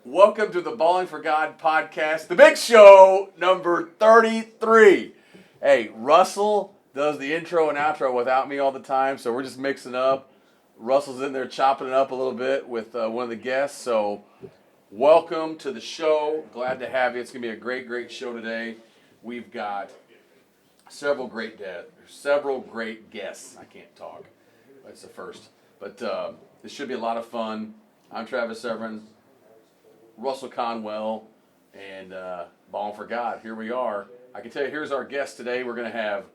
Welcome to the Ballin4God podcast, the big show number 33. Hey, Russell does the intro and outro without me all the time, so we're just mixing up. Russell's in there chopping it up a little bit with one of the guests, so welcome to the show. Glad to have you. It's going to be a great show today. We've got several great guests. I can't talk. That's the first. But this should be a lot of fun. I'm Travis Severin, Russell Conwell, and Ballin4God. Here we are. I can tell you, here's our guest today. We're going to have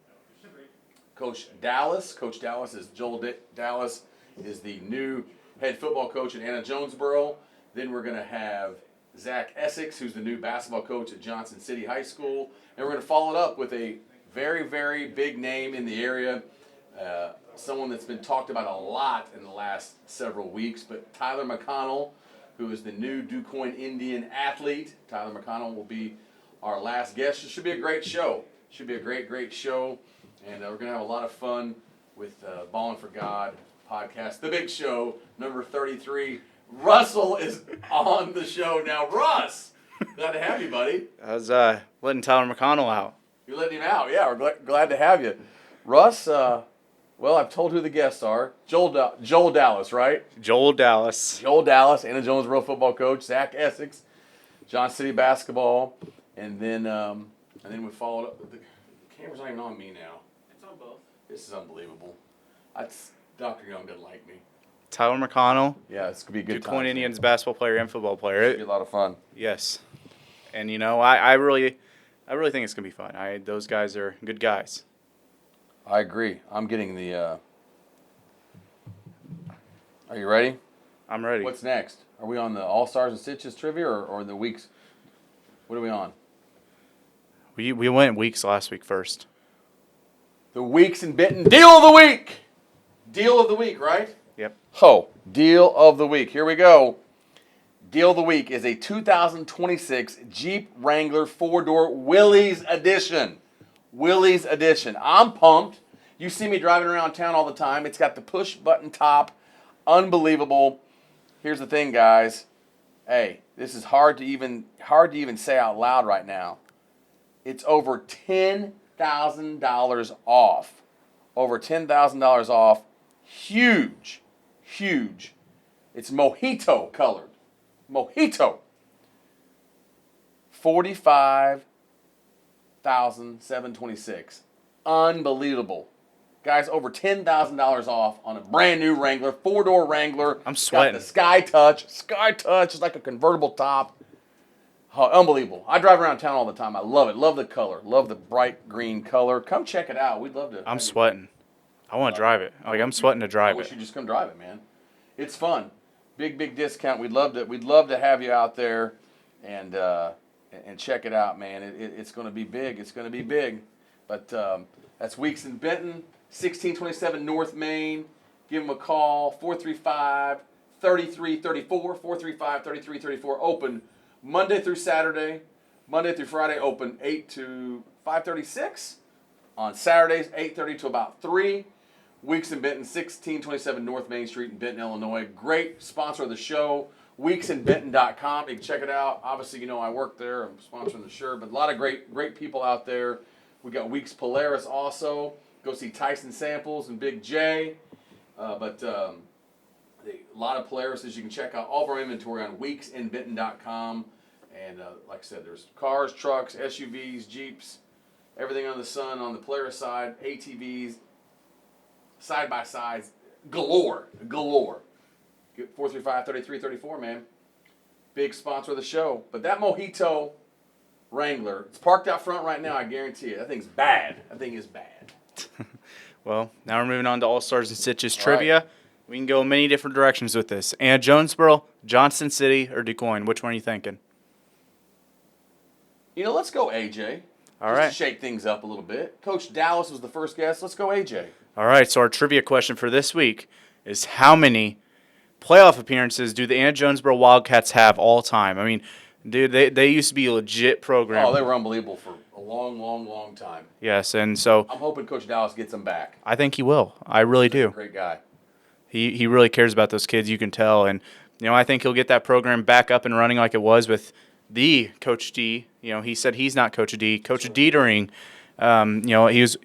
Coach Dallas. Coach Dallas is Joel Dallas is the new head football coach at Anna-Jonesboro. Then we're going to have Zack Essex, who's the new basketball coach at Johnston City High School. And we're going to follow it up with a very big name in the area. Someone that's been talked about a lot in the last several weeks, but Tyler McConnell, who is the new DuQuoin Indian athlete. Tyler McConnell will be our last guest. It should be a great show. Should be a great show. And we're going to have a lot of fun with Ballin4God podcast, the big show, number 33. Russell is on the show now. Russ, glad to have you, buddy. I was letting Tyler McConnell out. You're letting him out. Yeah, we're glad to have you. Russ, well, I've told who the guests are. Joel Dallas, right? Joel Dallas. Joel Dallas, Anna-Jonesboro football coach. Zack Essex, Johnston City basketball. And then we followed up. The camera's not even on me now. It's on both. This is unbelievable. Dr. Young doesn't like me. Tyler McConnell. Yeah, it's going to be a good time. DuQuoin Indians basketball player and football player. It's going to be a lot of fun. Yes. And, I really think it's going to be fun. Those guys are good guys. I agree. I'm getting the... Are you ready? I'm ready. What's next? Are we on the All-Stars and Stitches trivia or the weeks? What are we on? We went weeks last week first. The Weeks in Benton Deal of the Week! Deal of the Week, right? Yep. Deal of the Week. Here we go. Deal of the Week is a 2026 Jeep Wrangler 4-door Willys Edition. Willys Edition. I'm pumped. You see me driving around town all the time. It's got the push button top. Unbelievable. Here's the thing, guys. Hey, this is hard to even say out loud right now. It's over $10,000 off. Over $10,000 off. Huge. It's mojito colored. Mojito. $45,726. Unbelievable. Guys, over $10,000 off on a brand new Wrangler, 4-door Wrangler. I'm sweating. Got the Sky Touch. Sky Touch is like a convertible top. Unbelievable. I drive around town all the time. I love it. Love the color. Love the bright green color. Come check it out. We'd love to. I'm sweating. I want to drive it. I'm sweating to drive I it. wish you'd just come drive it, man. It's fun. Big discount. We'd love to have you out there and check it out, man. It's going to be big. It's going to be big. But that's Weeks in Benton, 1627 North Main. Give them a call, 435-3334, 435-3334. Open Monday through Saturday. Monday through Friday open 8 to 5:36. On Saturdays, 8:30 to about 3. Weeks in Benton, 1627 North Main Street in Benton, Illinois. Great sponsor of the show, weeksinbenton.com. You can check it out. Obviously, I work there. I'm sponsoring the shirt, but a lot of great people out there. We got Weeks Polaris also. Go see Tyson Samples and Big J. A lot of Polarises. You can check out all of our inventory on weeksinbenton.com. And like I said, there's cars, trucks, SUVs, Jeeps, everything under the sun on the Polaris side, ATVs, side-by-sides, galore. Get 435-3334, man. Big sponsor of the show. But that Mojito Wrangler, it's parked out front right now, I guarantee you. That thing's bad. That thing is bad. Well, now we're moving on to All-Stars and Stitches trivia. Right. We can go many different directions with this. Anna-Jonesboro, Johnston City, or DuQuoin. Which one are you thinking? Let's go AJ. All Just right. to shake things up a little bit. Coach Dallas was the first guest. Let's go AJ. All right, so our trivia question for this week is how many playoff appearances do the Anna-Jonesboro Wildcats have all time? I mean, dude, they used to be a legit program. Oh, they were unbelievable for a long time. Yes, and so I'm hoping Coach Dallas gets them back. I think he will. I really do. Great guy. He really cares about those kids, you can tell. And I think he'll get that program back up and running like it was with the Coach D. He said he's not Coach D. Coach Detering, he was.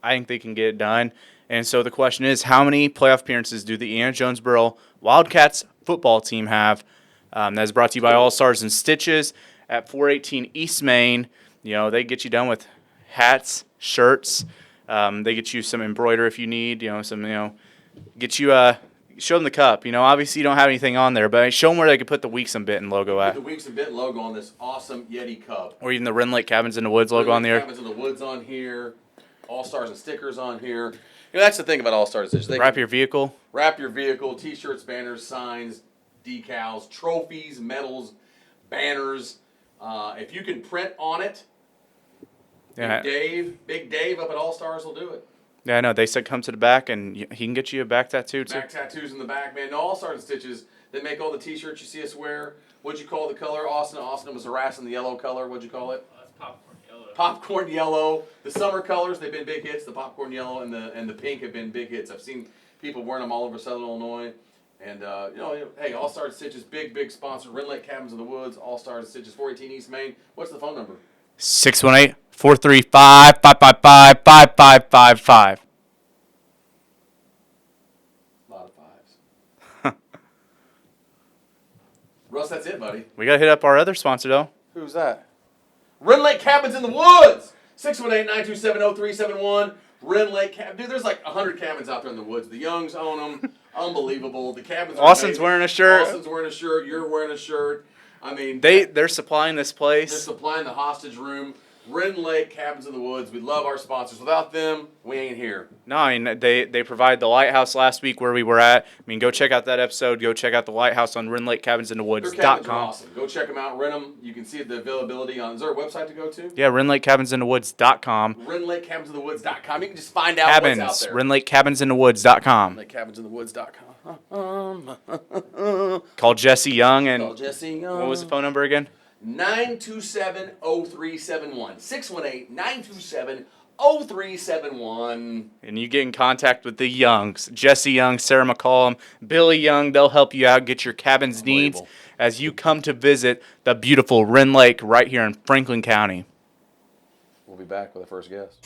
I think they can get it done. And so the question is, how many playoff appearances do the Anna-Jonesboro Wildcats football team have? That's brought to you by All Stars and Stitches at 418 East Main. They get you done with hats, shirts. They get you some embroider if you need. Get you show them the cup. Obviously you don't have anything on there, but show them where they could put the Weeks and Bitten logo at. Put the Weeks and Bitten logo on this awesome Yeti cup. Or even the Wren Lake Cabins in the Woods logo on there. Cabins in the Woods on here. All Stars and stickers on here. That's the thing about All Stars. Wrap your vehicle. Wrap your vehicle. T-shirts, banners, signs, decals, trophies, medals, banners. If you can print on it, yeah. Big Dave up at All Stars will do it. Yeah, I know. They said come to the back, and he can get you a back tattoo, too. Back tattoos in the back, man. No, All Stars and Stitches. They make all the T-shirts you see us wear. What'd you call the color, Austin? Austin was harassing the yellow color. What'd you call it? That's popcorn yellow. Popcorn yellow. The summer colors, they've been big hits. The popcorn yellow and the pink have been big hits. I've seen people wearing them all over Southern Illinois. And, hey, All Stars and Stitches, big sponsor. Wren Lake Cabins in the Woods, All Stars and Stitches, 418 East Main. What's the phone number? 618-435-555-5555. Russ, that's it, buddy. We got to hit up our other sponsor, though. Who's that? Wren Lake Cabins in the Woods. 618-927-0371. Wren Lake Cabins. Dude, there's like 100 cabins out there in the woods. The Youngs own them. Unbelievable. The cabins are Austin's amazing. wearing a shirt. Austin's wearing a shirt. You're wearing a shirt. I mean, They're supplying this place. they're supplying the hostage room. Wren Lake Cabins in the Woods. We love our sponsors. Without them, we ain't here. No, I mean, they provide the lighthouse last week where we were at. I mean, go check out that episode. Go check out the lighthouse on Their cabins are RenLakeCabinsInTheWoods.com. awesome. Go check them out. Rent them. You can see the availability on. Is there a website to go to? Yeah, RenLakeCabinsInTheWoods.com. RenLakeCabinsInTheWoods.com. You can just find out what's out there. RenLakeCabinsInTheWoods.com. RenLakeCabinsInTheWoods.com. Call Jesse Young and Call Jesse Young. what was the phone number again? 927-0371. 618-927-0371. And you get in contact with the Youngs. Jesse Young, Sarah McCollum, Billy Young. They'll help you out, get your cabin's needs as you come to visit the beautiful Wren Lake right here in Franklin County. We'll be back with our first guest.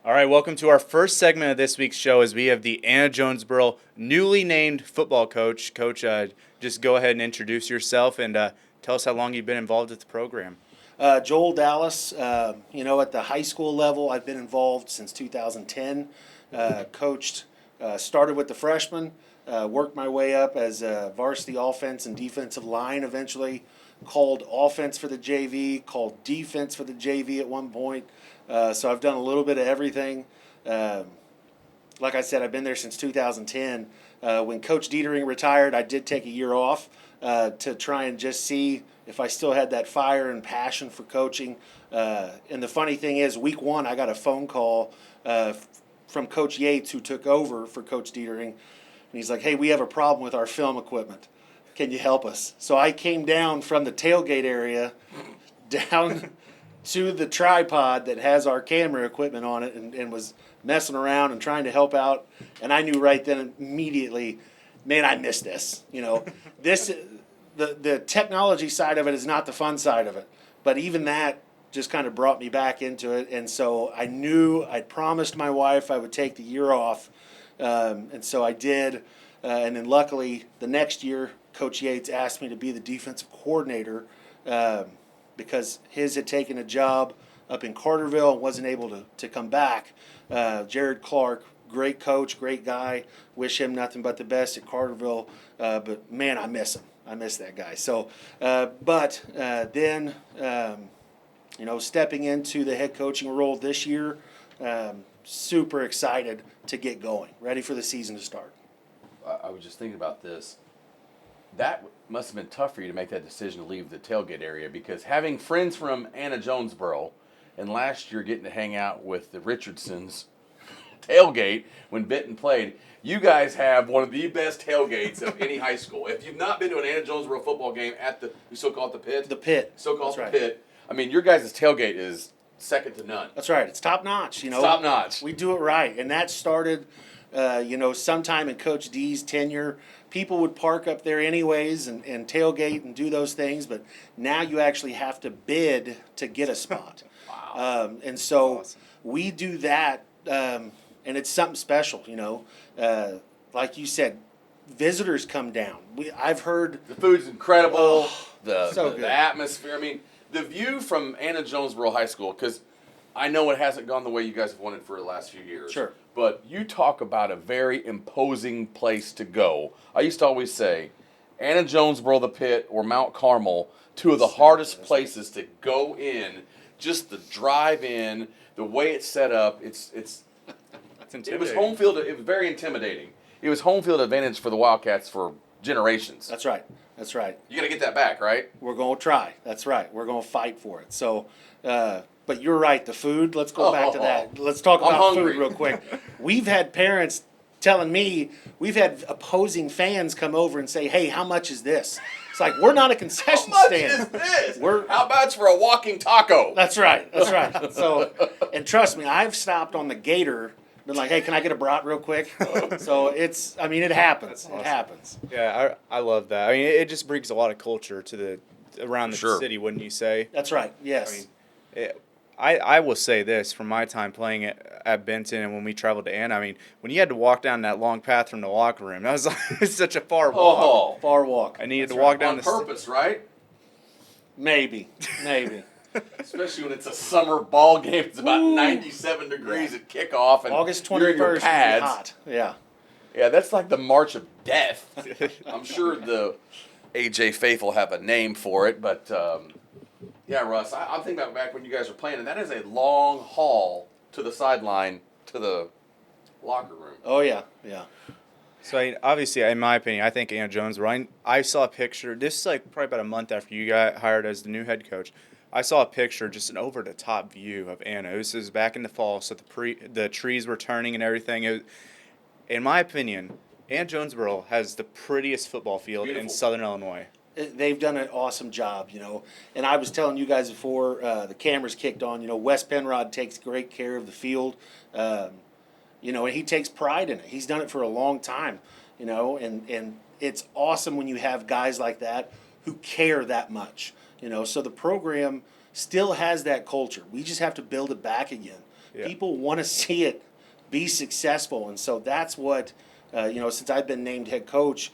All right, welcome to our first segment of this week's show as we have the Anna-Jonesboro newly named football coach. Coach, just go ahead and introduce yourself and tell us how long you've been involved with the program. Joel Dallas, at the high school level, I've been involved since 2010. Coached, started with the freshmen, worked my way up as varsity offense and defensive line eventually, called offense for the JV, called defense for the JV at one point. So I've done a little bit of everything. Like I said, I've been there since 2010. When Coach Detering retired, I did take a year off to try and just see if I still had that fire and passion for coaching. And the funny thing is, week one, I got a phone call from Coach Yates, who took over for Coach Detering. And he's like, hey, we have a problem with our film equipment. Can you help us? So I came down from the tailgate area down to the tripod that has our camera equipment on it and was messing around and trying to help out. And I knew right then immediately, man, I missed this. The technology side of it is not the fun side of it. But even that just kind of brought me back into it. And so I knew I'd promised my wife I would take the year off. And so I did. And then luckily the next year, Coach Yates asked me to be the defensive coordinator because his had taken a job up in Carterville and wasn't able to come back. Jared Clark, great coach, great guy. Wish him nothing but the best at Carterville. But, man, I miss him. I miss that guy. So, then, stepping into the head coaching role this year, super excited to get going, ready for the season to start. I was just thinking about this. That must have been tough for you to make that decision to leave the tailgate area, because having friends from Anna-Jonesboro and last year getting to hang out with the Richardsons tailgate when Benton played, you guys have one of the best tailgates of any high school. If you've not been to an Anna-Jonesboro football game at we still call it the Pit? The Pit. Still call it the right. Pit. I mean, your guys' tailgate is second to none. That's right. It's top notch. Top notch. We do it right. And that started Sometime in Coach D's tenure, people would park up there anyways and tailgate and do those things, but now you actually have to bid to get a spot. Wow. And so Awesome. we do that, and it's something special, like you said, visitors come down. I've heard The food's incredible. Oh, the so the good. atmosphere. I mean, the view from Anna-Jonesboro High School, because I know it hasn't gone the way you guys have wanted for the last few years. Sure. But you talk about a very imposing place to go. I used to always say, Anna-Jonesboro, the Pit, or Mount Carmel, two of the hardest places to go in. Just the drive in, the way it's set up. It's It's it was intimidating. home field. It was very intimidating. It was home field advantage for the Wildcats for generations. That's right. That's right. You got to get that back, right? We're going to try. That's right. We're going to fight for it. So, but you're right. The food, let's go back to that. Let's talk I'm about hungry. food real quick. We've had parents telling me, we've had opposing fans come over and say, hey, how much is this? It's like, we're not a How concession much stand. is this? We're- How about it's for a walking taco? That's right. That's right. So, and trust me, I've stopped on the Gator, been like, hey, can I get a brat real quick? So it happens. It happens. Yeah, I love that. I mean, it just brings a lot of culture to around the Sure. city, wouldn't you say? That's right. Yes. I mean, I will say this from my time playing at Benton and when we traveled to Anna. I mean, when you had to walk down that long path from the locker room, that was it's such a far walk. Oh, Far walk. I needed That's to walk right. down on the purpose, right? Maybe. Especially when it's a summer ball game. It's about Ooh. 97 degrees at kickoff, and August you're in your 21st, pads. hot. Yeah. Yeah, that's like the March of Death. I'm sure the AJ faithful have a name for it, but yeah, Russ, I'm thinking about back when you guys were playing, and that is a long haul to the sideline to the locker room. Oh yeah. Yeah. So obviously, in my opinion, I think Anna-Jonesboro. I saw a picture. This is like probably about a month after you got hired as the new head coach. I saw a picture, just an over the top view of Anna. This is back in the fall, so the trees were turning and everything. In my opinion, Anna-Jonesboro has the prettiest football field in Beautiful. Southern Illinois. They've done an awesome job, And I was telling you guys before the cameras kicked on, Wes Penrod takes great care of the field, and he takes pride in it. He's done it for a long time, and it's awesome when you have guys like that who care that much, So the program still has that culture. We just have to build it back again. Yeah. People want to see it be successful, and so that's what, since I've been named head coach,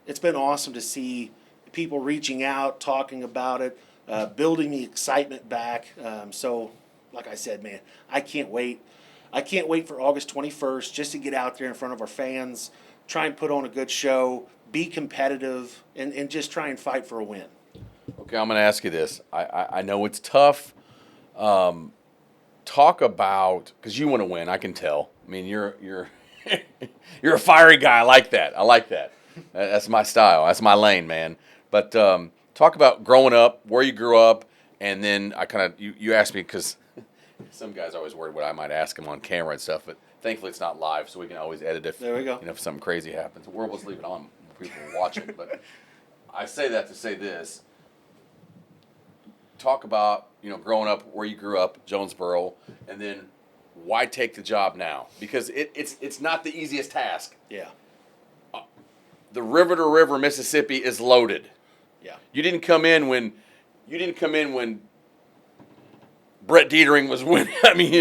it's been awesome to see people reaching out, talking about it, building the excitement back. So, like I said, man, I can't wait. I can't wait for August 21st just to get out there in front of our fans, try and put on a good show, be competitive, and just try and fight for a win. Okay, I'm going to ask you this. I know it's tough. Talk about, because you want to win. I can tell. I mean, you're you're a fiery guy. I like that. That's my style. That's my lane, man. But talk about growing up, where you grew up, and then I kind of you asked me because some guys are always worried what I might ask them on camera and stuff. But thankfully, it's not live, so we can always edit if There we go. if something crazy happens. We'll just leave it on when people watch it. But I say that to say this. Talk about growing up where you grew up, Jonesboro, and then why take the job now? Because it's not the easiest task. Yeah. The river to river Mississippi is loaded. Yeah. You didn't come in when Brett Detering was winning. I mean,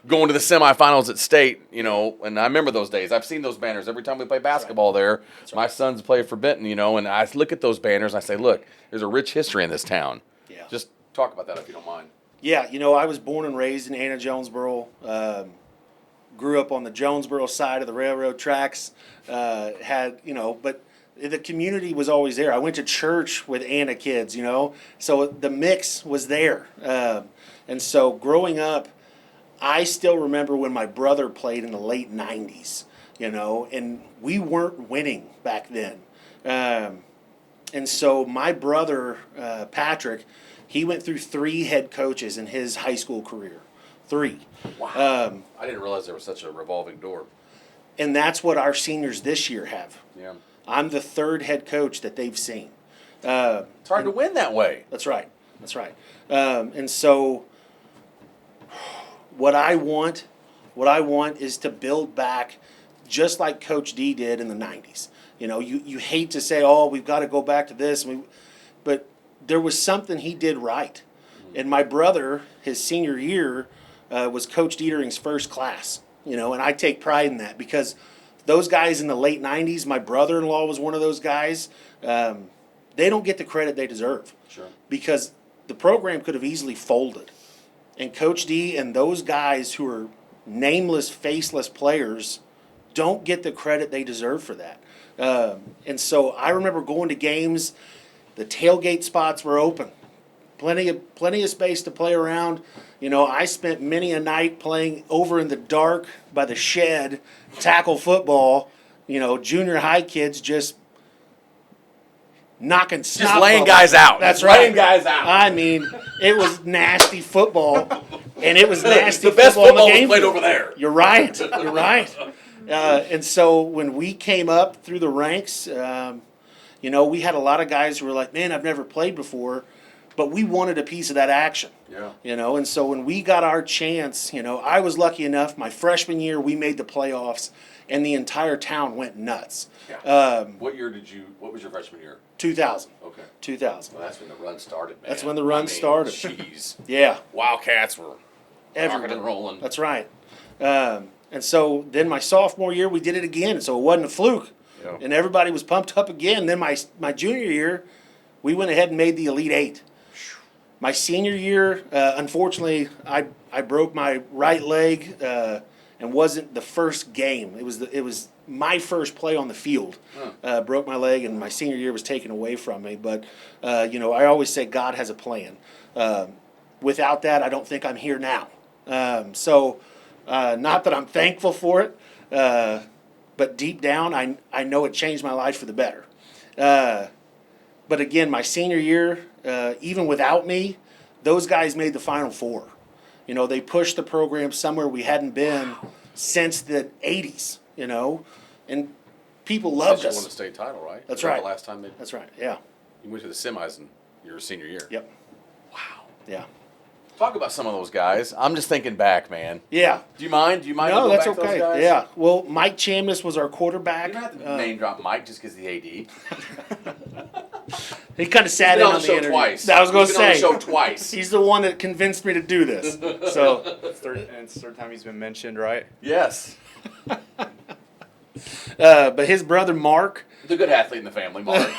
going to the semifinals at state. And I remember those days. I've seen those banners every time we play basketball there. That's My right. sons play for Benton. And I look at those banners and I say, look, there's a rich history in this town. Yeah. Just talk about that if you don't mind. Yeah, I was born and raised in Anna-Jonesboro. Grew up on the Jonesboro side of the railroad tracks. But the community was always there. I went to church with Anna kids, so the mix was there. And so growing up, I still remember when my brother played in the late 90s, and we weren't winning back then. And so my brother, Patrick, he went through 3 head coaches in his high school career. 3. Wow. I didn't realize there was such a revolving door. And that's what our seniors this year have. Yeah. I'm the 3rd head coach that they've seen. It's hard to win that way. That's right. And so what I want What I want is to build back just like Coach D did in the 90s. You know, you hate to say, oh, we've got to go back to this, but there was something he did right. And my brother, his senior year, was Coach Detering's first class. You know, and I take pride in that because those guys in the late 90s, my brother-in-law was one of those guys, they don't get the credit they deserve. Sure. Because the program could have easily folded. And Coach D and those guys who are nameless, faceless players don't get the credit they deserve for that. And so I remember going to games, the tailgate spots were open. Plenty of space to play around. You know, I spent many a night playing over in the dark by the shed, tackle football. You know, junior high kids just knocking snot Just laying bubbles. guys out. That's Just right. laying guys out. I mean, it was nasty football, and it was nasty The best football football in the game was played field. over there. You're right. You're right. And so when we came up through the ranks, you know, we had a lot of guys who were like, man, I've never played before, but we wanted a piece of that action. Yeah. You know, and so when we got our chance, you know, I was lucky enough, my freshman year, we made the playoffs, and the entire town went nuts. Yeah. What was your freshman year? 2000. Okay. 2000. Well, that's when the run started, man. That's when the run started. Jeez. Yeah. Wildcats were Everywhere. rocking and rolling. That's right. And so then my sophomore year, we did it again. So it wasn't a fluke. Yeah. And everybody was pumped up again. Then my junior year, we went ahead and made the Elite Eight. My senior year, unfortunately, I broke my right leg and wasn't the first game. It was my first play on the field. Broke my leg, and my senior year was taken away from me. But, you know, I always say God has a plan. Without that, I don't think I'm here now. Not that I'm thankful for it, but deep down, I know it changed my life for the better. But again, my senior year, even without me, those guys made the Final Four. You know, they pushed the program somewhere we hadn't been since the 80s, you know, and people loved You us. won the state title, right? That's Was that right. The last time That's right, yeah. you went to the semis in your senior year. Yep. Wow. Yeah. Talk about some of those guys. I'm just thinking back, man. Yeah. Do you mind? No, to go that's back to okay. those guys? Yeah. Well, Mike Chambliss was our quarterback. You don't have to name drop Mike just because the AD. He kind of sat He's been in on on the show interview. twice. I was going to He's been say. on the show twice. He's the one that convinced me to do this. So, It's third time he's been mentioned, right? Yes. but his brother Mark, The good athlete in the family, Mark.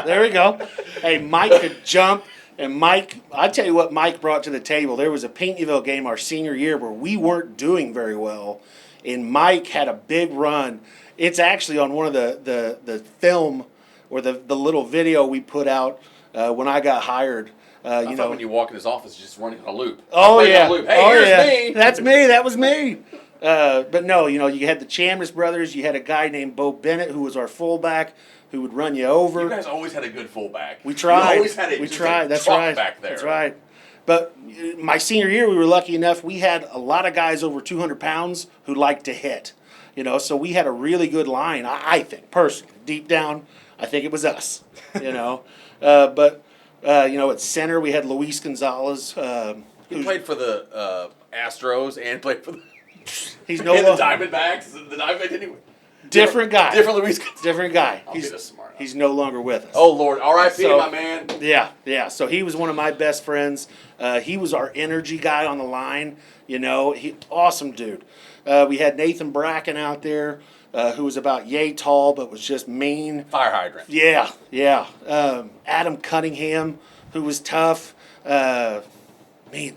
there we go. Hey, Mike could jump. And Mike, I tell you what Mike brought to the table. There was a Pinckneyville game our senior year where we weren't doing very well, and Mike had a big run. It's actually on one of the film or the little video we put out when I got hired. I thought when you walk in his office, he's just running on a loop. Oh Running yeah. on a loop. Hey, oh here's yeah. me. That's me. That was me. But no, you know, you had the Chambliss brothers. You had a guy named Bo Bennett who was our fullback who would run you over. You guys always had a good fullback. We tried. You always had We just tried. a That's truck right. back there. That's right. But my senior year, we were lucky enough. We had a lot of guys over 200 pounds who liked to hit. You know, so we had a really good line. I think personally, deep down, I think it was us. You know, but you know, at center we had Luis Gonzalez. He played for the Astros and played for the, He's no and the longer Diamondbacks. The Diamondbacks anyway. different guy. Different Luis. Different guy. I'll get us smart. He's no longer with us. Oh Lord, R.I.P. So- my man. Yeah. So he was one of my best friends. He was our energy guy on the line. You know, awesome dude. We had Nathan Bracken out there, who was about yay tall, but was just mean. Fire hydrant. Yeah. Adam Cunningham, who was tough.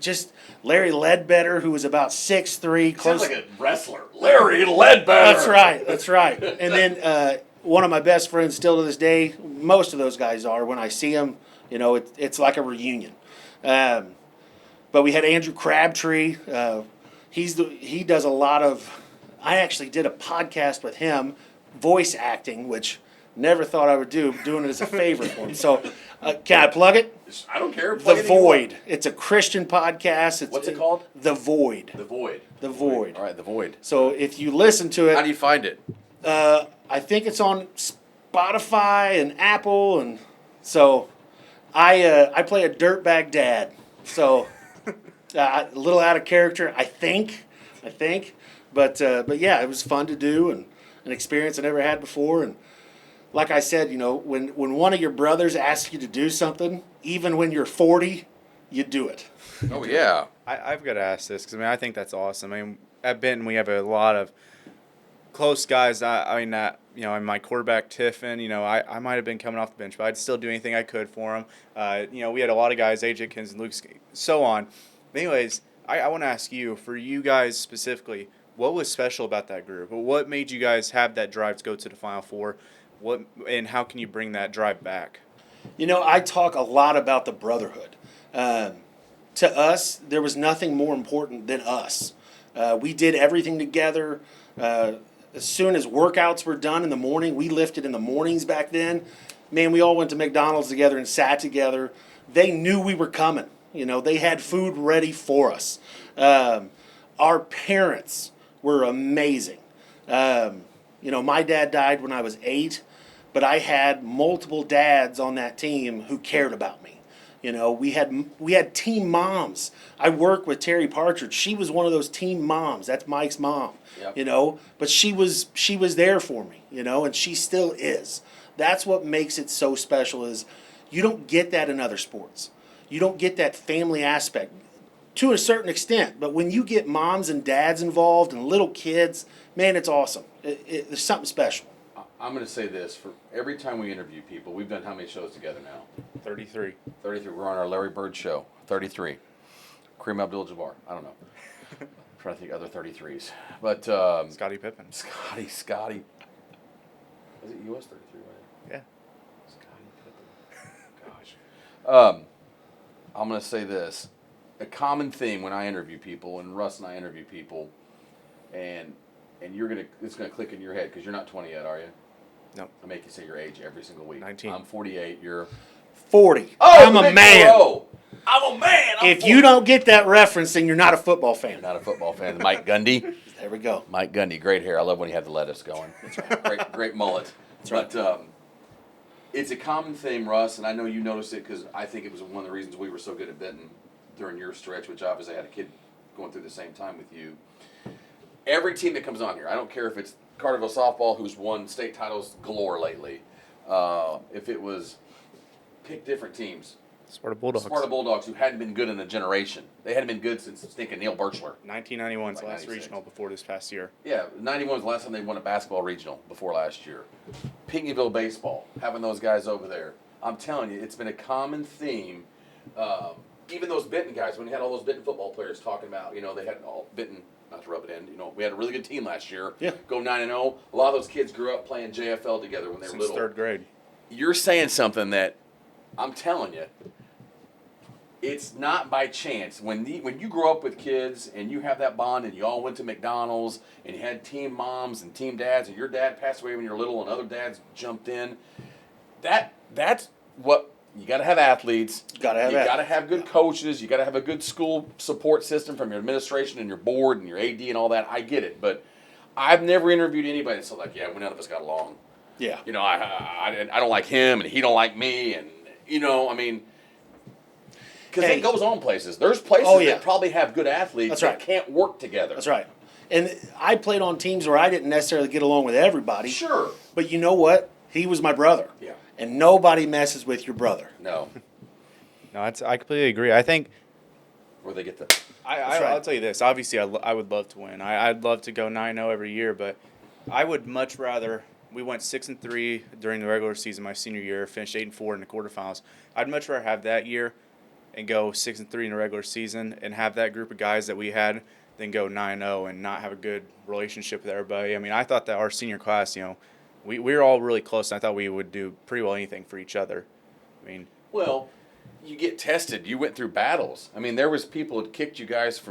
Just Larry Ledbetter, who was about 6'3", close. Sounds like a wrestler. Larry Ledbetter. That's right. And then one of my best friends still to this day, most of those guys are, when I see them, you know, it's like a reunion. But we had Andrew Crabtree. He does a lot of, I actually did a podcast with him, voice acting, which never thought I would do, doing it as a favor for him. So can I plug it? I don't care. Play The anything you want. Void. It's a Christian podcast. What's it called? The Void. The Void. The Void. All right, The Void. So if you listen to it, How do you find it? I think it's on Spotify and Apple, and so I play a dirtbag dad. So a little out of character, I think, I think. But yeah, it was fun to do and an experience I never had before. And like I said, when one of your brothers asks you to do something, even when you're 40, you do it. Oh, yeah. I've got to ask this because, I think that's awesome. At Benton, we have a lot of close guys. In my quarterback, Tiffin, I might have been coming off the bench, but I'd still do anything I could for him. We had a lot of guys, AJ Kins and Luke, so on. But anyways, I want to ask you, for you guys specifically, what was special about that group? What made you guys have that drive to go to the Final Four? And how can you bring that drive back? I talk a lot about the brotherhood. To us, there was nothing more important than us. We did everything together. As soon as workouts were done in the morning, we lifted in the mornings back then. Man, we all went to McDonald's together and sat together. They knew we were coming. They had food ready for us. Our parents were amazing. My dad died when I was 8, but I had multiple dads on that team who cared about me. We had team moms. I work with Terry Partridge. She was one of those team moms. That's Mike's mom. Yep. But she was there for me, and she still is. That's what makes it so special is you don't get that in other sports. You don't get that family aspect to a certain extent, but when you get moms and dads involved and little kids, man, it's awesome. There's something special. I'm going to say this. For every time we interview people, we've done how many shows together now? 33. 33. We're on our Larry Bird show. 33. Kareem Abdul-Jabbar. I don't know. I'm trying to think other 33s. But Scottie Pippen. Scotty. Was it US 33, right? Yeah. Scottie Pippen. Gosh. I'm going to say this. A common theme when I interview people, and Russ and I interview people, and it's gonna click in your head because you're not 20 yet, are you? No. I make you say your age every single week. 19. I'm 48. You're 40. Oh, I'm a man. I'm a man. If you don't get that reference, then you're not a football fan. You're not a football fan. Mike Gundy. There we go. Mike Gundy, great hair. I love when he had the lettuce going. That's right. Great mullet. That's right. But it's a common theme, Russ, and I know you noticed it because I think it was one of the reasons we were so good at Benton during your stretch, which obviously I had a kid going through the same time with you. Every team that comes on here, I don't care if it's Carterville softball, who's won state titles galore lately. If it was, pick different teams. Sparta Bulldogs, who hadn't been good in a generation. They hadn't been good since stinking Neil Birchler. 1991's the last regional before this past year. Yeah, 91 was the last time they won a basketball regional before last year. Pinckneyville baseball, having those guys over there. I'm telling you, it's been a common theme. Even those Benton guys, when we had all those Benton football players talking about, they had all Benton, not to rub it in, we had a really good team last year. Yeah. Go 9-0. A lot of those kids grew up playing JFL together when they were little. Since 3rd grade. You're saying something that I'm telling you, it's not by chance. When you grow up with kids and you have that bond and you all went to McDonald's and you had team moms and team dads and your dad passed away when you were little and other dads jumped in, that's what. You got to have athletes. You got to have good coaches. You got to have a good school support system from your administration and your board and your AD and all that. I get it, but I've never interviewed anybody that's like, yeah, none of us got along. Yeah. I don't like him and he don't like me, and because it goes on places. There's places that probably have good athletes that can't work together. That's right. And I played on teams where I didn't necessarily get along with everybody. Sure. But you know what? He was my brother. Yeah. And nobody messes with your brother. No. No, I completely agree. I think where they get the. I'll tell you this. Obviously, I would love to win. I'd love to go 9-0 every year, but I would much rather. We went 6-3 during the regular season my senior year. Finished 8-4 in the quarterfinals. I'd much rather have that year and go 6-3 in the regular season and have that group of guys that we had than go 9-0 and not have a good relationship with everybody. I thought that our senior class, we were all really close, and I thought we would do pretty well anything for each other. Well, you get tested. You went through battles. There was people that kicked you guys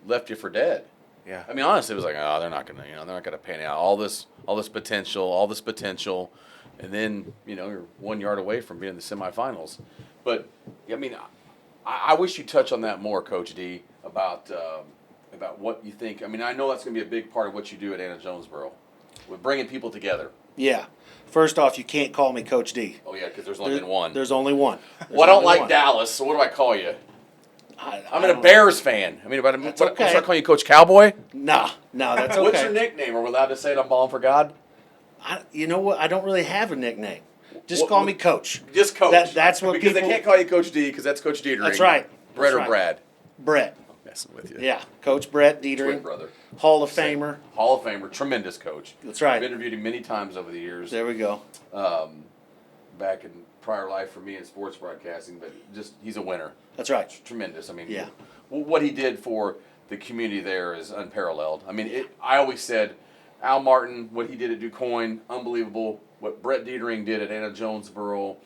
left you for dead. Yeah. Honestly, it was like, oh, they're not gonna pan out. All this potential, and then you're 1 yard away from being in the semifinals. But I wish you touch on that more, Coach D, about what you think. I know that's gonna be a big part of what you do at Anna-Jonesboro, with bringing people together. Yeah. First off, you can't call me Coach D. Oh, yeah, because there's only been one. There's only one. Well, I don't like Dallas, so what do I call you? I'm a Bears fan. I mean, but That's what, okay. should I call you, Coach Cowboy? No, that's okay. What's your nickname? Are we allowed to say it on Ballin4God? You know what? I don't really have a nickname. Just call me Coach. Just Coach. That's what because people. they can't call you Coach D because that's Coach Detering. That's right. Brett That's or right. Brad. Brett. I'm messing with you. Yeah, Coach Brett Twin Detering, brother. Hall of Famer. Hall of Famer. Tremendous coach. That's right. I've interviewed him many times over the years. There we go. Back in prior life for me in sports broadcasting, but just he's a winner. That's right. Tremendous. I mean, Yeah. What he did for the community there is unparalleled. I mean, I always said, Al Martin, what he did at DuQuoin, unbelievable. What Brett Detering did at Anna-Jonesboro,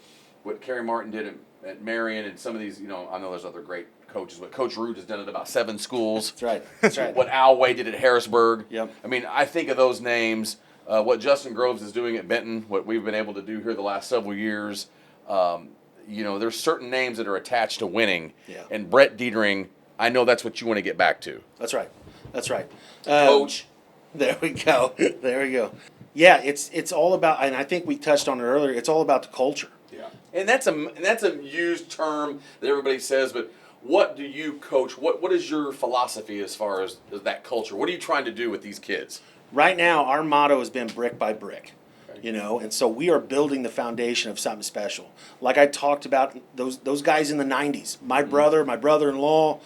what Kerry Martin did at Meridian, and some of these, I know there's other great coaches. What Coach Root has done at about 7 schools. That's right. That's right. What Al Way did at Harrisburg. Yep. I mean, I think of those names. What Justin Groves is doing at Benton, what we've been able to do here the last several years. There's certain names that are attached to winning. Yeah. And Brett Detering, I know that's what you want to get back to. That's right. That's right. Coach. There we go. There we go. Yeah, it's all about, and I think we touched on it earlier. It's all about the culture. Yeah. And that's a used term that everybody says, but what do you coach? What is your philosophy as far as that culture? What are you trying to do with these kids? Right now, our motto has been brick by brick. And so we are building the foundation of something special. Like I talked about those guys in the 90s, my brother, my brother-in-law,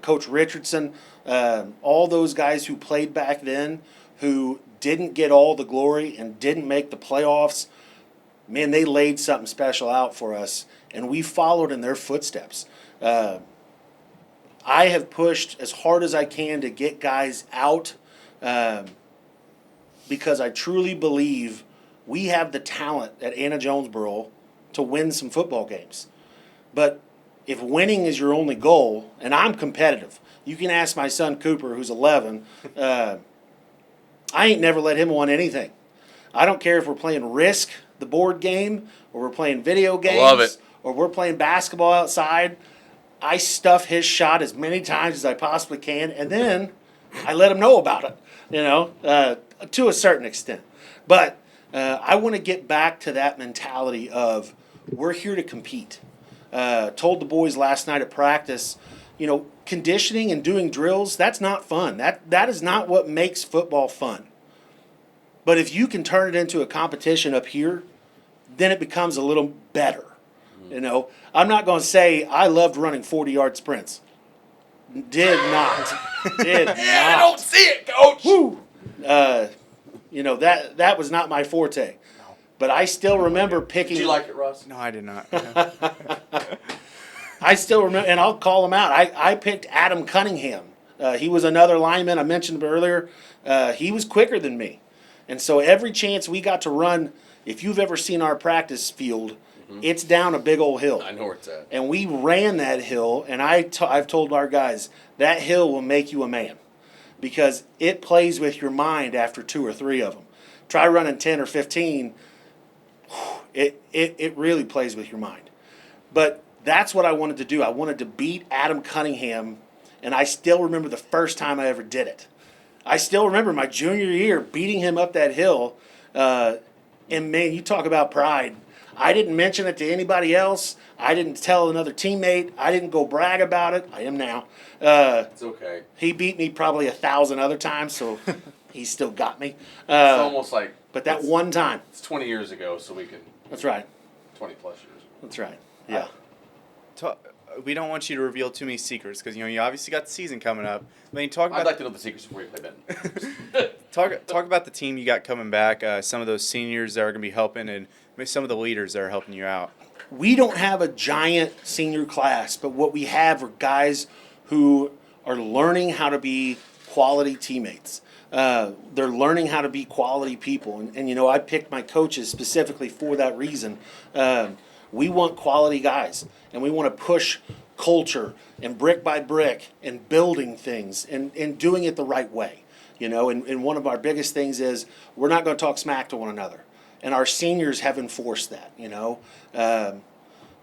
Coach Richardson, all those guys who played back then who didn't get all the glory and didn't make the playoffs. Man, they laid something special out for us, and we followed in their footsteps. I have pushed as hard as I can to get guys out because I truly believe we have the talent at Anna-Jonesboro to win some football games. But if winning is your only goal, and I'm competitive, you can ask my son Cooper, who's 11, I ain't never let him win anything. I don't care if we're playing Risk, the board game, or we're playing video games, love it. or we're playing basketball outside. I stuff his shot as many times as I possibly can, and then I let him know about it, to a certain extent. But I want to get back to that mentality of we're here to compete. Told the boys last night at practice, conditioning and doing drills, that's not fun. That is not what makes football fun. But if you can turn it into a competition up here, then it becomes a little better. I'm not going to say I loved running 40-yard sprints. Did not. I don't see it, Coach. Woo! That was not my forte. But I still remember picking. Did you like it, Russ? No, I did not. I still remember, and I'll call him out. I picked Adam Cunningham. He was another lineman I mentioned earlier. He was quicker than me. And so every chance we got to run, if you've ever seen our practice field, it's down a big old hill. I know where it's at. And we ran that hill, and I've told our guys, that hill will make you a man because it plays with your mind after 2 or 3 of them. Try running 10 or 15, it really plays with your mind. But that's what I wanted to do. I wanted to beat Adam Cunningham, and I still remember the first time I ever did it. I still remember my junior year beating him up that hill, and man, you talk about pride. I didn't mention it to anybody else. I didn't tell another teammate. I didn't go brag about it. I am now. It's okay. He beat me probably 1,000 other times, so he still got me. It's almost like. But that one time. It's 20 years ago, so we can. That's right. 20 plus years. That's right. Yeah. We don't want you to reveal too many secrets because you obviously got the season coming up. I mean, I'd like to know the secrets before you play Ben. talk about the team you got coming back. Some of those seniors that are going to be helping, and maybe some of the leaders that are helping you out. We don't have a giant senior class, but what we have are guys who are learning how to be quality teammates. They're learning how to be quality people. And I picked my coaches specifically for that reason. We want quality guys, and we want to push culture and brick by brick and building things and doing it the right way. And one of our biggest things is we're not going to talk smack to one another. And our seniors have enforced that,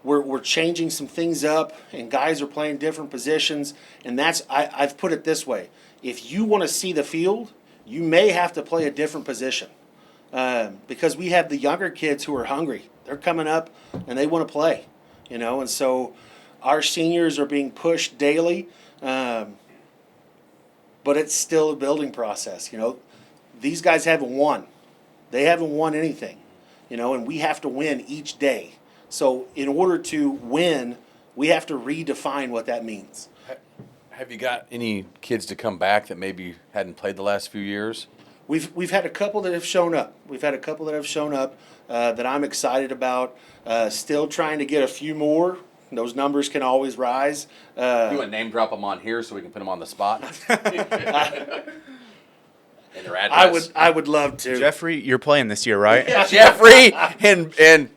We're changing some things up, and guys are playing different positions. And I've put it this way. If you want to see the field, you may have to play a different position because we have the younger kids who are hungry. They're coming up, and they want to play, And so Our seniors are being pushed daily, but it's still a building process. These guys haven't won. They haven't won anything, and we have to win each day. So in order to win, we have to redefine what that means. Have you got any kids to come back that maybe hadn't played the last few years? We've had a couple that have shown up. That I'm excited about. Still trying to get a few more. Those numbers can always rise. You want to name drop them on here so we can put them on the spot? And their address. I would love to. Jeffrey, you're playing this year, right? Jeffrey and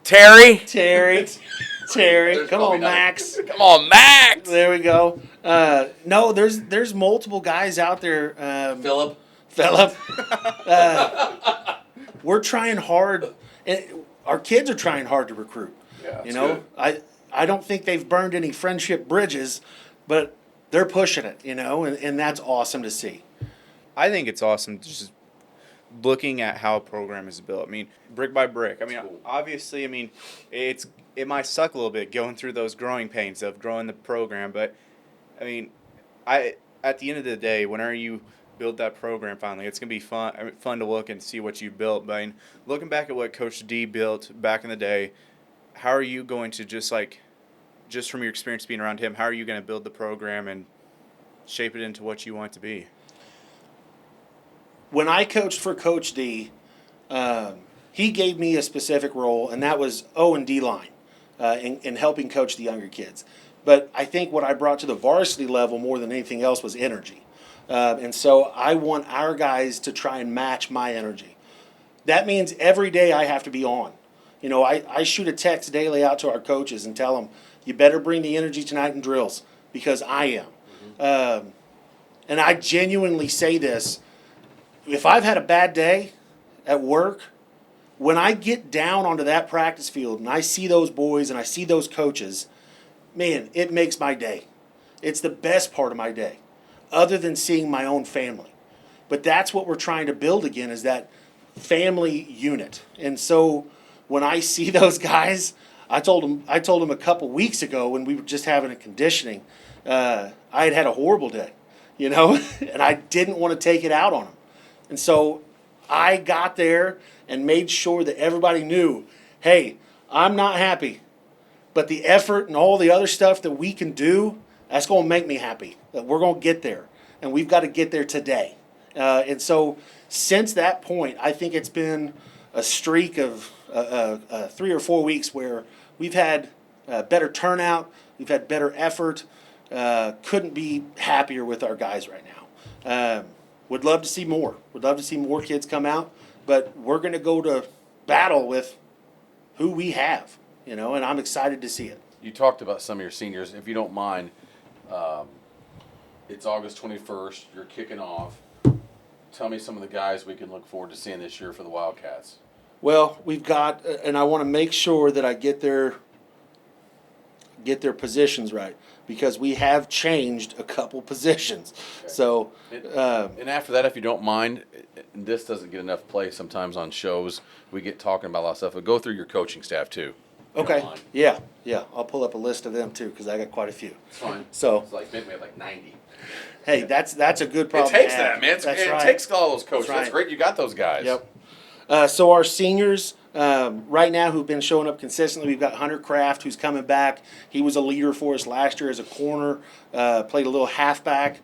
Terry. Terry. Come on, Max. Come on, Max. There we go. No, there's multiple guys out there. Philip. We're trying hard, and our kids are trying hard to recruit. Yeah, good. I don't think they've burned any friendship bridges, but they're pushing it. And that's awesome to see. I think it's awesome just looking at how a program is built. I mean, brick by brick. I mean, obviously, it might suck a little bit going through those growing pains of growing the program, but I mean, at the end of the day, whenever you build that program finally, it's gonna be fun to look and see what you built. But I mean, looking back at what Coach D built back in the day, how are you going to just from your experience being around him, how are you going to build the program and shape it into what you want it to be? When I coached for Coach D, he gave me a specific role, and that was O&D line in helping coach the younger kids. But I think what I brought to the varsity level more than anything else was energy. And so I want our guys to try and match my energy. That means every day I have to be on. I shoot a text daily out to our coaches and tell them, you better bring the energy tonight in drills, because I am. Mm-hmm. And I genuinely say this. If I've had a bad day at work, when I get down onto that practice field and I see those boys and I see those coaches, man, it makes my day. It's the best part of my day, other than seeing my own family. But that's what we're trying to build again, is that family unit. And so when I see those guys, I told them a couple weeks ago when we were just having a conditioning, I had a horrible day, and I didn't want to take it out on them. And so I got there and made sure that everybody knew, hey, I'm not happy, but the effort and all the other stuff that we can do, that's going to make me happy, that we're going to get there, and we've got to get there today. And so since that point, I think it's been a streak of 3 or 4 weeks where we've had better turnout, we've had better effort, couldn't be happier with our guys right now. Would love to see more. Would love to see more kids come out, but we're going to go to battle with who we have, and I'm excited to see it. You talked about some of your seniors. If you don't mind, it's August 21st. You're kicking off. Tell me some of the guys we can look forward to seeing this year for the Wildcats. Well, we've got, and I want to make sure that I get their positions right, because we have changed a couple positions. Okay. So, and after that, if you don't mind, and this doesn't get enough play sometimes on shows. We get talking about a lot of stuff, but go through your coaching staff too. Okay. Yeah. I'll pull up a list of them too, because I got quite a few. It's fine. So it's like maybe we have like 90. Hey, that's a good problem. It takes that, man. It takes all those coaches. That's right. Great. You got those guys. Yep. So our seniors right now who've been showing up consistently, we've got Hunter Kraft, who's coming back. He was a leader for us last year as a corner, played a little halfback.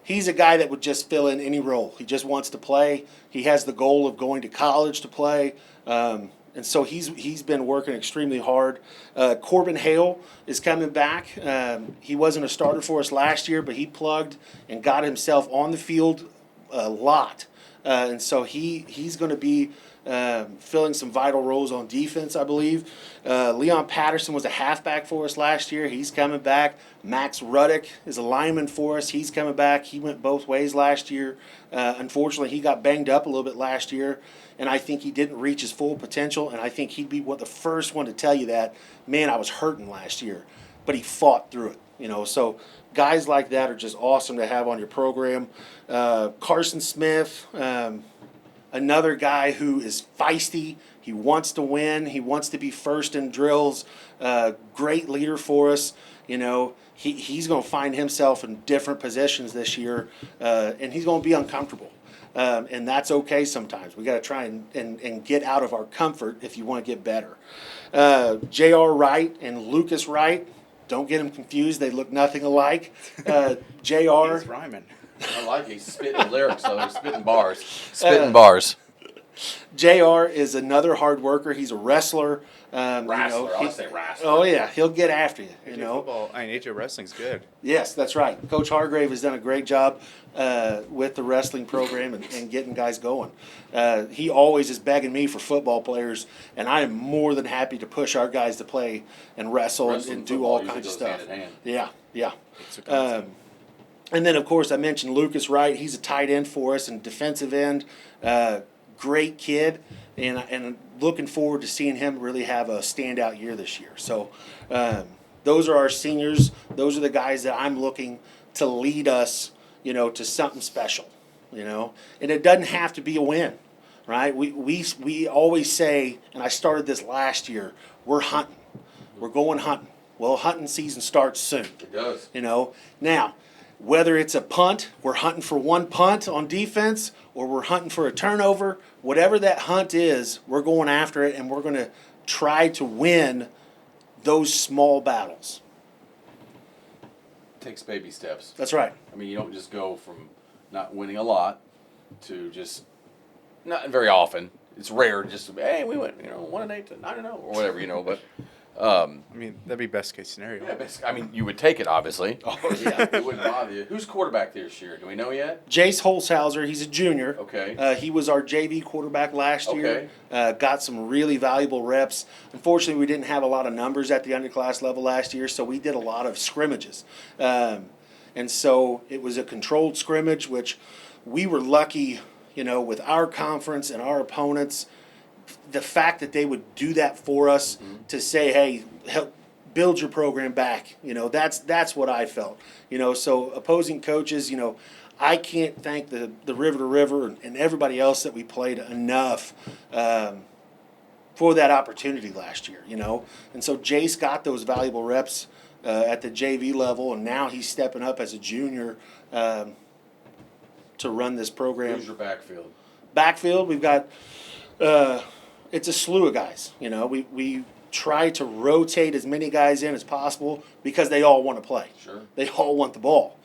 He's a guy that would just fill in any role. He just wants to play. He has the goal of going to college to play. And so he's been working extremely hard. Corbin Hale is coming back. He wasn't a starter for us last year, but he plugged and got himself on the field a lot. And so he's going to be filling some vital roles on defense, I believe. Leon Patterson was a halfback for us last year. He's coming back. Max Ruddick is a lineman for us. He's coming back. He went both ways last year. Unfortunately, he got banged up a little bit last year, and I think he didn't reach his full potential, and I think he'd be the first one to tell you that, man, I was hurting last year, but he fought through it. So guys like that are just awesome to have on your program. Carson Smith, another guy who is feisty. He wants to win. He wants to be first in drills. Great leader for us. You know, he's going to find himself in different positions this year, and he's going to be uncomfortable. And that's okay sometimes. We got to try and get out of our comfort if you want to get better. J.R. Wright and Lucas Wright, don't get them confused. They look nothing alike. J.R. He's rhyming. I like it. He's spitting lyrics, so he's spitting bars. Spitting bars. JR is another hard worker. He's a wrestler. Wrestler. I'll say wrestler. Oh, yeah. He'll get after you, you AJ know. Football, AJ wrestling's good. Yes, that's right. Coach Hargrave has done a great job with the wrestling program and getting guys going. He always is begging me for football players, and I am more than happy to push our guys to play and wrestle and do all kinds of stuff. Hand in hand. Yeah, yeah. It's a concept. And then, of course, I mentioned Lucas Wright. He's a tight end for us and defensive end. Great kid, and looking forward to seeing him really have a standout year this year. So those are our seniors. Those are the guys that I'm looking to lead us, you know, to something special, you know. And it doesn't have to be a win, right? We always say, and I started this last year, we're hunting. We're going hunting. Well, hunting season starts soon. It does. You know, now, whether it's a punt, we're hunting for one punt on defense, or we're hunting for a turnover, whatever that hunt is, we're going after it, and we're going to try to win those small battles. Takes baby steps. That's right. I mean, you don't just go from not winning a lot to just not very often. It's rare just to, hey, we went 1-8 to 9-0 or whatever, you know. But I mean, that'd be best case scenario. yeah, I mean, you would take it, obviously. Oh, yeah. It wouldn't bother you. Who's quarterback this year? Do we know yet? Jace Holzhauser, he's a junior. Okay. He was our JV quarterback last year. Okay. Got some really valuable reps. Unfortunately, we didn't have a lot of numbers at the underclass level last year, so we did a lot of scrimmages. And so it was a controlled scrimmage, which we were lucky, you know, with our conference and our opponents. The fact that they would do that for us to say, hey, help build your program back, you know, that's what I felt. You know, so opposing coaches, you know, I can't thank the River to River and everybody else that we played enough for that opportunity last year, you know. And so Jace got those valuable reps at the JV level, and now he's stepping up as a junior to run this program. Who's your backfield? Backfield, we've got it's a slew of guys. You know, we try to rotate as many guys in as possible because they all want to play. Sure. They all want the ball,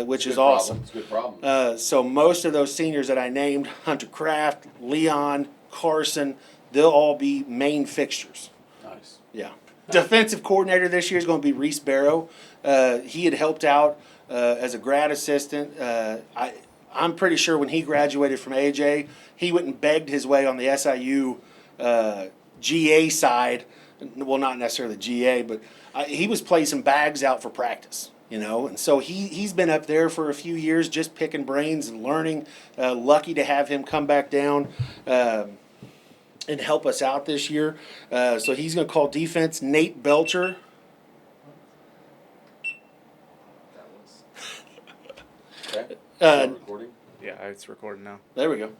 which is awesome. It's a good problem. So most of those seniors that I named, Hunter Kraft, Leon, Carson, they'll all be main fixtures. Nice. Yeah. Defensive coordinator this year is going to be Reese Barrow. He had helped out as a grad assistant. I'm pretty sure when he graduated from AJ, he went and begged his way on the SIU GA side. Well, not necessarily GA, but he was placing bags out for practice, you know. And so he's been up there for a few years just picking brains and learning. Lucky to have him come back down and help us out this year. So he's going to call defense. Nate Belcher. Okay. Recording? Yeah, it's recording now. There we go.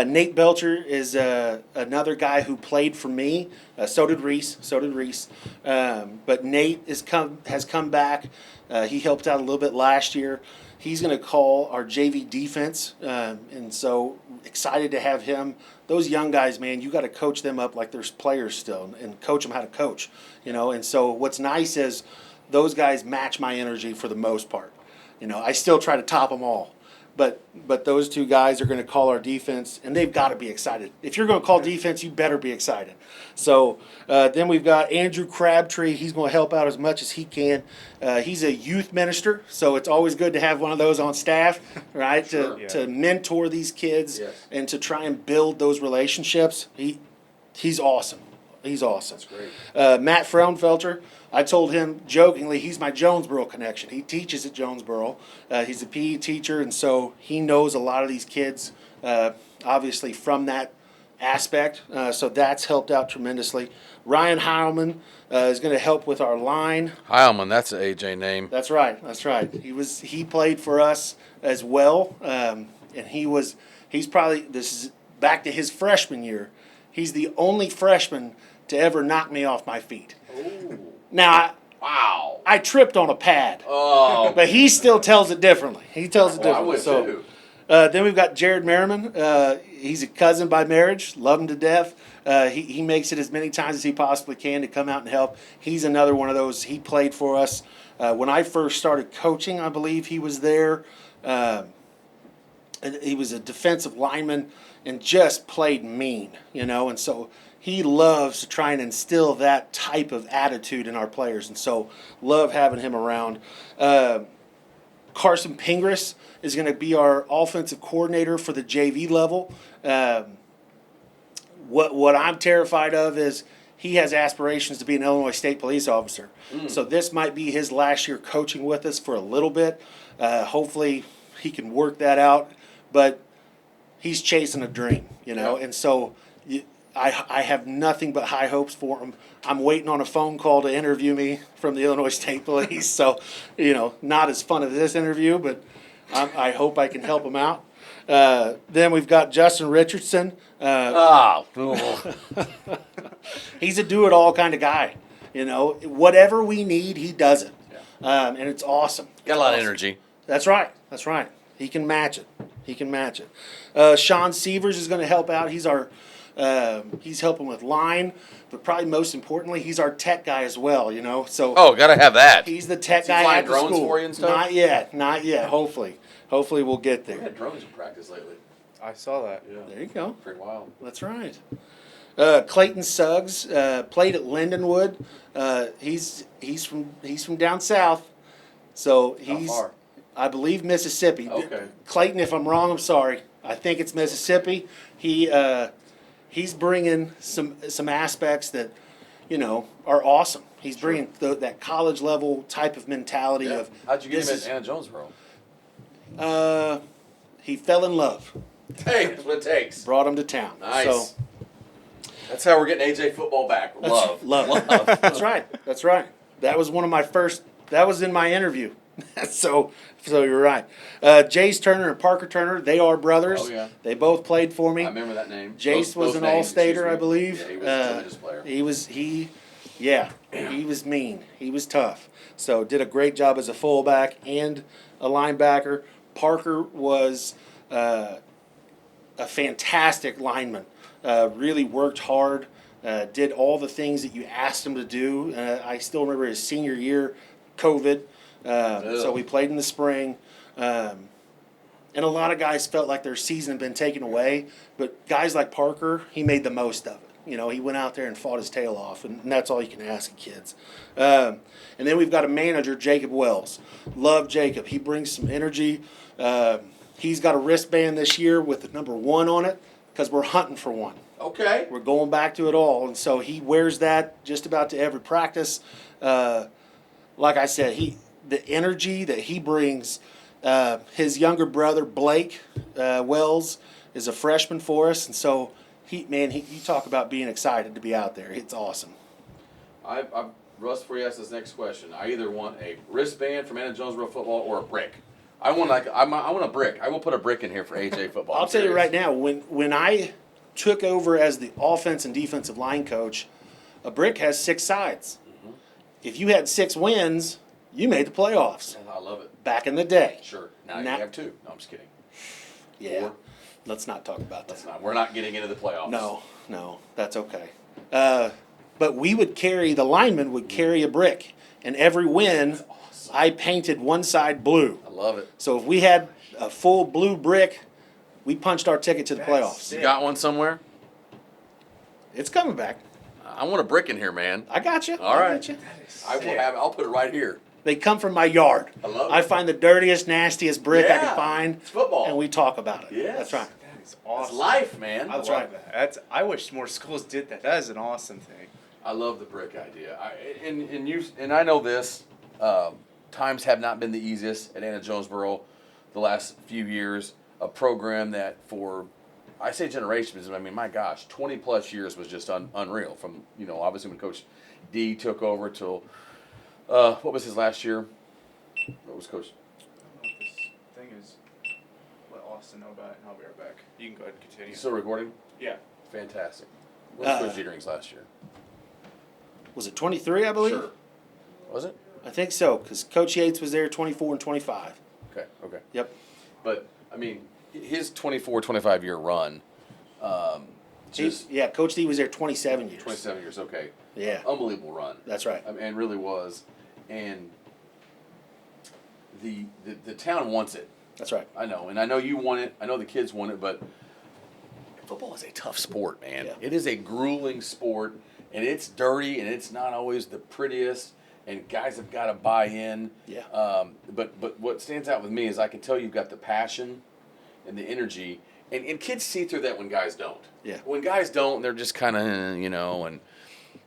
Nate Belcher is another guy who played for me. So did Reese. But Nate has come back. He helped out a little bit last year. He's going to call our JV defense, and so excited to have him. Those young guys, man, you got to coach them up like they're players still, and coach them how to coach. You know, and so what's nice is those guys match my energy for the most part. You know, I still try to top them all. But those two guys are going to call our defense, and they've got to be excited. If you're going to call defense, you better be excited. So then we've got Andrew Crabtree. He's going to help out as much as he can. He's a youth minister, so it's always good to have one of those on staff, right, to mentor these kids and to try and build those relationships. He's awesome. He's awesome. That's great. Matt Fraunfelter, I told him jokingly, he's my Jonesboro connection. He teaches at Jonesboro. He's a PE teacher, and so he knows a lot of these kids, obviously, from that aspect. So that's helped out tremendously. Ryan Heilman is going to help with our line. Heilman, that's an AJ name. That's right. He played for us as well, and he's probably back to his freshman year, he's the only freshman to ever knock me off my feet. Ooh. Now, Wow. I tripped on a pad, Oh. but he still tells it differently. He tells it Well, I differently. would So, too. then we've got Jared Merriman. He's a cousin by marriage. Love him to death. He makes it as many times as he possibly can to come out and help. He's another one of those. He played for us. When I first started coaching, I believe he was there. And he was a defensive lineman and just played mean, and so he loves to try and instill that type of attitude in our players, and so love having him around. Carson Pingris is going to be our offensive coordinator for the JV level. What I'm terrified of is he has aspirations to be an Illinois State police officer. So this might be his last year coaching with us for a little bit. Hopefully he can work that out, but he's chasing a dream, and so I have nothing but high hopes for him. I'm waiting on a phone call to interview me from the Illinois State Police, so, not as fun as this interview, but I hope I can help him out. Then we've got Justin Richardson. He's a do-it-all kind of guy. Whatever we need, he does it, and it's awesome. Got a lot of energy. That's right. He can match it. Sean Severs is going to help out. He's helping with line, but probably most importantly, he's our tech guy as well. So Gotta have that. he's the tech Is he guy flying at the drones school. for you and stuff? Not yet. Hopefully we'll get We there. had drones in practice lately. I saw that. Yeah. There you go. Pretty wild. That's right. Clayton Suggs played at Lindenwood. He's from down south, so How far? I believe Mississippi. Okay. Clayton, if I'm wrong, I'm sorry. I think it's Mississippi. He's bringing some aspects that, are awesome. He's bringing that college level type of mentality Yeah. of. How'd you get him at Anna-Jonesboro? He fell in love. Hey, that's what it takes. Brought him to town. Nice. So, That's how we're getting AJ football back. Love. That's right. That was one of my first. That was in my interview. So you're right. Jace Turner and Parker Turner, they are brothers. Oh, yeah. They both played for me. I remember that name. Jace was Both an names, all-stater, excuse me. I believe. Yeah, he was a tremendous player. He was mean. He was tough. So did a great job as a fullback and a linebacker. Parker was a fantastic lineman. Really worked hard. Did all the things that you asked him to do. I still remember his senior year, COVID. So we played in the spring. And a lot of guys felt like their season had been taken away. But guys like Parker, he made the most of it. He went out there and fought his tail off. And that's all you can ask of kids. And then we've got a manager, Jacob Wells. Love Jacob. He brings some energy. He's got a wristband this year with the number 1 on it because we're hunting for one. Okay. We're going back to it all. And so he wears that just about to every practice. Like I said, the energy that he brings, his younger brother, Blake Wells, is a freshman for us. And so, you talk about being excited to be out there. It's awesome. Russ, before you ask this next question, I either want a wristband from Anna-Jonesboro football or a brick. I want a brick. I will put a brick in here for AJ football. I'll tell you right now, when I took over as the offense and defensive line coach, a brick has 6 sides. Mm-hmm. If you had 6 wins, you made the playoffs. I love it. Back in the day. Sure. Now you have 2. No, I'm just kidding. Yeah. 4. Let's not talk about that. We're not getting into the playoffs. No, that's okay. But the lineman would carry a brick, and every win, awesome. I painted one side blue. I love it. So if we had a full blue brick, we punched our ticket to the playoffs. You got one somewhere? It's coming back. I want a brick in here, man. I got you. All right. Got you. I'll put it right here. They come from my yard. I love it. I find the dirtiest, nastiest brick I can find. It's football. And we talk about it. Yes. That's right. That is awesome. It's life, man. That's right. I wish more schools did that. That is an awesome thing. I love the brick idea. I know this. Times have not been the easiest at Anna-Jonesboro the last few years. A program that I say generations. I mean, my gosh, 20 plus years was just unreal. From obviously when Coach D took over till what was his last year? What was Coach? I don't know what this thing is. Let Austin know about it, and I'll be right back. You can go ahead and continue. You still recording? Yeah. Fantastic. What was Coach Detering's last year? Was it 23, I believe? Sure. Was it? I think so, because Coach Yates was there 24 and 25. Okay. Yep. But, I mean, his 24, 25-year run, Coach D was there 27 years. 27 years, okay. Yeah. Unbelievable run. That's right. I mean, and really was. And the town wants it. That's right. I know. And I know you want it. I know the kids want it, but football is a tough sport, man. Yeah. It is a grueling sport, and it's dirty, and it's not always the prettiest, and guys have got to buy in. Yeah. But what stands out with me is I can tell you've got the passion and the energy, and kids see through that when guys don't. Yeah. When guys don't, they're just kind of, and you know what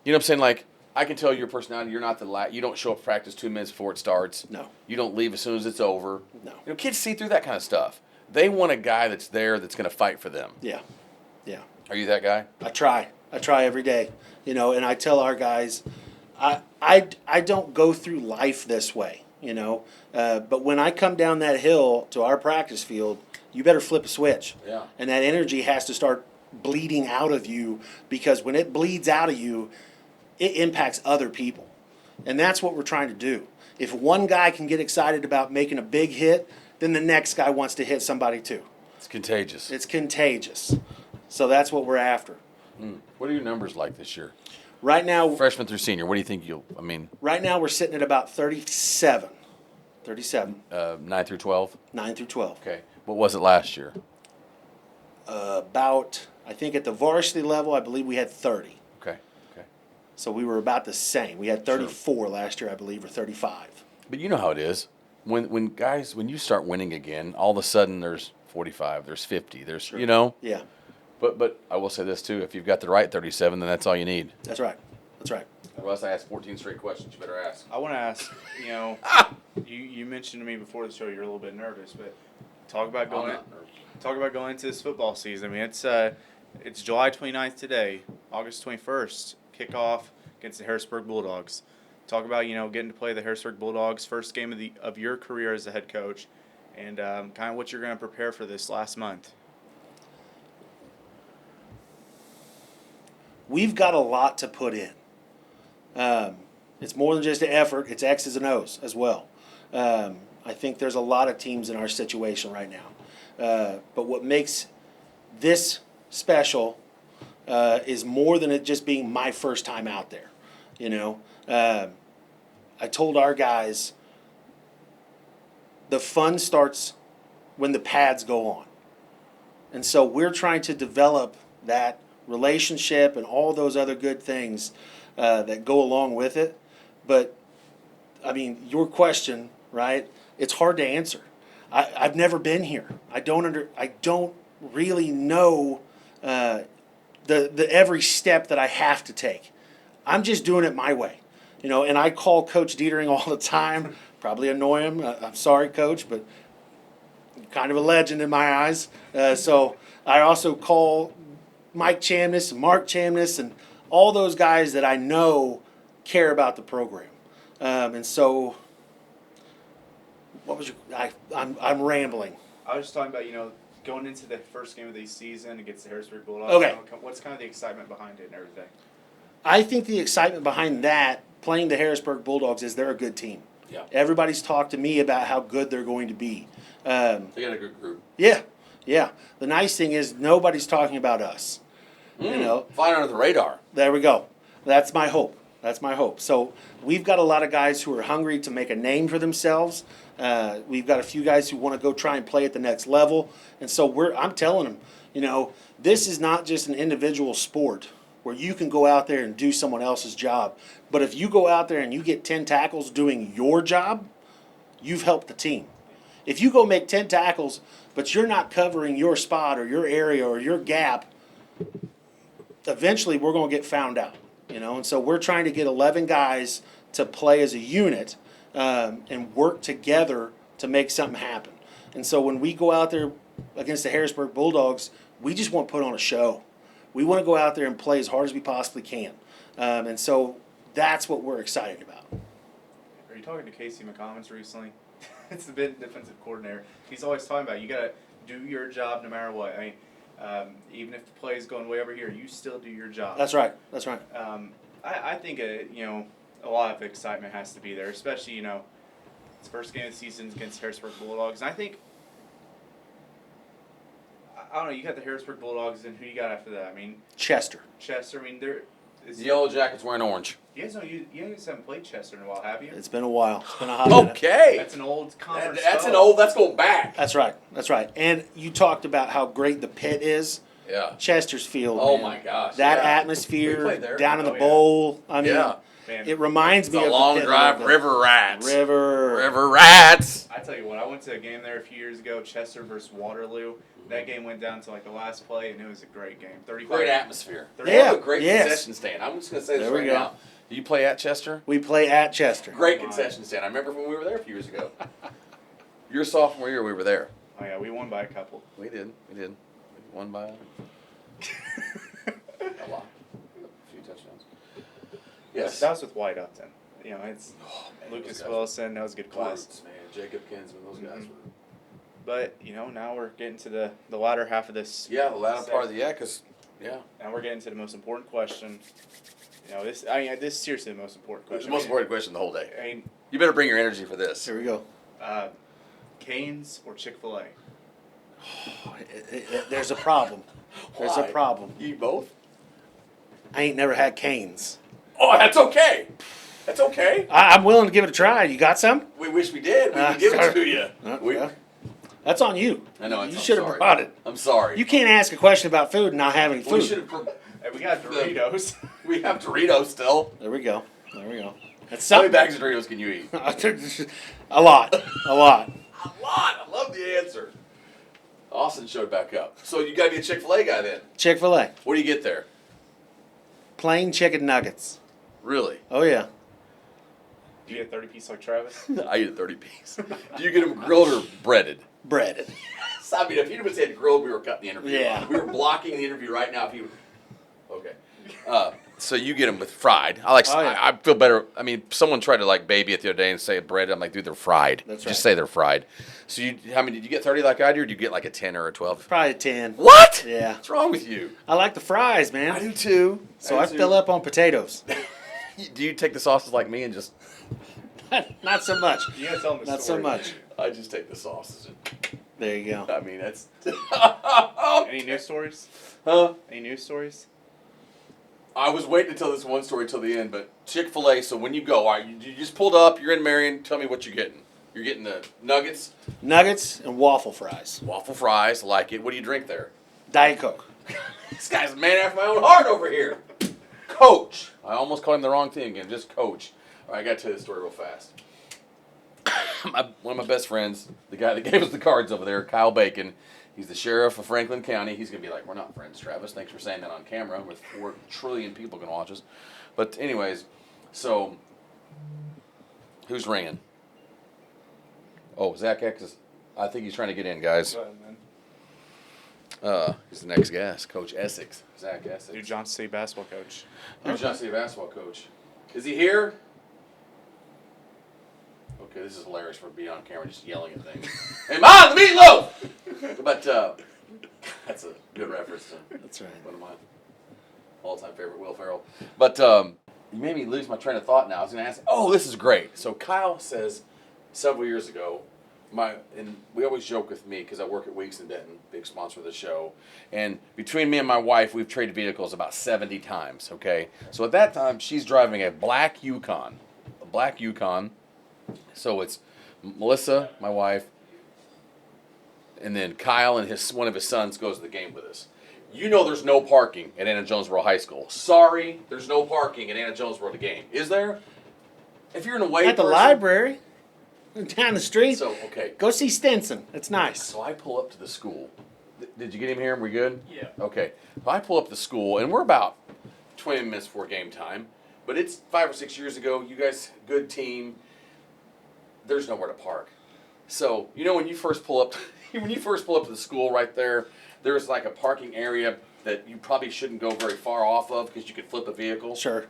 I'm saying? Like, I can tell your personality, you're not you don't show up for practice 2 minutes before it starts. No. You don't leave as soon as it's over. No. You know, kids see through that kind of stuff. They want a guy that's there that's going to fight for them. Yeah. Yeah. Are you that guy? I try every day, and I tell our guys, I don't go through life this way, but when I come down that hill to our practice field, you better flip a switch. Yeah. And that energy has to start bleeding out of you, because when it bleeds out of you, it impacts other people. And that's what we're trying to do. If one guy can get excited about making a big hit, then the next guy wants to hit somebody too. It's contagious. It's contagious. So that's what we're after. What are your numbers like this year? Right now, Freshman through senior, what do you think right now we're sitting at about 37. 9 through 12? 9 through 12. Okay. What was it last year? I think at the varsity level, I believe we had 30. Okay. So we were about the same. We had 34 last year, I believe, or 35. But you know how it is. When you start winning again, all of a sudden there's 45, there's 50, there's, Yeah, But I will say this too, if you've got the right 37, then that's all you need. that's right. Russ, I asked 14 straight questions. You better ask. I want to ask, you mentioned to me before the show you're a little bit nervous, but talk about going into this football season. I mean, it's July 29th today, August 21st, kickoff against the Harrisburg Bulldogs. Talk about, getting to play the Harrisburg Bulldogs, first game of your career as a head coach, and kind of what you're going to prepare for this last month. We've got a lot to put in. It's more than just an effort. It's X's and O's as well. I think there's a lot of teams in our situation right now. But what makes this special is more than it just being my first time out there. I told our guys the fun starts when the pads go on. And so we're trying to develop that relationship and all those other good things that go along with it. But, I mean, your question, right, it's hard to answer. I've never been here. I don't really know the every step that I have to take. I'm just doing it my way. And I call Coach Detering all the time, probably annoy him. I'm sorry, Coach, but kind of a legend in my eyes. So I also call Mike Chamness and Mark Chamness and all those guys that I know care about the program. And so, what was I'm rambling. I was just talking about, going into the first game of the season against the Harrisburg Bulldogs. Okay. What's kind of the excitement behind it and everything? I think the excitement behind that, playing the Harrisburg Bulldogs, is they're a good team. Yeah. Everybody's talked to me about how good they're going to be. They got a good group. Yeah. The nice thing is nobody's talking about us. Flying under the radar. There we go. That's my hope. So we've got a lot of guys who are hungry to make a name for themselves. We've got a few guys who want to go try and play at the next level. And so I'm telling them, this is not just an individual sport where you can go out there and do someone else's job. But if you go out there and you get 10 tackles doing your job, you've helped the team. If you go make 10 tackles, but you're not covering your spot or your area or your gap, eventually we're going to get found out. And so we're trying to get 11 guys to play as a unit and work together to make something happen. And so when we go out there against the Harrisburg Bulldogs, we just want to put on a show. We want to go out there and play as hard as we possibly can. And so that's what we're excited about. Are you talking to Casey McCommons recently? It's the defensive coordinator. He's always talking about you got to do your job no matter what. I mean, Even if the play is going way over here, you still do your job. That's right. That's right. I think a lot of excitement has to be there, especially it's first game of the season against Harrisburg Bulldogs, and I think I don't know. You got the Harrisburg Bulldogs, and who you got after that? I mean, Chester. Chester. I mean, they're The Yellow Jackets wearing orange. you guys haven't played Chester in a while, have you? It's been a while. It's been a hot minute. Okay. That's an old conference. That's going back. That's right. That's right. And you talked about how great the pit is. Yeah. Chester's Field. Oh man. my gosh. That yeah. atmosphere We played there. down in the Oh, yeah. bowl. I mean, Yeah. Man, it reminds It's me a of long the pit drive. a little bit. River Rats. River. Rats. I tell you what, I went to a game there a few years ago, Chester versus Waterloo. That game went down to like the last play, and it was a great game. 35. Great atmosphere. Yeah. A great Yes. concession stand. I'm just going to say this There we right go. now. Do you play at Chester? We play at Chester. Great Oh, my. concession stand. I remember when we were there a few years ago. Your sophomore year, we were there. Oh yeah, we won by a couple. We did. We won by a lot. A few touchdowns. Yes. That was with White Upton. It's Man, Lucas those guys Wilson. That was a good were class. brutes, man. Jacob Kinsman, those guys were. But now we're getting to the latter half of this. Yeah, the latter part of the because And we're getting to the most important question. This is seriously the most important It's the question. most important question the whole day. I mean, You better bring your energy for this. Here we go. Canes or Chick-fil-A? There's a problem. There's a Why? problem. You eat both? I ain't never had canes. Oh, that's okay. That's okay. I'm willing to give it a try. You got some? We wish we did. We could give it to you. Yeah. That's on you. I know. You should have brought it. I'm sorry. You can't ask a question about food and not have any We food. should have. Hey, we got Doritos. We have Doritos still. There we go. There we go. That's How many something. bags of Doritos can you eat? A lot. A lot. A lot. I love the answer. Austin showed back up. So you got to be a Chick-fil-A guy then. Chick-fil-A. What do you get there? Plain chicken nuggets. Really? Oh, yeah. Do you get a 30-piece like Travis? I eat a 30-piece. Do you get them grilled or breaded? Breaded. I mean, if he'd have said grilled, we were cutting the interview. Yeah. We were blocking the interview right now. If he would. Okay. So you get them with fried. I like. Oh, yeah. I feel better. I mean, someone tried to like baby it the other day and say bread. I'm like, dude, they're fried. That's Just right. say they're fried. So how many did you get? 30 like I do, or did you get like a 10 or a 12? Probably 10. What? Yeah. What's wrong with you? I like the fries, man. I do too. So I fill up on potatoes. Do you take the sauces like me and just? Not so much. You gotta tell them the Not story. so much. I just take the sauces. There you go. I mean, that's. Any news stories? Huh? Any news stories? I was waiting to tell this one story till the end, but Chick-fil-A, so when you go, all right, you just pulled up, you're in Marion, tell me what you're getting. You're getting the nuggets, Nuggets and waffle fries. waffle fries, like it. What do you drink there? Diet Coke. This guy's a man after my own heart over here. Coach. I almost called him the wrong thing again, just Coach. All right, I got to tell you this story real fast. One of my best friends, the guy that gave us the cards over there, Kyle Bacon, he's the sheriff of Franklin County. He's going to be like, we're not friends, Travis. Thanks for saying that on camera with 4 trillion people can watch us. But anyways, so who's ringing? Oh, Zack Essex. I think he's trying to get in, guys. Go ahead, man. He's the next guest, Coach Essex. Zack Essex. New Johnston City basketball coach. Who's Johnston City basketball coach? Is he here? Okay, this is hilarious for being on camera, just yelling at things. Hey, Mom, the meatloaf! But that's a good reference to That's right. one of my all-time favorite, Will Ferrell. But you made me lose my train of thought now. I was going to ask, oh, this is great. So Kyle says several years ago, and we always joke with me because I work at Weeks in Denton, big sponsor of the show. And between me and my wife, we've traded vehicles about 70 times, okay? So at that time, she's driving a black Yukon. A black Yukon. So it's Melissa, my wife, and then Kyle and one of his sons goes to the game with us. You know there's no parking at Anna-Jonesboro High School. Sorry, there's no parking at Anna-Jonesboro to game. Is there? If you're in a way At the library. Down the street. So, okay. Go see Stinson. It's nice. So I pull up to the school. Did you get him here? We good? Yeah. Okay. So I pull up to school, and we're about 20 minutes before game time. But it's 5 or 6 years ago. You guys, good team. There's nowhere to park. So, you know when you first pull up to the school right there, there's like a parking area that you probably shouldn't go very far off of because you could flip a vehicle. Sure.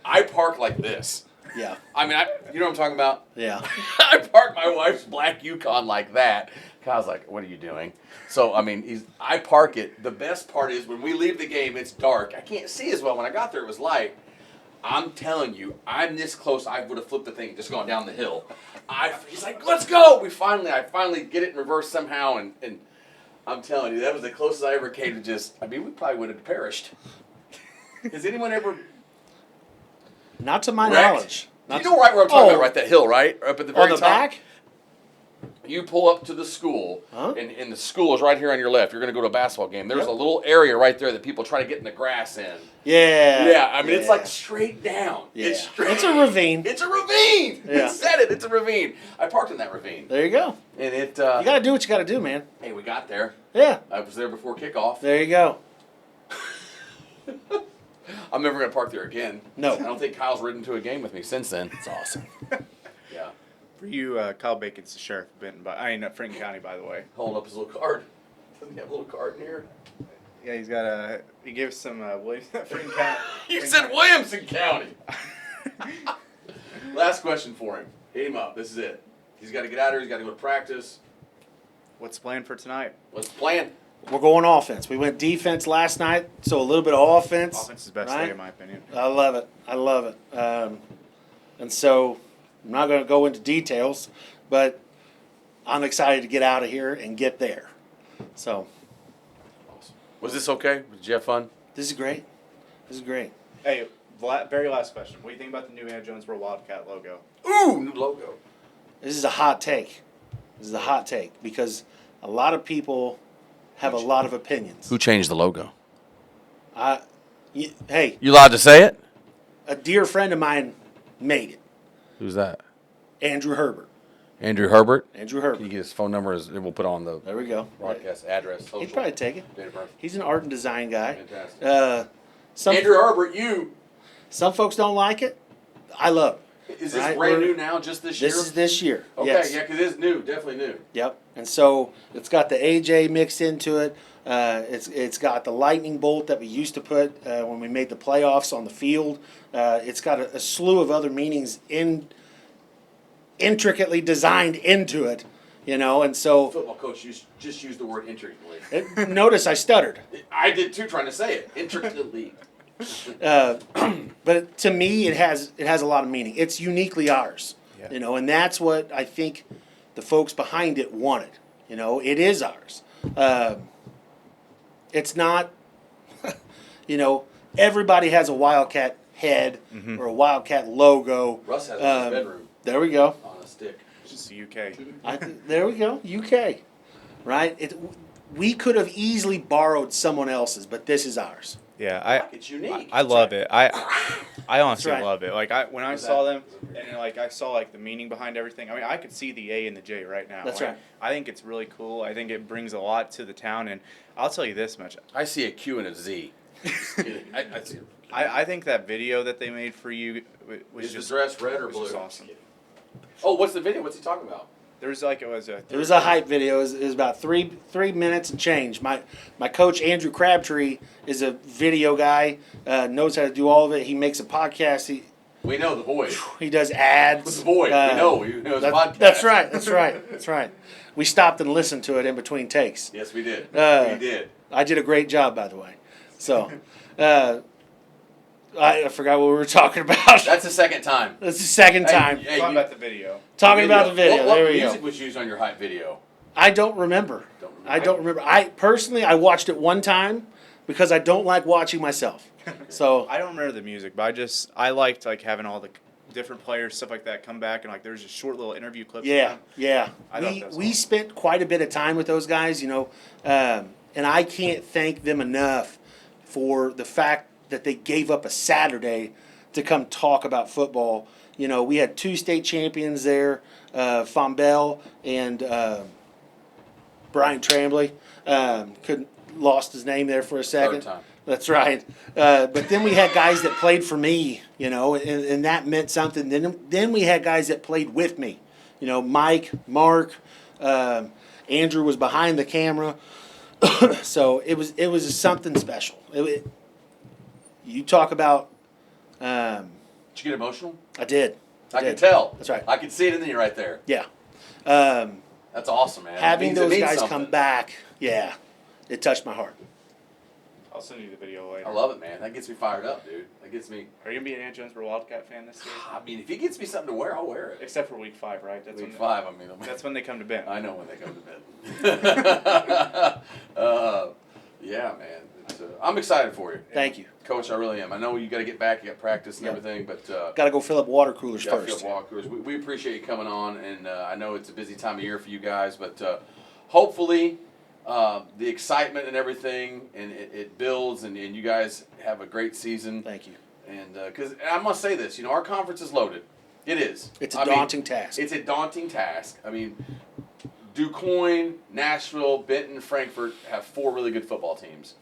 I park like this. Yeah. I mean, you know what I'm talking about? Yeah. I parked my wife's black Yukon like that. Kyle's like, what are you doing? So, I mean, I park it. The best part is when we leave the game, it's dark. I can't see as well. When I got there, it was light. I'm telling you, I'm this close. I would have flipped the thing and just gone down the hill. He's like, let's go. I finally get it in reverse somehow. And I'm telling you, that was the closest I ever came to just, I mean, we probably would have perished. Has anyone ever... Not to my wrecked? knowledge. You know right where I'm talking about, right? That hill, right? Up at the very On the top. back? You pull up to the school, Huh? and the school is right here on your left. You're going to go to a basketball game. There's a little area right there that people try to get in the grass in. Yeah. Yeah, I mean, it's like straight down. Yeah. It's straight. It's a ravine. It's a ravine. Yeah. It said it. It's a ravine. I parked in that ravine. There you go. And it... You got to do what you got to do, man. hey, we got there. Yeah. I was there before kickoff. There you go. I'm never going to park there again. No. I don't think Kyle's ridden to a game with me since then. It's awesome. Yeah. For you, Kyle Bacon's the sheriff of Benton, Franklin County, by the way. Hold up his little card. Doesn't he have a little card in here? Yeah, he's got he gives some Williams Franklin County. You said Williamson County. Last question for him. Hit him up. This is it. He's got to get out of here. He's got to go to practice. What's the plan for tonight? What's the plan? We're going offense. We went defense last night, so a little bit of offense. Offense is the best right? day, in my opinion. I love it. I love it. And so I'm not going to go into details, but I'm excited to get out of here and get there. So Awesome. Was this okay? Did you have fun? this is great. This is great. Hey, very last question. What do you think about the new Anna-Jonesboro Wildcat logo? Ooh, new logo. This is a hot take. This is a hot take because a lot of people have a lot of opinions. Who changed the logo? Hey, You allowed to say it? a dear friend of mine made it. Who's that? Andrew Herbert. Andrew Herbert. Andrew Can you Herbert. get his phone number? We'll put on the There we go. broadcast address. Social. He'd probably take it. Date of birth. He's an art and design guy. Fantastic. Some Andrew Herbert, some folks don't like it. I love it. is this Right, brand we're- new now? Just this year? This is this year. Okay, Yes. yeah, because it is new. Definitely new. Yep. And so it's got the AJ mixed into it. It's got the lightning bolt that we used to put when we made the playoffs on the field. It's got a slew of other meanings intricately designed into it, and so Football coach just used the word intricately. notice I stuttered. I did too, trying to say it intricately. But to me, it has a lot of meaning. It's uniquely ours, Yeah. and that's what I think the folks behind it wanted. It is ours. It's not, everybody has a Wildcat head or a Wildcat logo. Russ has it in his bedroom There we go. on a stick. It's just the UK. There we go. UK, right? We could have easily borrowed someone else's, but this is ours. Yeah, It's unique. I love it. I honestly right. love it. Like when I saw them and I saw the meaning behind everything. I mean, I could see the A and the J right now. That's Like, right. I think it's really cool. I think it brings a lot to the town, and I'll tell you this much. I see a Q and a Z. Just kidding. I see it. I think that video that they made for you was Is just the dress red or was blue? just awesome. Oh, what's the video? What's he talking about? There was it was a It was a hype video. It was about three minutes and change. My coach Andrew Crabtree is a video guy. Knows how to do all of it. He makes a podcast. We know the voice. He does ads. What's the voice? We know. We know his podcast. That's right. That's right. That's right. We stopped and listened to it in between takes. Yes, we did. Uh, we did. I did a great job, by the way. So, I forgot what we were talking about. That's the second time. That's the second time. Hey, talking about the video. Talking about the video. What There we music go. was used on your hype video? I don't remember. I don't remember. I personally, I watched it one time because I don't like watching myself. So I don't remember the music, but I liked having all the different players, stuff like that, come back and there's just short little interview clips. yeah, yeah. I thought that was We awesome. spent quite a bit of time with those guys, and I can't thank them enough for the fact that they gave up a Saturday to come talk about football. We had 2 state champions there, Fombell and Brian Tremblay. Lost his name there for a second. Third time. That's right. But then we had guys that played for me, and that meant something. Then we had guys that played with me, Mike, Mark, Andrew was behind the camera. So it was something special. You talk about, Did you get emotional? I did. I can tell. That's right. I can see it in you right there. Yeah. That's awesome, man. Having those guys something. come back, yeah, it touched my heart. I'll send you the video later. I love it, man. That gets me fired up, dude. That gets me. Are you gonna be an Anna-Jonesboro Wildcat fan this year? I mean, if he gets me something to wear, I'll wear it. Except for week 5, right? That's Week when 5, I mean. That's when they come to Benton. I know when they come to bed. Yeah, man. I'm excited for you. Thank you. Coach, I really am. I know you got to get back, you got practice and everything, but Got to go fill up water coolers gotta first. fill up water coolers. We appreciate you coming on, and I know it's a busy time of year for you guys, but hopefully the excitement and everything, and it builds, and you guys have a great season. Thank you. And because I must say this, our conference is loaded. It is. It's a daunting task. It's a daunting task. I mean, DuQuoin, Nashville, Benton, Frankfort have 4 really good football teams.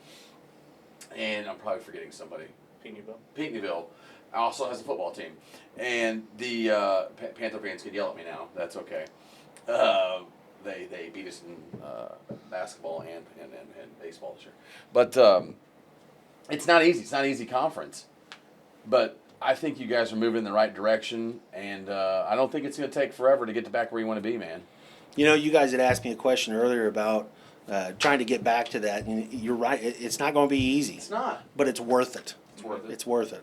And I'm probably forgetting somebody. Pinckneyville also has a football team. And the Panther fans can yell at me now. That's okay. They beat us in basketball and baseball this year. But it's not easy. It's not an easy conference. But I think you guys are moving in the right direction. And I don't think it's going to take forever to get back where you want to be, man. You guys had asked me a question earlier about trying to get back to that, and you're right. It's not going to be easy. It's not. But it's worth it. It's worth it. It's worth it.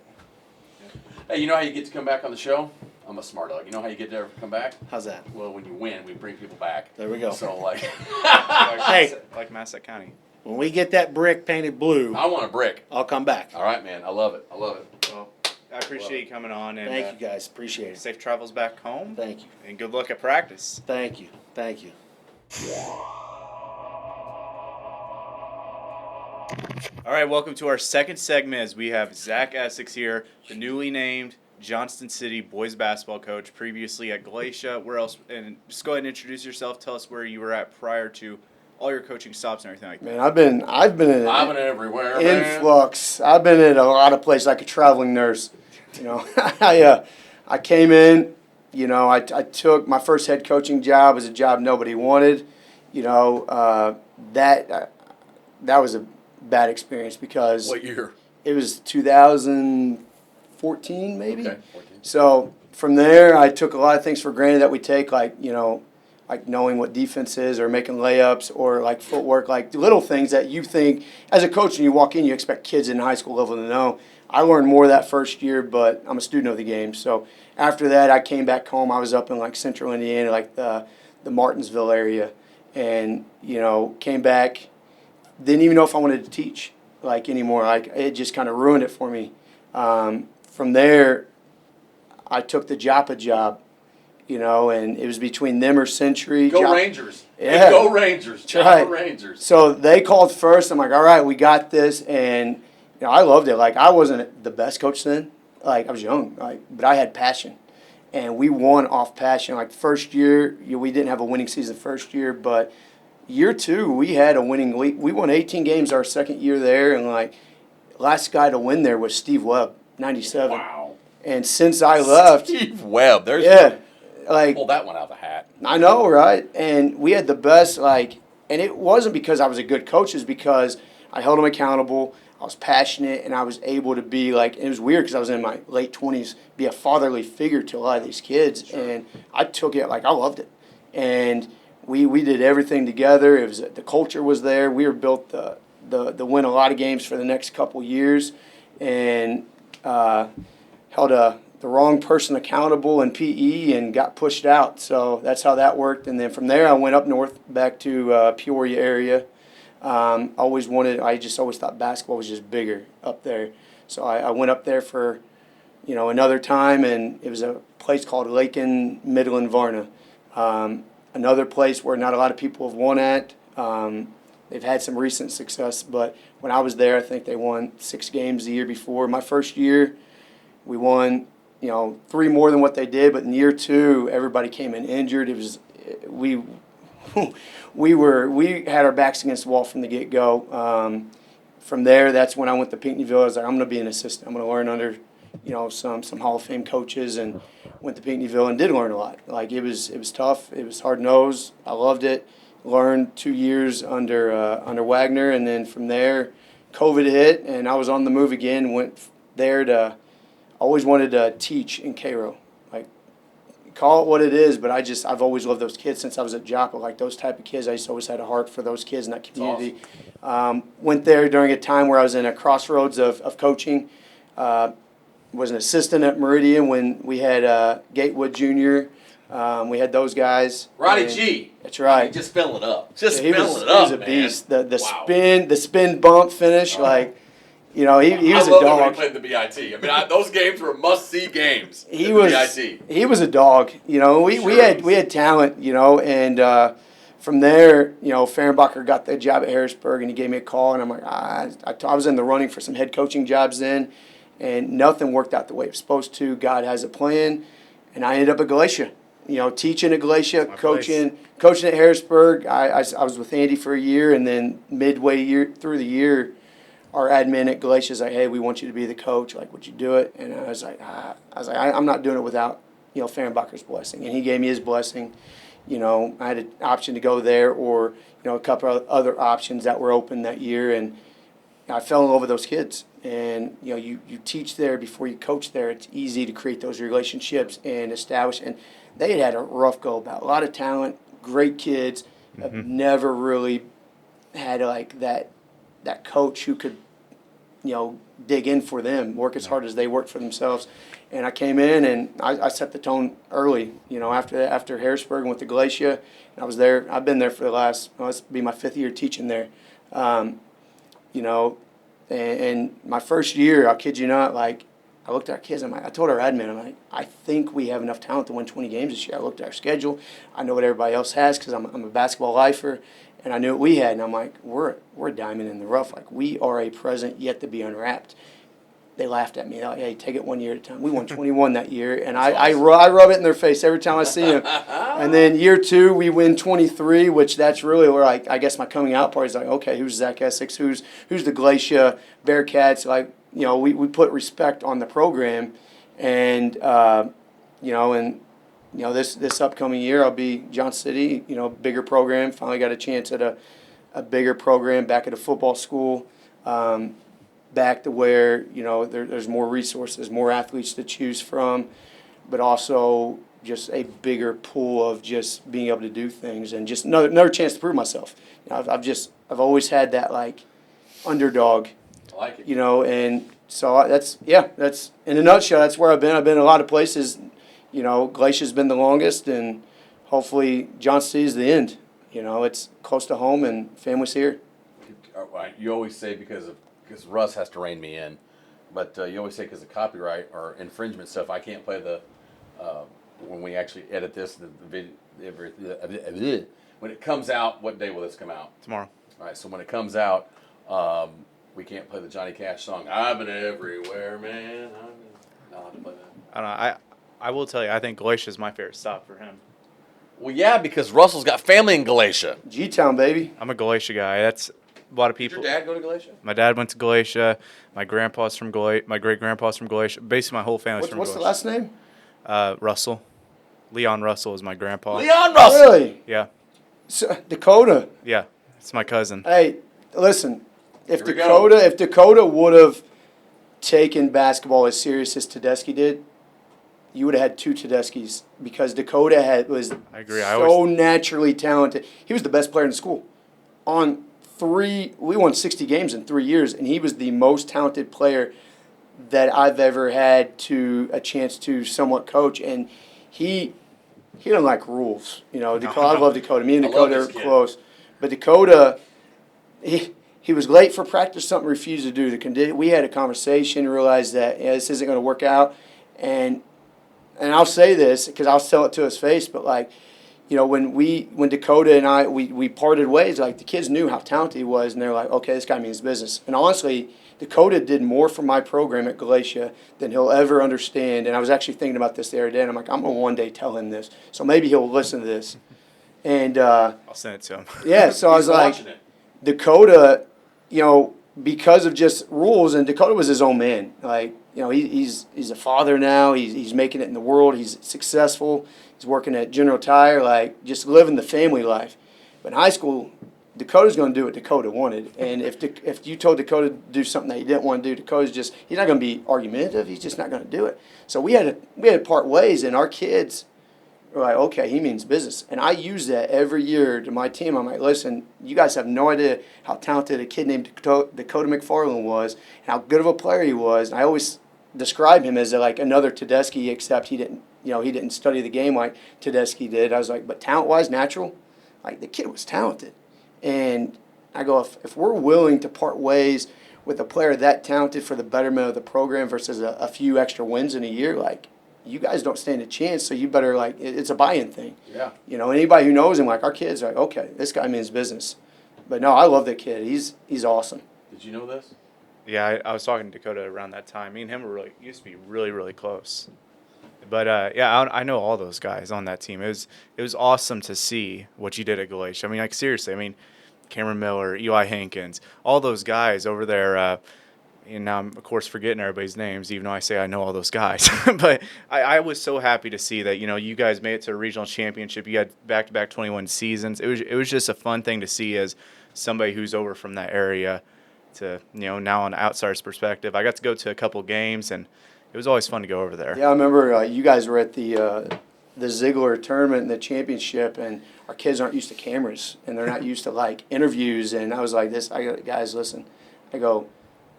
Hey, you know how you get to come back on the show? I'm a smart aleck. You know how you get to come back? How's that? Well, when you win, we bring people back. There we go. So, like, Hey. Like Massac County. When we get that brick painted blue, I want a brick. I'll come back. All right, man. I love it. Well, I appreciate you coming on. And Thank you, guys. Appreciate it. safe travels back home. Thank you. And good luck at practice. Thank you. Thank you. All right, welcome to our second segment as we have Zack Essex here, the newly named Johnston City boys basketball coach, previously at Galatia. Where else? And just go ahead and introduce yourself. Tell us where you were at prior to all your coaching stops and everything like that. Man, I've been in I'm everywhere, influx. I've been in a lot of places like a traveling nurse. I came in. I took my first head coaching job as a job nobody wanted. That was a bad experience because What year? it was 2014 maybe. Okay, 14. So from there, I took a lot of things for granted that we take, like knowing what defense is or making layups or like footwork, like little things that you think as a coach when you walk in, you expect kids in high school level to know. I learned more that first year, but I'm a student of the game. So after that, I came back home. I was up in like central Indiana, like the Martinsville area, and came back. Didn't even know if I wanted to teach anymore. It just kind of ruined it for me. From there, I took the Joppa job, and it was between them or Century. Go Rangers. Yeah. Hey, go Rangers. That's right. Rangers. So they called first. I'm like, all right, we got this. And, I loved it. I wasn't the best coach then. I was young, but I had passion. And we won off passion. First year, we didn't have a winning season first year, but year 2, we had a winning league. We won 18 games our second year there, and last guy to win there was Steve Webb, 97. Wow. And since I left, Steve Webb. There's pull that one out of the hat. I know, right? And we had the best, and it wasn't because I was a good coach, it's because I held them accountable, I was passionate, and I was able to be it was weird because I was in my late 20s, be a fatherly figure to a lot of these kids. Sure. And I took it, I loved it. And we did everything together. It was the culture was there. We were built to win a lot of games for the next couple years, and held the wrong person accountable in PE and got pushed out. So that's how that worked. And then from there, I went up north back to Peoria area. I just always thought basketball was just bigger up there. So I went up there for another time, and it was a place called Lakin Midland Varna. Another place where not a lot of people have won at. They've had some recent success, but when I was there, I think they won 6 games the year before. My first year, we won, 3 more than what they did, but in year 2, everybody came in injured. It was we had our backs against the wall from the get-go. From there, that's when I went to Pinckneyville. I was like, I'm going to be an assistant. I'm going to learn under some Hall of Fame coaches, and went to Pinckneyville and did learn a lot. It was tough. It was hard-nosed. I loved it. Learned 2 years under Wagner, and then from there, COVID hit, and I was on the move again. Went there always wanted to teach in Cairo. call it what it is, but I've always loved those kids since I was at Joppa. Like those type of kids, I just always had a heart for those kids in that community. Went there during a time where I was in a crossroads of coaching. Was an assistant at Meridian when we had Gatewood Jr. We had those guys. Ronnie G. That's right. Just filling it up. Just He filling was, it he was up, a beast. man. The Wow. the spin bump finish, like, you know, he was I a love it when he dog. played the BIT. I mean, those games were must-see games. He in was the BIT. he was a dog. You know, we Sure had talent. You know, and from there, you know, Fehrenbacher got the job at Harrisburg, and he gave me a call, and I'm like, I was in the running for some head coaching jobs then, and nothing worked out the way it was supposed to. God has a plan, and I ended up at Galatia. You know, teaching at Galatia, coaching at Harrisburg. I was with Andy for a year, and then midway through the year, our admin at Galatia is like, hey, we want you to be the coach. Like, would you do it? And I was like, I'm not doing it without, you know, Fehrenbacher's blessing. And he gave me his blessing. You know, I had an option to go there or, you know, a couple of other options that were open that year. And I fell in love with those kids. And, you know, you teach there before you coach there. It's easy to create those relationships and establish. And they had a rough go about. A lot of talent, great kids. Have never really had like that coach who could, you know, dig in for them, work as hard as they work for themselves. And I came in and I set the tone early, you know, after Harrisburg and went to Galatia. And I was there. I've been there for the last, this will be my 5th year teaching there. You know, and my first year, I'll kid you not, like, I looked at our kids, I told our admin, I'm like, I think we have enough talent to win 20 games this year. I looked at our schedule. I know what everybody else has because I'm a basketball lifer. And I knew what we had, and I'm like, we're a diamond in the rough. Like, we are a present yet to be unwrapped. They laughed at me. They're like, hey, take it 1 year at a time. We won 21 that year, and I rub it in their face every time I see them. And then year 2, we win 23, which that's really where I guess my coming out party is like, okay, who's Zack Essex? Who's the Galatia Bearcats? Like, you know, we put respect on the program, and you know, this upcoming year I'll be Johnston City, you know, bigger program. Finally got a chance at a bigger program back at a football school, back to where, you know, there's more resources, more athletes to choose from, but also just a bigger pool of just being able to do things and just another chance to prove myself. You know, I've always had that like underdog. I like it. You know, and so that's in a nutshell. That's where I've been. I've been in a lot of places. You know, Galatia's been the longest, and hopefully Johnston City is the end. You know, it's close to home, and family's here. You always say because Russ has to rein me in, but you always say because of copyright or infringement stuff, I can't play the when we actually edit this the video. When it comes out, what day will this come out? Tomorrow. All right, so when it comes out, we can't play the Johnny Cash song. I've been everywhere, man. I'll have to play that. I don't know. I will tell you, I think Galatia is my favorite stop for him. Well, yeah, because Russell's got family in Galatia. G-Town, baby. I'm a Galatia guy. That's a lot of people. Did your dad go to Galatia? My dad went to Galatia. My grandpa's from Galatia. My great-grandpa's from Galatia. Basically, my whole family's from What's Galatia. the last name? Russell. Leon Russell is my grandpa. Leon Russell. Really? Yeah. So, Dakota. Yeah. It's my cousin. Hey, listen. If Here we go. Dakota would have taken basketball as serious as Tedeschi did, you would have had 2 Tedeschi's because Dakota was I agree. so naturally talented. He was the best player in the school. We won 60 games in 3 years, and he was the most talented player that I've ever had a chance to somewhat coach. And he doesn't like rules. You know, Dakota. I love Dakota. Me and Dakota are close. But Dakota, he was late for practice, something refused to do. We had a conversation, realized that this isn't going to work out. And I'll say this because I'll tell it to his face, but like, you know, when Dakota and I we parted ways, like the kids knew how talented he was, and they're like, okay, this guy means business. And honestly, Dakota did more for my program at Galatia than he'll ever understand. And I was actually thinking about this the other day, and I'm like, I'm gonna one day tell him this, so maybe he'll listen to this. And I'll send it to him. yeah, so I was like, Dakota, you know, because of just rules, and Dakota was his own man. Like, you know, he's a father now. He's making it in the world. He's successful. He's working at General Tire, like just living the family life. But in high school, Dakota's going to do what Dakota wanted. And if you told Dakota to do something that he didn't want to do, he's not going to be argumentative. He's just not going to do it. So we had to part ways, and our kids, We're like, okay, he means business. And I use that every year to my team. I'm like, listen, you guys have no idea how talented a kid named Dakota McFarland was and how good of a player he was. And I always describe him as like another Tedeschi, except he didn't study the game like Tedeschi did. I was like, but talent-wise, natural, like the kid was talented. And I go, if we're willing to part ways with a player that talented for the betterment of the program versus a few extra wins in a year, like, you guys don't stand a chance, so you better, like, it's a buy-in thing. Yeah. Anybody who knows him, like, our kids are like, okay, this guy means business. But no, I love that kid. He's awesome. Did you know this? Yeah, I was talking to Dakota around that time. Me and him were used to be really, really close. But yeah, I know all those guys on that team. It was awesome to see what you did at Galatia. I mean, like, seriously. I mean, Cameron Miller, Eli Hankins, all those guys over there. And now I'm, of course, forgetting everybody's names, even though I say I know all those guys. But I was so happy to see that, you guys made it to a regional championship. You had back-to-back 21 seasons. It was just a fun thing to see as somebody who's over from that area to, now on an outsider's perspective. I got to go to a couple games, and it was always fun to go over there. Yeah, I remember you guys were at the Ziegler tournament and the championship, and our kids aren't used to cameras, and they're not used to, like, interviews. And I was like, guys, listen. I go,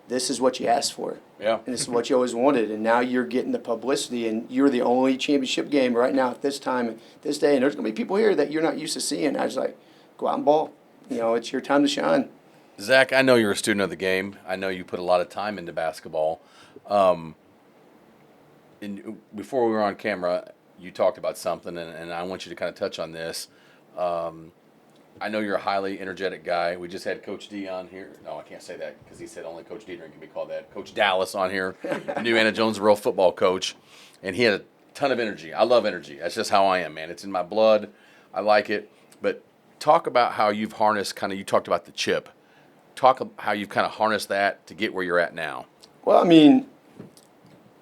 this is what you asked for. Yeah. And this is what you always wanted. And now you're getting the publicity, and you're the only championship game right now at this time, this day. And there's going to be people here that you're not used to seeing. I was like, go out and ball. It's your time to shine. Zach, I know you're a student of the game. I know you put a lot of time into basketball. And before we were on camera, you talked about something, and I want you to kind of touch on this. I know you're a highly energetic guy. We just had Coach D on here. No, I can't say that because he said only Coach Detering can be called that. Coach Dallas on here, the new Anna-Jonesboro football coach, and he had a ton of energy. I love energy. That's just how I am, man. It's in my blood. I like it. But talk about how you've harnessed you talked about the chip. Talk about how you've kind of harnessed that to get where you're at now. Well, I mean,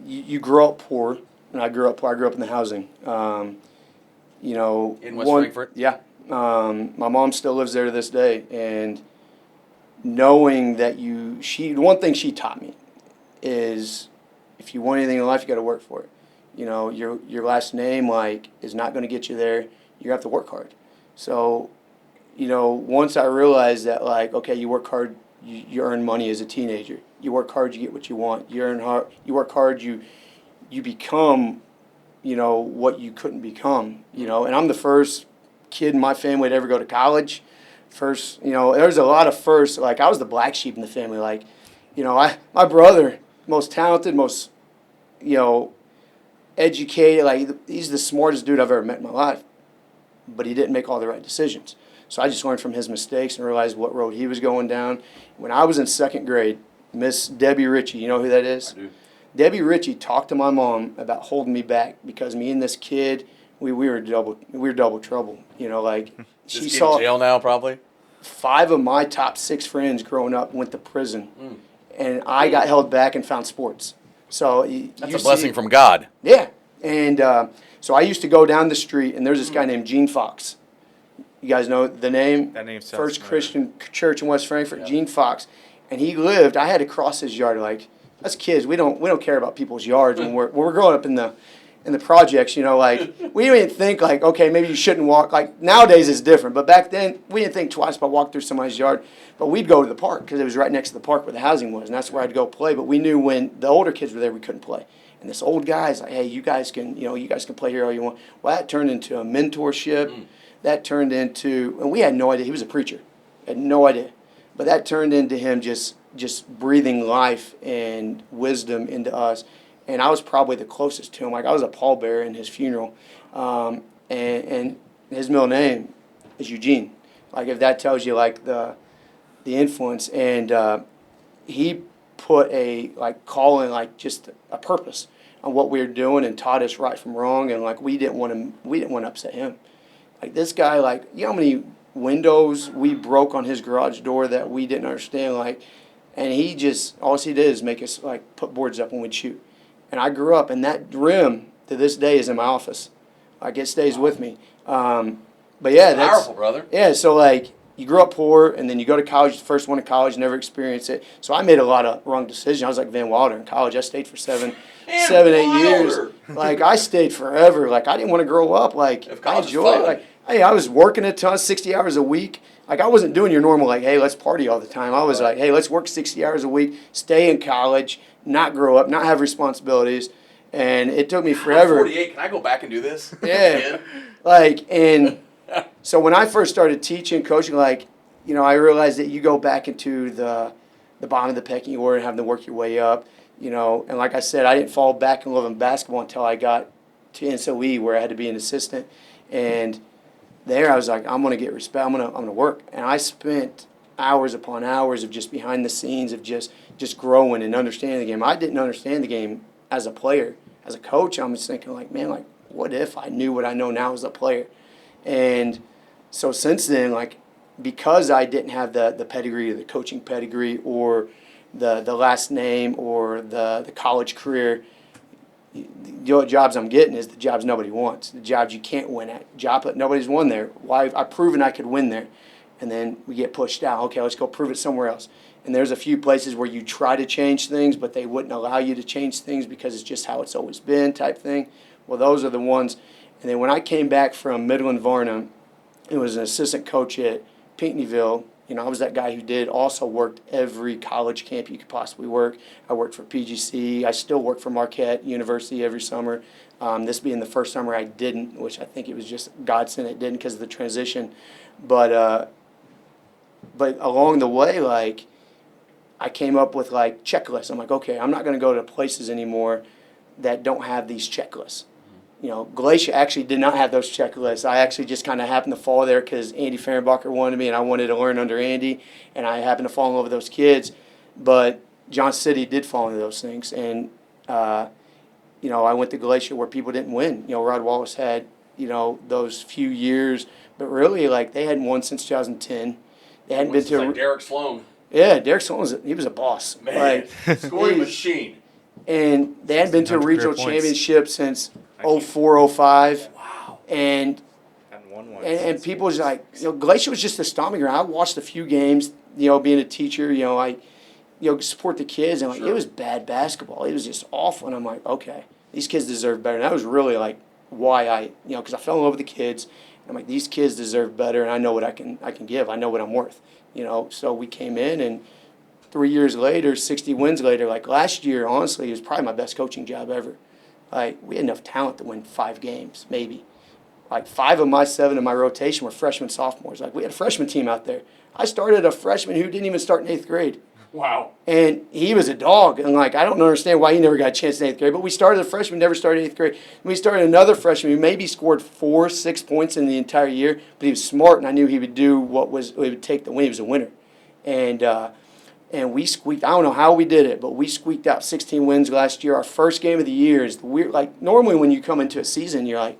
you grow up poor, and I grew up in the housing. In West Frankfort? Yeah. My mom still lives there to this day, and knowing that one thing she taught me is if you want anything in life, you got to work for it. Your last name, like, is not going to get you there. You have to work hard. So, once I realized that, like, okay, you work hard, you earn money as a teenager. You work hard, you get what you want. You work hard, you become, what you couldn't become. And I'm the first kid in my family to ever go to college. First, there's a lot of firsts. Like, I was the black sheep in the family. Like, my brother, most talented, most, educated. Like, he's the smartest dude I've ever met in my life. But he didn't make all the right decisions. So I just learned from his mistakes and realized what road he was going down. When I was in second grade, Miss Debbie Ritchie, you know who that is? I do. Debbie Ritchie talked to my mom about holding me back because me and this kid, we were double trouble. She This kid saw in jail now, probably. 5 of my top 6 friends growing up went to prison, and I got held back and found sports. So That's a blessing from God. Yeah, and so I used to go down the street, and there's this guy named Gene Fox. You guys know the name? That name sounds First familiar. Christian Church in West Frankfort, Yeah. Gene Fox, and he lived. I had to cross his yard. Like, us kids, we don't care about people's yards when we're growing up in the projects. Like, we didn't even think, like, okay, maybe you shouldn't walk. Like, nowadays it's different, but back then we didn't think twice about walking through somebody's yard. But we'd go to the park because it was right next to the park where the housing was, and that's where I'd go play. But we knew when the older kids were there, we couldn't play. And this old guy's like, hey, you guys can play here all you want. Well, that turned into a mentorship. That turned into, and we had no idea. He was a preacher. Had no idea. But that turned into him just breathing life and wisdom into us. And I was probably the closest to him. Like, I was a pallbearer in his funeral. And his middle name is Eugene. Like, if that tells you, like, the influence. And he put a, like, calling, like, just a purpose on what we were doing and taught us right from wrong. And, like, we didn't want to upset him. Like, this guy, like, you know how many windows we broke on his garage door that we didn't understand, like, and all he did is make us, like, put boards up when we'd shoot. And I grew up, and that rim to this day is in my office. Like, it stays with me. But yeah, that's Powerful, brother. Yeah, so, like, you grew up poor, and then you go to college, the first one to college, never experience it. So I made a lot of wrong decisions. I was like Van Wilder in college. I stayed for 8 years. Like, I stayed forever. Like, I didn't want to grow up. Like, I enjoyed it. Like, hey, I was working a ton, 60 hours a week. Like, I wasn't doing your normal, like, hey, let's party all the time. I was like, hey, let's work 60 hours a week, stay in college, not grow up, not have responsibilities. And it took me forever. I'm 48. Can I go back and do this? Yeah. Like, and so when I first started teaching, coaching, like, you know, I realized that you go back into the bottom of the pecking order and having to work your way up, you know. And like I said, I didn't fall back in love with basketball until I got to NSOE, where I had to be an assistant. And there I was like, I'm going to get respect. I'm going to work. And I spent hours upon hours of just behind the scenes of just growing and understanding the game. I didn't understand the game as a player. As a coach, I'm just thinking like, man, like, what if I knew what I know now as a player? And so since then, like, because I didn't have the pedigree, the coaching pedigree, or the last name, or the college career, the jobs I'm getting is the jobs nobody wants, the jobs you can't win at. Joppa, nobody's won there. Why? I've proven I could win there. And then we get pushed out. Okay, let's go prove it somewhere else. And there's a few places where you try to change things, but they wouldn't allow you to change things because it's just how it's always been type thing. Well, those are the ones. And then when I came back from Midland Varnum, it was an assistant coach at Pinckneyville. You know, I was that guy who also worked every college camp you could possibly work. I worked for PGC. I still work for Marquette University every summer. This being the first summer I didn't, which I think it was just godsend it didn't because of the transition. But along the way, like, I came up with, like, checklists. I'm like, okay, I'm not going to go to places anymore that don't have these checklists. You know, Galatia actually did not have those checklists. I actually just kind of happened to fall there because Andy Fehrenbacher wanted me, and I wanted to learn under Andy, and I happened to fall in love with those kids. But Johnston City did fall into those things. And, you know, I went to Galatia where people didn't win. You know, Rod Wallace had, you know, those few years. But really, like, they hadn't won since 2010. They hadn't been to like Derek Sloan. Yeah, Derek Sloan he was a boss. Man, like, scoring machine. And they hadn't been to a regional points. championship since 04, 05. Wow. And Hadn't won one and people was like, you know, Galatia was just a stomping ground. I watched a few games, you know, being a teacher, you know, I support the kids, and like, Sure. it was bad basketball. It was just awful. And I'm like, okay, these kids deserve better. And that was really like why I, you know, because I fell in love with the kids. And I'm like, these kids deserve better, and I know what I can give. I know what I'm worth. You know, so we came in, and 3 years later, 60 wins later, like last year, honestly, it was probably my best coaching job ever. Like, we had enough talent to win 5 games, maybe. Like, 5 of my 7 in my rotation were freshmen, sophomores. Like, we had a freshman team out there. I started a freshman who didn't even start in 8th grade. Wow. And he was a dog. And, like, I don't understand why he never got a chance in 8th grade. But we started a freshman, never started in 8th grade. And we started another freshman who maybe scored 4, 6 points in the entire year. But he was smart, and I knew he would do what it would take to win. He was a winner. And we squeaked. I don't know how we did it, but we squeaked out 16 wins last year. Our first game of the year is the weird. Like, normally when you come into a season, you're like,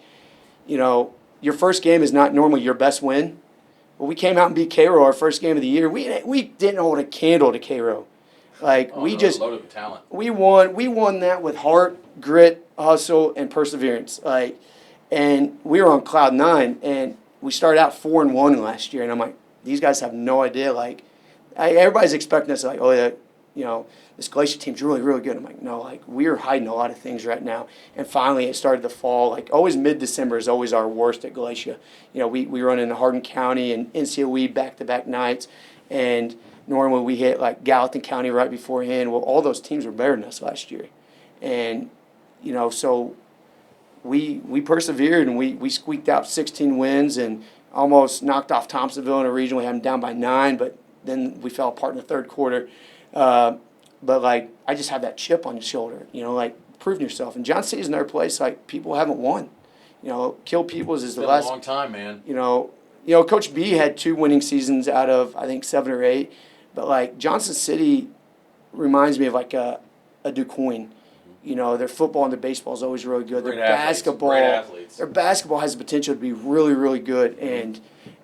you know, your first game is not normally your best win. But we came out and beat Cairo our first game of the year. We didn't hold a candle to Cairo. Like, Loaded with talent. We won that with heart, grit, hustle, and perseverance. Like, and we were on cloud 9, and we started out 4-1 last year, and I'm like, these guys have no idea. Like, everybody's expecting us, like, oh yeah, you know, this Galatia team's really, really good. I'm like, no, like, we're hiding a lot of things right now. And finally, it started to fall. Like, always mid-December is always our worst at Galatia. You know, we run into Hardin County and NCOE back-to-back nights, and normally we hit, like, Gallatin County right beforehand. Well, all those teams were better than us last year. And, you know, so we persevered, and we squeaked out 16 wins and almost knocked off Thompsonville in a regional. We had them down by 9, but then we fell apart in the third quarter. But, like, I just have that chip on your shoulder, you know, like, proving yourself. And Johnston City is another place, like, people haven't won. You know, Kill Peoples is the last. It's been a long time, man. You know, Coach B had 2 winning seasons out of, I think, 7 or 8. But, like, Johnston City reminds me of, like, a DuQuoin. You know, their football and their baseball is always really good. Great Their athletes. basketball, Great athletes. their basketball has the potential to be really, really good. And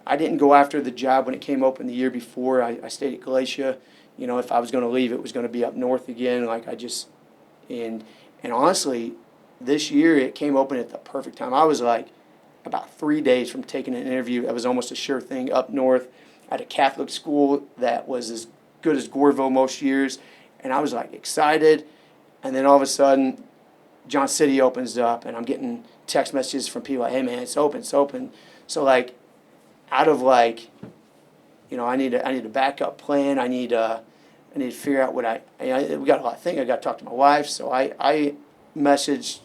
I didn't go after the job when it came open the year before. I stayed at Galatia. You know, if I was going to leave, it was going to be up north again. Like, and honestly, this year it came open at the perfect time. I was like about 3 days from taking an interview. That was almost a sure thing up north. at a Catholic school that was as good as Goreville most years, and I was like excited. And then all of a sudden, Johnston City opens up, and I'm getting text messages from people like, "Hey man, it's open, it's open." So like, out of like, I need a backup plan. I need to figure out what we got a lot of things. I got to talk to my wife, so I messaged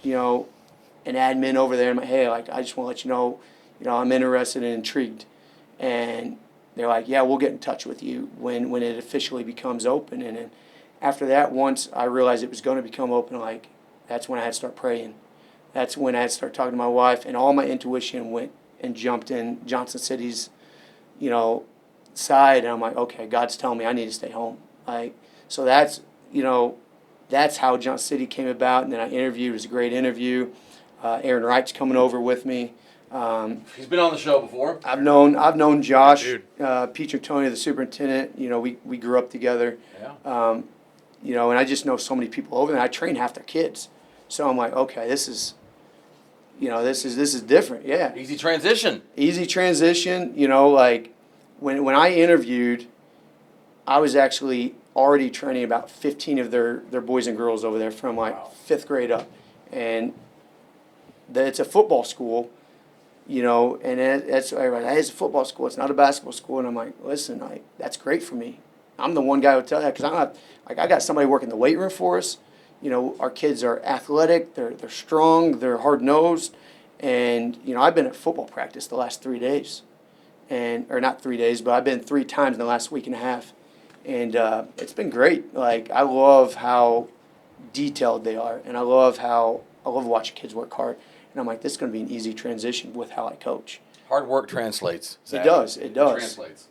an admin over there. I'm like, "Hey, like I just want to let you know, I'm interested and intrigued," and they're like, "Yeah, we'll get in touch with you when it officially becomes open." And then after that, once I realized it was going to become open, like that's when I had to start praying. That's when I had to start talking to my wife, and all my intuition went and jumped in Johnston City's, side, and I'm like, okay, God's telling me I need to stay home. So that's how Johnston City came about, and then I interviewed. It was a great interview. Aaron Wright's coming over with me. He's been on the show before. I've known Josh, Dude. Peter Tony, the superintendent. We grew up together. Yeah. And I just know so many people over there. I train half their kids, so I'm like, okay, this is different. Yeah. Easy transition. Easy transition. Like when I interviewed, I was actually already training about 15 of their boys and girls over there from like Wow. 5th grade up, and it's a football school. And that's everybody. Hey, it's a football school. It's not a basketball school. And I'm like, listen, that's great for me. I'm the one guy who would tell you, because I'm not like, I got somebody working the weight room for us. Our kids are athletic. They're strong. They're hard nosed. And I've been at football practice the last 3 days, or not 3 days, but I've been 3 times in the last week and a half, and it's been great. Like I love how detailed they are, and I love watching kids work hard. And I'm like, this is going to be an easy transition with how I coach. Hard work translates. It does. It does. Translates.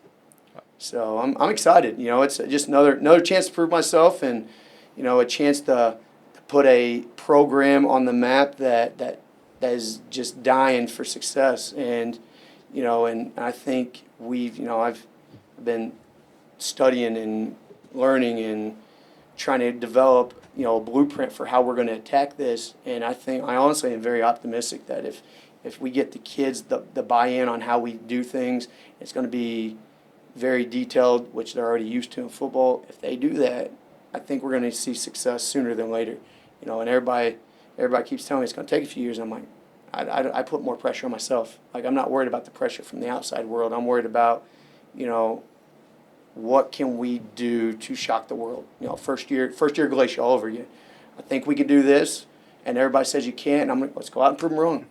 So I'm excited. It's just another chance to prove myself, and a chance to put a program on the map that is just dying for success. And and I think I've been studying and learning and trying to develop a blueprint for how we're going to attack this. And I honestly am very optimistic that if we get the kids the buy-in on how we do things, it's going to be very detailed, which they're already used to in football. If they do that, I think we're going to see success sooner than later. And everybody keeps telling me it's going to take a few years. I'm like, I put more pressure on myself. Like I'm not worried about the pressure from the outside world. I'm worried about, what can we do to shock the world? First year Galatia all over again. I think we can do this, and everybody says you can't. And I'm like, let's go out and prove them wrong.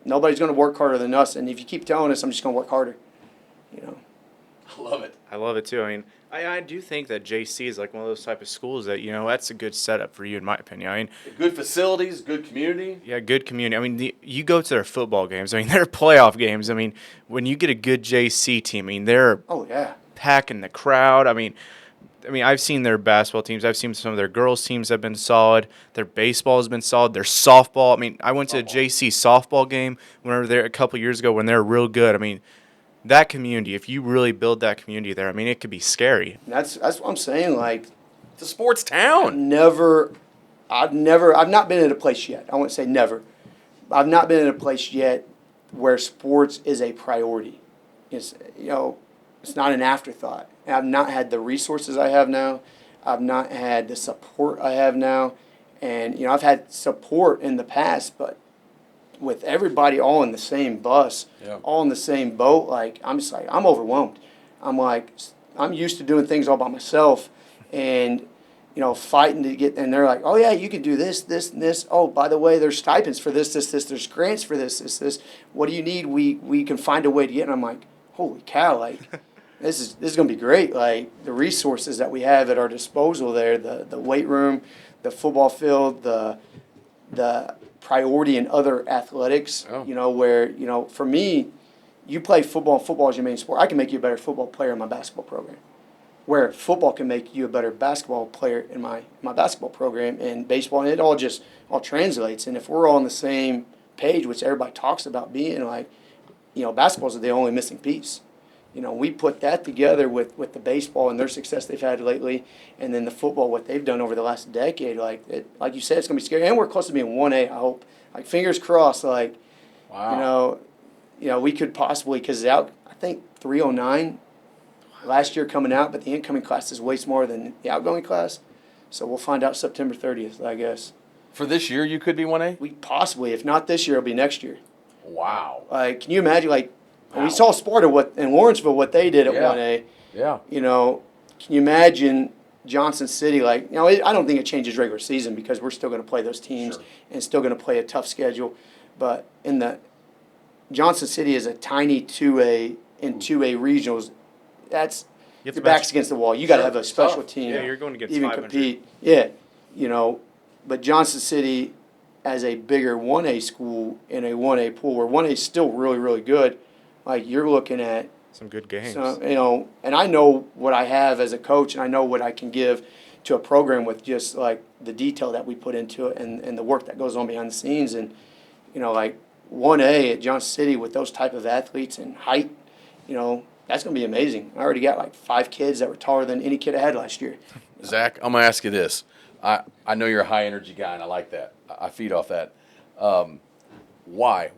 Nobody's going to work harder than us. And if you keep telling us, I'm just going to work harder. I love it. I love it too. I mean, I do think that JC is like one of those type of schools that, that's a good setup for you, in my opinion. I mean, Good facilities, good community. yeah, good community. I mean, you go to their football games. I mean, their playoff games. I mean, when you get a good JC team, I mean, they're packing the crowd. I mean, I've seen their basketball teams. I've seen some of their girls' teams have been solid. Their baseball has been solid. Their softball. I mean, I went to a JC softball game when we were there a couple years ago when they were real good. I mean, that community, if you really build that community there, I mean, it could be scary. That's what I'm saying. Like, It's a sports town. I've not been in a place yet. I won't say never. I've not been in a place yet where sports is a priority. It's not an afterthought. And I've not had the resources I have now. I've not had the support I have now. And I've had support in the past, but with everybody all in the same bus, all in the same boat, like I'm overwhelmed. I'm used to doing things all by myself, and fighting to get. And they're like, oh yeah, you can do this, and this. Oh, by the way, there's stipends for this. There's grants for this. What do you need? We can find a way to get. And I'm like, holy cow, like this is gonna be great. Like the resources that we have at our disposal there, the weight room, the football field, the priority in other athletics, where, for me, you play football and football is your main sport. I can make you a better football player in my basketball program, where football can make you a better basketball player in my basketball program, and baseball, and it all translates. And if we're all on the same page, which everybody talks about being, like, basketball's the only missing piece. We put that together with the baseball and their success they've had lately, and then the football, what they've done over the last decade. Like you said, it's going to be scary. And we're close to being 1A, I hope. Like, fingers crossed, Wow. we could possibly, because I think 309 last year coming out, but the incoming class is way smaller than the outgoing class. So we'll find out September 30th, I guess. For this year, you could be 1A? We possibly, if not this year, it'll be next year. Wow. Like, can you imagine, like, Wow. we saw Sparta in Lawrenceville, what they did at Yeah. 1A. Yeah. You know, can you imagine Johnston City? Like, you know, I don't think it changes regular season because we're still going to play those teams Sure. and still going to play a tough schedule. But in the Johnston City is a tiny 2A in 2A regionals. That's You have your to match- back's against the wall. You got to Sure. have a special Tough. team. Yeah, you're going against even 500. compete. Yeah, you know, but Johnston City as a bigger 1A school in a 1A pool where 1A is still really, really good. Like you're looking at, Some good games. so, you know, and I know what I have as a coach, and I know what I can give to a program with just like the detail that we put into it and the work that goes on behind the scenes. And, you know, like 1A at Johnston City with those type of athletes and height, you know, that's going to be amazing. I already got like 5 kids that were taller than any kid I had last year. Zach, I'm going to ask you this. I know you're a high energy guy, and I like that. I feed off that. Why?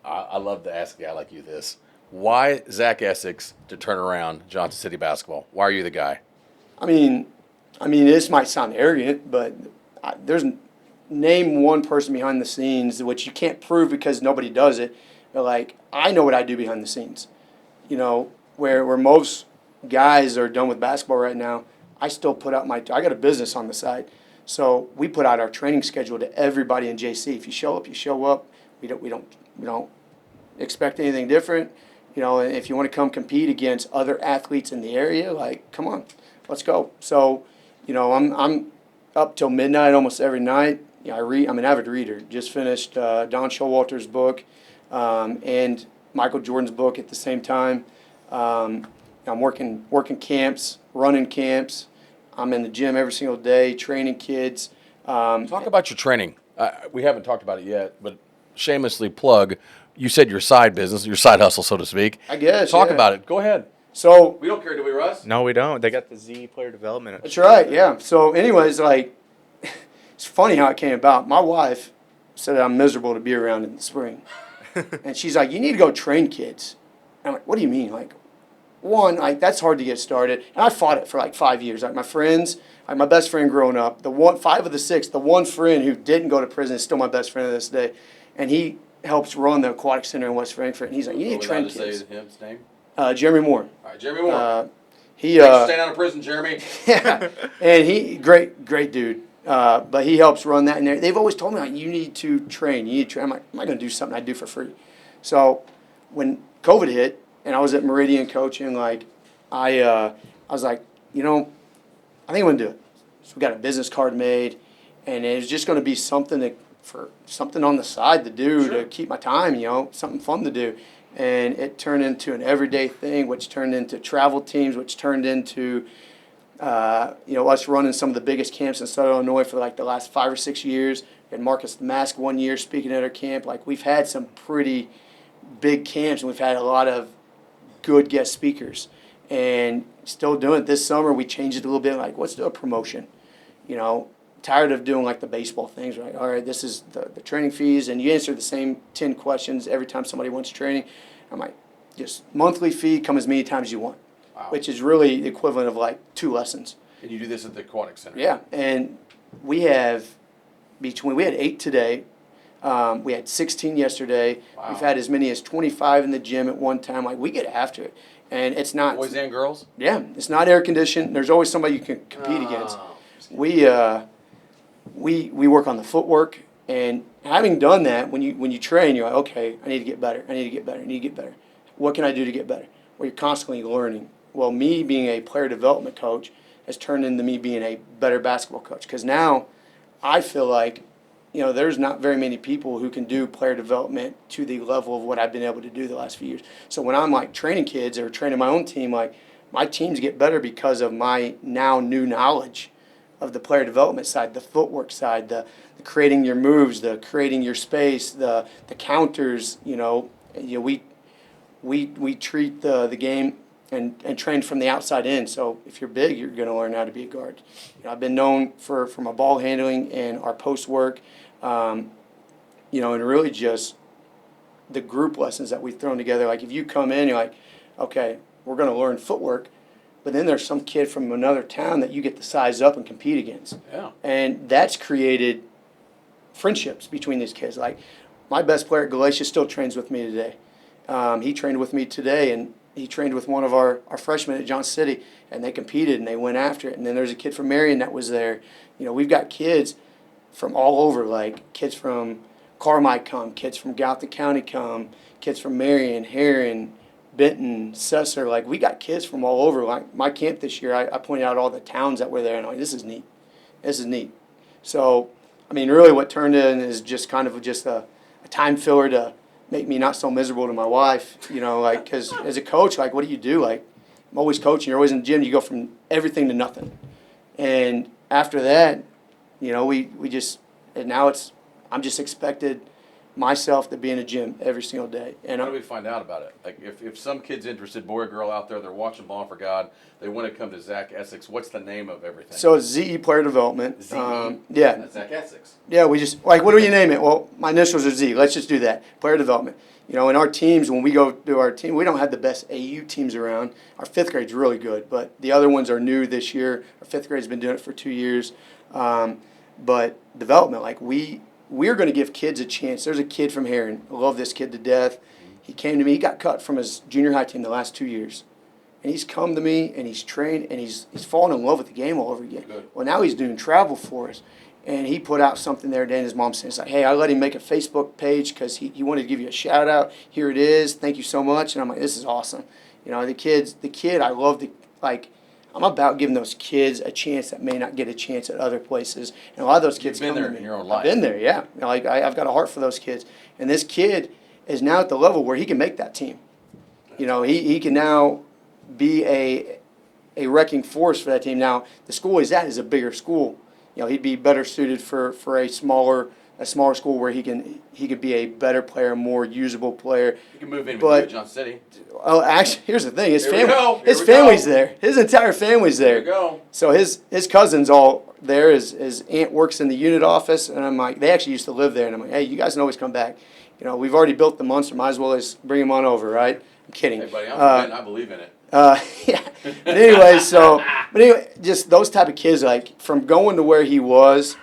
I love to ask a guy like you this. Why Zack Essex to turn around Johnston City basketball? Why are you the guy? I mean, this might sound arrogant, but there's name one person behind the scenes, which you can't prove because nobody does it. But like, I know what I do behind the scenes. You know, where most guys are done with basketball right now, I still put out I got a business on the side. So we put out our training schedule to everybody in JC. If you show up, you show up. We don't expect anything different. You know, and if you want to come compete against other athletes in the area, like, come on, let's go. So, you know, I'm up till midnight almost every night. You know, I'm an avid reader. Just finished Don Showalter's book and Michael Jordan's book at the same time. I'm working camps, running camps. I'm in the gym every single day, training kids. Talk about your training. We haven't talked about it yet, but shamelessly plug. You said your side business, your side hustle, so to speak. I guess. Talk yeah. about it. Go ahead. So We don't care, do we, Russ? No, we don't. They got the Z player development. that's right, yeah. So anyways, like, it's funny how it came about. My wife said I'm miserable to be around in the spring. And she's like, you need to go train kids. And I'm like, what do you mean? Like, one, like, that's hard to get started. And I fought it for like 5 years. Like, my friends, like my best friend growing up, 5 of the 6, the one friend who didn't go to prison is still my best friend to this day. And he helps run the aquatic center in West Frankfurt. And he's like, you need to train kids. Say his name? Jeremy Moore. All right, Jeremy Moore. He Staying out of prison, Jeremy. yeah, and he great dude. But he helps run that in there. They've always told me, like, you need to train. You need to train. I'm like, am I going to do something I do for free? So when COVID hit and I was at Meridian coaching, like, I was like, you know, I think I'm going to do it. So we got a business card made, and it was just going to be something for something on the side to do to keep my time, you know, something fun to do. And it turned into an everyday thing, which turned into travel teams, which turned into, you know, us running some of the biggest camps in Southern Illinois for like the last 5 or 6 years. We had Marcus Mask one year speaking at our camp. Like, we've had some pretty big camps, and we've had a lot of good guest speakers. And still doing it this summer, we changed it a little bit. Like, let's do a promotion. You know, tired of doing like the baseball things, right? All right, this is the training fees, and you answer the same 10 questions every time somebody wants training. I'm like, just monthly fee, come as many times as you want, which is really the equivalent of like 2 lessons. And you do this at the aquatic center? Yeah, and we had 8 today. We had 16 yesterday. Wow. We've had as many as 25 in the gym at one time. Like, we get after it, and it's not. Boys and girls? Yeah, it's not air conditioned. There's always somebody you can compete against. We work on the footwork, and having done that, when you train, you're like, okay, I need to get better. I need to get better. I need to get better. What can I do to get better? Well, you're constantly learning. Well, me being a player development coach has turned into me being a better basketball coach, because now I feel like, you know, there's not very many people who can do player development to the level of what I've been able to do the last few years. So when I'm like training kids or training my own team, like, my teams get better because of my now new knowledge of the player development side, the footwork side, the creating your moves, the creating your space, the counters. You know, we treat the game and train from the outside in. So if you're big, you're going to learn how to be a guard. You know, I've been known for my ball handling and our post work, you know, and really just the group lessons that we've thrown together. Like, if you come in, you're like, okay, we're going to learn footwork. but then there's some kid from another town that you get to size up and compete against. Yeah. And that's created friendships between these kids. Like, my best player at Galatia still trains with me today. He trained with me today, and he trained with one of our freshmen at Johnston City, and they competed, and they went after it. And then there's a kid from Meridian that was there. You know, we've got kids from all over, like kids from Carmike come, kids from Galatia County come, kids from Marion, Heron, Benton, Cesar. Like, we got kids from all over. Like, my camp this year, I pointed out all the towns that were there, and I'm like, this is neat. This is neat. So, I mean, really what turned in is just kind of just a time filler to make me not so miserable to my wife, you know, like, because as a coach, like, what do? Like, I'm always coaching. You're always in the gym. You go from everything to nothing. And after that, you know, we just, and now I'm just expected myself to be in a gym every single day. And How do we find out about it? Like, if some kid's interested, boy or girl out there, they're watching Ballin4God, they want to come to Zack Essex, what's the name of everything? So it's ZE Player Development. ZE? Yeah. That's Zack Essex. Yeah, we just, like, what do you name it? Well, my initials are Z. Let's just do that. Player Development. You know, in our teams, when we go do our team, we don't have the best AU teams around. Our fifth grade's really good, but the other ones are new this year. Our fifth grade's been doing it for 2 years. But development, like, we're going to give kids a chance. There's a kid from Heron. I love this kid to death. He came to me. He got cut from his junior high team the last 2 years. And he's come to me, and he's trained, and he's fallen in love with the game all over again. Good. Well, now he's doing travel for us. And he put out something there today, and his mom said, it's like, hey, I let him make a Facebook page because he wanted to give you a shout-out. Here it is. Thank you so much. And I'm like, this is awesome. You know, the kid, I love to, like, I'm about giving those kids a chance that may not get a chance at other places. And a lot of those kids You've been come there to me. in your own life. I've been there, yeah. You know, like, I've got a heart for those kids. And this kid is now at the level where he can make that team. You know, he can now be a wrecking force for that team. Now, the school he's at is a bigger school. You know, he'd be better suited for a smaller school where he could be a better player, more usable player. You can move in But- with you at Johnston City. Oh, actually, here's the thing: his Here we family, go. Here his we family's go. there. His entire family's There there. you go. So his cousins all there. His aunt works in the unit office, and I'm like, they actually used to live there, and I'm like, hey, you guys can always come back. You know, we've already built the Munster. Might as well just bring him on over, right? I'm kidding. Hey, buddy, I'm committed. I believe in it. Yeah. But anyway, just those type of kids, like, from going to where he was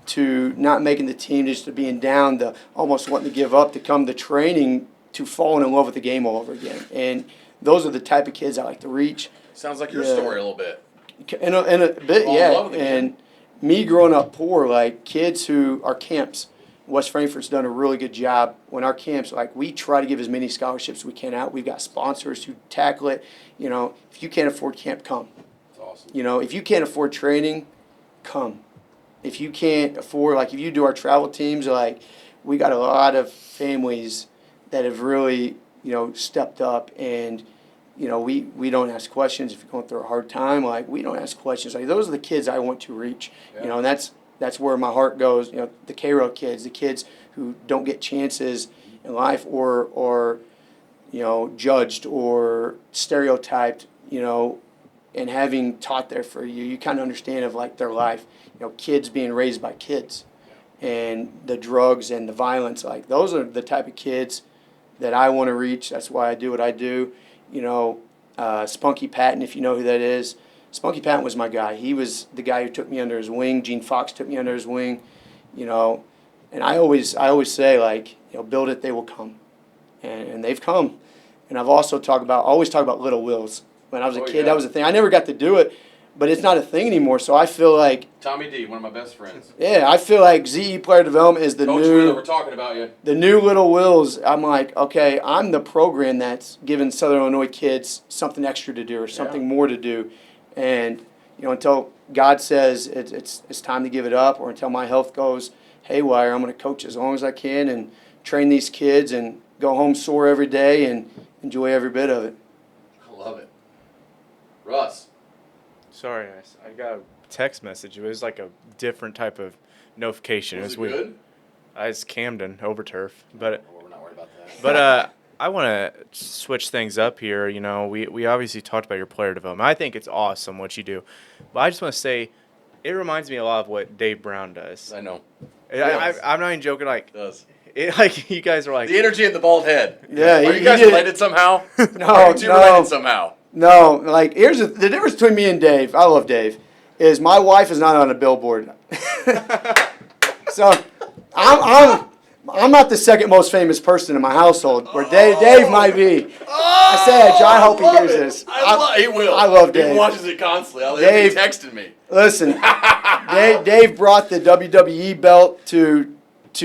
to not making the team, just to being down, to almost wanting to give up, to come to training, to falling in love with the game all over again. And those are the type of kids I like to reach. Sounds like your Yeah. story a little bit. In a bit, Fall in yeah. love with the game. And me growing up poor, like, kids who are camps, West Frankfurt's done a really good job. When our camps, like, we try to give as many scholarships as we can out. We've got sponsors who tackle it. You know, if you can't afford camp, come. That's awesome. You know, if you can't afford training, come. If you can't afford, like, if you do our travel teams, like, we got a lot of families that have really, you know, stepped up, and, you know, we don't ask questions if you're going through a hard time. Like, we don't ask questions. Like, those are the kids I want to reach. Yeah. You know, and that's where my heart goes. You know, the K-Row kids, the kids who don't get chances in life, or you know, judged or stereotyped, you know, and having taught there for you kind of understand of, like, their life. You know, kids being raised by kids, and the drugs and the violence. Like, those are the type of kids that I want to reach. That's why I do what I do. You know, Spunky Patton, if you know who that is. Spunky Patton was my guy. He was the guy who took me under his wing. Gene Fox took me under his wing. You know, and I always say, like, you know, build it, they will come, and they've come. And I've also always talk about Little Wills. When I was a kid, yeah. that was a thing. I never got to do it, but it's not a thing anymore. So I feel like, Tommy D, one of my best friends. yeah, I feel like ZE Player Development is the Coach Wheeler, new we're talking about you. the new Little Wills. I'm like, okay, I'm the program that's giving Southern Illinois kids something extra to do or something more to do, and, you know, until God says it's time to give it up, or until my health goes haywire, I'm going to coach as long as I can and train these kids and go home sore every day and enjoy every bit of it. I love it. Russ. Sorry, I got a text message. It was like a different type of notification. Was it it was weird. good? It's Camden over turf, but Oh, we're not worried about that. but I want to switch things up here. You know, we obviously talked about your player development. I think it's awesome what you do, but I just want to say, it reminds me a lot of what Dave Brown does. I know. I'm not even joking. Like, It does. like you guys are like, The energy and the bald head. Yeah, Are he you guys did- related somehow? No, Are you two no. related somehow? No, like here's the difference between me and Dave. I love Dave. Is my wife is not on a billboard. So I'm not the second most famous person in my household. Where Dave might be. I said, I hope he hears this. He will. I love Dave. He watches it constantly. Dave He texted me. Listen, Dave brought the WWE belt to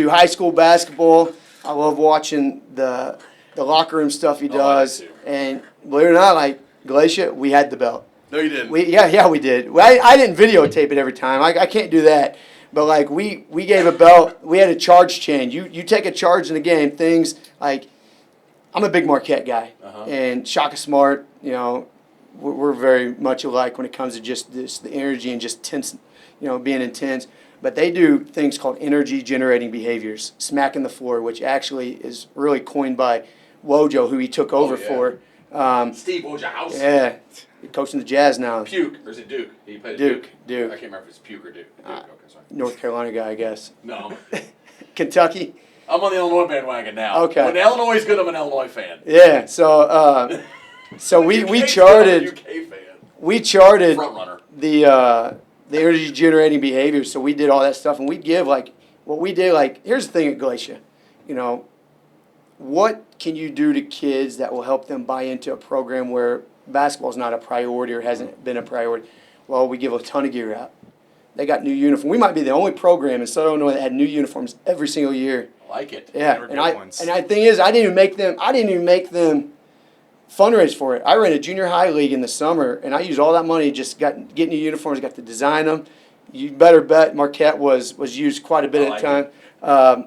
high school basketball. I love watching the locker room stuff he does. And believe it or not, like Galatia, we had the belt. No, you didn't. We did. I didn't videotape it every time. I can't do that. But like we gave a belt. We had a charge change. You take a charge in the game. Things like I'm a big Marquette guy, and Shaka Smart. You know, we're very much alike when it comes to just the energy and just tense. You know, being intense. But they do things called energy generating behaviors, smacking the floor, which actually is really coined by Wojo, who he took over for. Steve Wojciechowski. Yeah. Coaching the Jazz now. Puke, or is it Duke? He played Duke. I can't remember if it's Puke or Duke. Okay, sorry. North Carolina guy, I guess. No. Kentucky. I'm on the Illinois bandwagon now. Okay. When Illinois is good, I'm an Illinois fan. Yeah. So we charted. UK fan. We charted Front runner. the energy generating behaviors. So we did all that stuff, and we give like what we did. Like here's the thing at Galatia, you know, what can you do to kids that will help them buy into a program where basketball is not a priority or hasn't been a priority? Well, we give a ton of gear out. They got new uniforms. We might be the only program in Southern Illinois that had new uniforms every single year. I like it. Yeah, and the thing is, I didn't even make them fundraise for it. I ran a junior high league in the summer, and I used all that money just get new uniforms, got to design them. You better bet Marquette was used quite a bit at the time.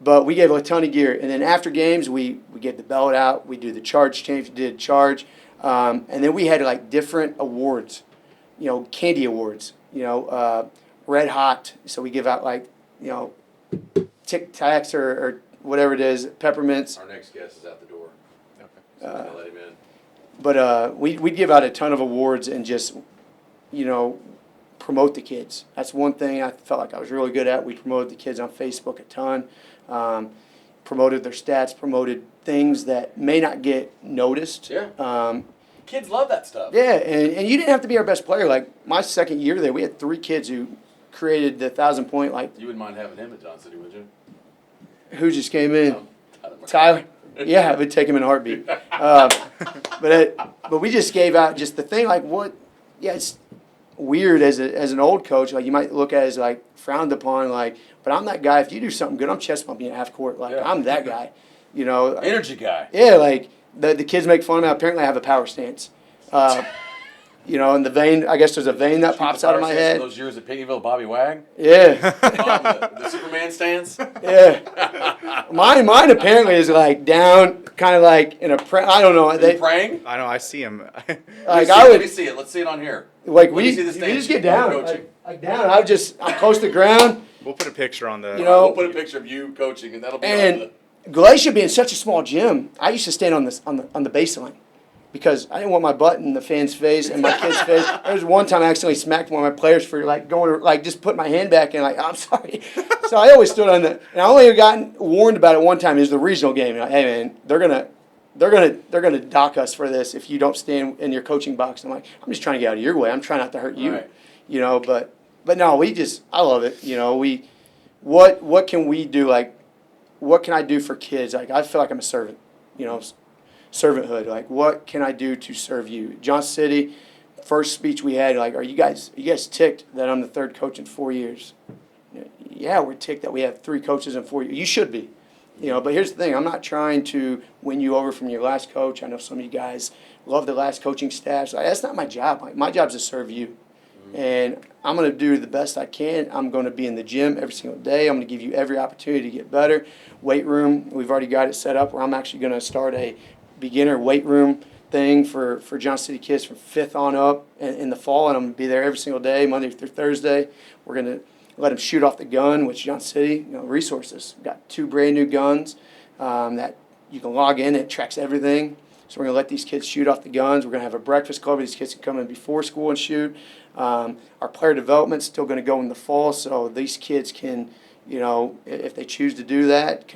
But we gave a ton of gear, and then after games, we gave the belt out. We do the charge change. We did charge. And then we had like different awards, you know, candy awards, you know, Red Hot. So we give out like, you know, Tic Tacs or whatever it is, peppermints. Our next guest is at the door. Okay. So let him in. But we'd give out a ton of awards and just, you know, promote the kids. That's one thing I felt like I was really good at. We promoted the kids on Facebook a ton. Promoted their stats, promoted things that may not get noticed. Yeah. Kids love that stuff. Yeah, and you didn't have to be our best player. Like my second year there, we had 3 kids who created the 1,000-point. Like you wouldn't mind having him at Johnston City, would you? Who just came in? Tyler. Yeah, I would take him in a heartbeat. But we just gave out just the thing like what? Yeah, it's weird as an old coach. Like you might look at it as like frowned upon. Like, but I'm that guy. If you do something good, I'm chest pumping at half court. Like I'm that guy. You know. Energy guy. Yeah, like the kids make fun of me. Apparently, I have a power stance. You know, in the vein, I guess there's a vein that pops out of my head. Those years at Pinckneyville, Bobby Wag. Yeah. The Superman stance. Yeah. Mine apparently is like down, kind of like in a I don't know. They praying? I know. I see him. Let me see it. Let's see it on here. Like you just get down, like down. I'm close to the ground. We'll put a picture on the. You know, we'll put a picture of you coaching, and that'll be. And Galatia being such a small gym, I used to stand on the baseline. Because I didn't want my butt in the fan's face and my kid's face. There was one time I accidentally smacked one of my players for like going like just put my hand back and like I'm sorry. So I always stood on the. And I only gotten warned about it one time. It was the regional game. Like, hey man, they're gonna dock us for this if you don't stand in your coaching box. And I'm like, I'm just trying to get out of your way. I'm trying not to hurt you. Right. You know, but no, I love it. You know, what can we do? Like, what can I do for kids? Like I feel like I'm a servant. You know. Servanthood, like what can I do to serve you? Johnston City, first speech we had, like, are you guys ticked that I'm the 3rd coach in 4 years? Yeah, we're ticked that we have 3 coaches in 4 years. You should be, you know. But here's the thing: I'm not trying to win you over from your last coach. I know some of you guys love the last coaching staff. So that's not my job. Like, my job is to serve you, and I'm going to do the best I can. I'm going to be in the gym every single day. I'm going to give you every opportunity to get better. Weight room, we've already got it set up where I'm actually going to start a beginner weight room thing for Johnston City kids from 5th on up in the fall, and I'm going to be there every single day, Monday through Thursday. We're going to let them shoot off the gun, which Johnston City, you know, resources. We've got 2 brand new guns that you can log in. It tracks everything. So we're going to let these kids shoot off the guns. We're going to have a breakfast club where these kids can come in before school and shoot. Our player development is still going to go in the fall, so these kids can, you know, if they choose to do that,